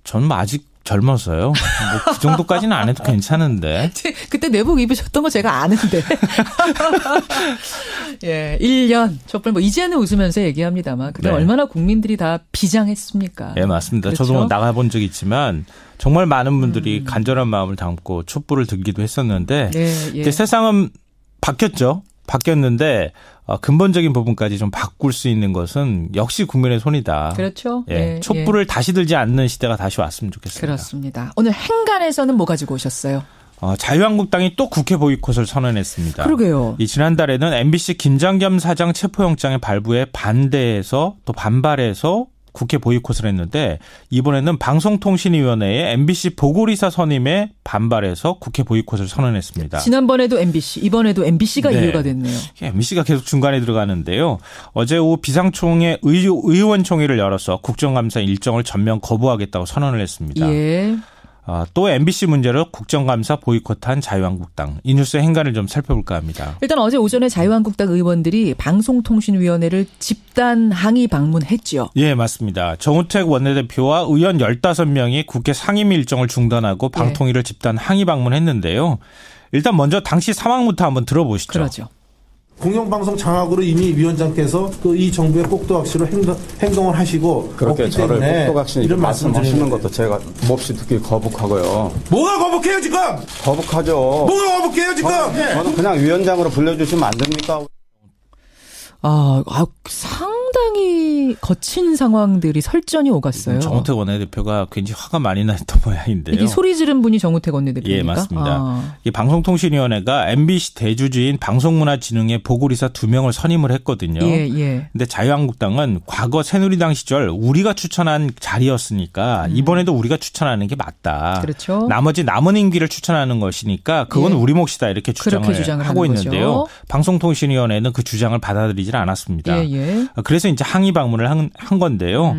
저는 아직 젊어서요. 그 정도까지는 안 해도 괜찮은데. 그때 내복 입으셨던 거 제가 아는데. 예, 1년 촛불 이제는 웃으면서 얘기합니다만 그때 얼마나 국민들이 다 비장했습니까? 예, 맞습니다. 그렇죠? 저도 나가본 적이 있지만 정말 많은 분들이 간절한 마음을 담고 촛불을 들기도 했었는데 이제 세상은 바뀌었는데 근본적인 부분까지 좀 바꿀 수 있는 것은 역시 국민의 손이다. 그렇죠. 예, 촛불을 다시 들지 않는 시대가 다시 왔으면 좋겠습니다. 그렇습니다. 오늘 행간에서는 뭐 가지고 오셨어요? 자유한국당이 또 국회 보이콧을 선언했습니다. 그러게요. 지난달에는 MBC 김장겸 사장 체포영장의 발부에 반대해서 또 반발해서 국회 보이콧을 했는데 이번에는 방송통신위원회의 MBC 보고리사 선임에 반발해서 국회 보이콧을 선언했습니다. 지난번에도 MBC, 이번에도 MBC가 이유가 됐네요. MBC가 계속 중간에 들어가는데요. 어제 오후 비상총회 의원총회를 열어서 국정감사 일정을 전면 거부하겠다고 선언을 했습니다. 또 MBC 문제로 국정감사 보이콧한 자유한국당. 이 뉴스의 행간을 좀 살펴볼까 합니다. 일단 어제 오전에 자유한국당 의원들이 방송통신위원회를 집단 항의 방문했죠. 예, 맞습니다. 정우택 원내대표와 의원 15명이 국회 상임 일정을 중단하고 방통위를 집단 항의 방문했는데요. 일단 먼저 당시 상황부터 한번 들어보시죠. 그러죠. 공영방송 장악으로 이미 위원장께서 이 정부의 꼭두각시로 행동을 하시고 그렇게 저를 꼭두각시 이런 말씀하시는 것도 제가 몹시 듣기 거북하고요. 뭐가 거북해요 지금? 거북하죠. 뭐가 거북해요 지금? 저는 그냥 위원장으로 불려주시면 안 됩니까? 상당히 거친 상황들이 설전이 오갔어요. 정우택 원내대표가 굉장히 화가 많이 났던 모양인데요. 이게 소리 지른 분이 정우택 원내대표입니까? 예, 맞습니다. 이 방송통신위원회가 MBC 대주주인 방송문화진흥회 보고리사 2명을 선임을 했거든요. 근데 자유한국당은 과거 새누리당 시절 우리가 추천한 자리였으니까 이번에도 우리가 추천하는 게 맞다. 그렇죠. 나머지 남은 임기를 추천하는 것이니까 그건 우리 몫이다 이렇게 주장을 하고 있는데요. 방송통신위원회는 그 주장을 받아들이지 않았습니다. 그래서 이제 항의 방문을 한 건데요.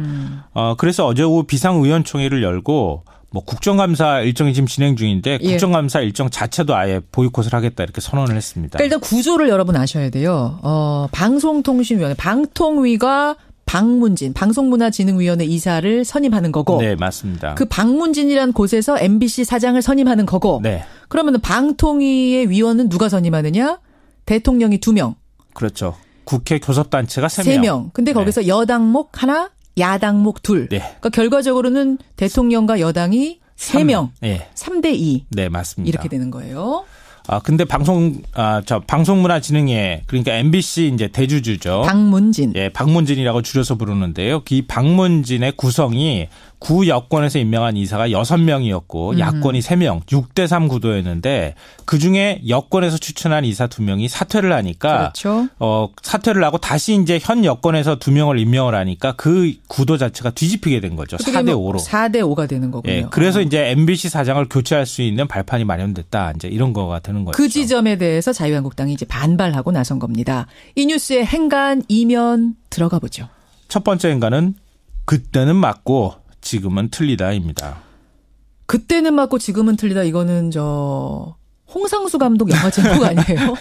그래서 어제 오후 비상의원총회를 열고 국정감사 일정이 지금 진행 중인데 국정감사 일정 자체도 아예 보이콧을 하겠다 이렇게 선언을 했습니다. 그러니까 일단 구조를 여러분 아셔야 돼요. 방송통신위원회, 방통위가 방문진, 방송문화진흥위원회 이사를 선임하는 거고. 네, 맞습니다. 그 방문진이라는 곳에서 MBC 사장을 선임하는 거고. 그러면 방통위의 위원은 누가 선임하느냐? 대통령이 2명. 그렇죠. 국회 교섭단체가 3명. 근데 거기서 여당목 하나, 야당목 둘. 그러니까 결과적으로는 대통령과 여당이 3명. 예. 3대2. 네, 맞습니다. 이렇게 되는 거예요. 근데 방송문화진흥회, 그러니까 MBC 이제 대주주죠. 박문진. 예, 박문진이라고 줄여서 부르는데요. 이 박문진의 구성이 구 여권에서 임명한 이사가 6명이었고 야권이 3명, 6대3 구도였는데 그중에 여권에서 추천한 이사 2명이 사퇴를 하니까 그렇죠. 사퇴를 하고 다시 이제 현 여권에서 2명을 임명을 하니까 그 구도 자체가 뒤집히게 된 거죠. 4대5로. 4대5가 되는 거군요. 예, 그래서 이제 MBC 사장을 교체할 수 있는 발판이 마련됐다. 이제 이런 거가 되는 거죠. 그 지점에 대해서 자유한국당이 이제 반발하고 나선 겁니다. 이 뉴스의 행간 이면 들어가 보죠. 첫 번째 행간은 그때는 맞고 지금은 틀리다입니다. 그때는 맞고 지금은 틀리다. 이거는 홍상수 감독 영화 제목 아니에요?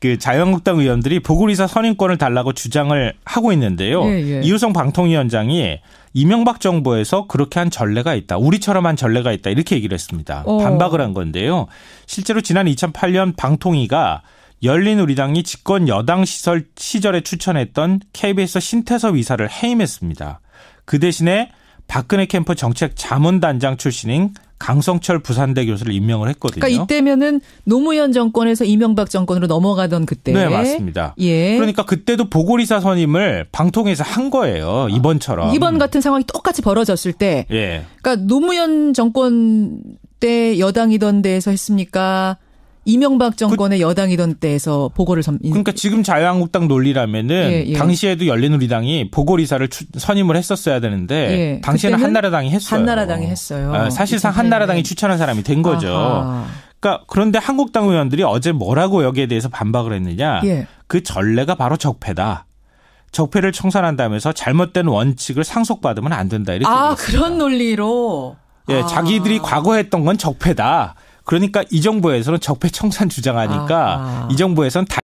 그 자유한국당 의원들이 보궐이사 선임권을 달라고 주장을 하고 있는데요. 예. 이우성 방통위원장이 이명박 정부에서 그렇게 한 전례가 있다. 우리처럼 한 전례가 있다. 이렇게 얘기를 했습니다. 반박을 한 건데요. 실제로 지난 2008년 방통위가 열린우리당이 집권 여당 시절에 추천했던 KBS 신태섭 이사를 해임했습니다. 그 대신에 박근혜 캠프 정책 자문단장 출신인 강성철 부산대 교수를 임명을 했거든요. 그러니까 이때면은 노무현 정권에서 이명박 정권으로 넘어가던 그때. 네, 맞습니다. 예. 그러니까 그때도 보궐이사 선임을 방통위에서 한 거예요. 이번처럼. 이번 같은 상황이 똑같이 벌어졌을 때. 예. 그러니까 노무현 정권 때 여당이던 데에서 했습니까? 이명박 정권의 여당이던 때에서 보궐을 그러니까 지금 자유한국당 논리라면은 당시에도 열린우리당이 보궐이사를 선임을 했었어야 되는데 당시에는 한나라당이 했어요. 한나라당이 했어요. 사실상 한나라당이 추천한 사람이 된 거죠. 아하. 그러니까 그런데 한국당 의원들이 어제 뭐라고 여기에 대해서 반박을 했느냐. 그 전례가 바로 적폐다. 적폐를 청산한다면서 잘못된 원칙을 상속받으면 안 된다. 이렇게 얘기했습니다. 그런 논리로. 예, 자기들이 과거에 했던 건 적폐다. 그러니까 이 정부에서는 적폐 청산 주장하니까 이 정부에서는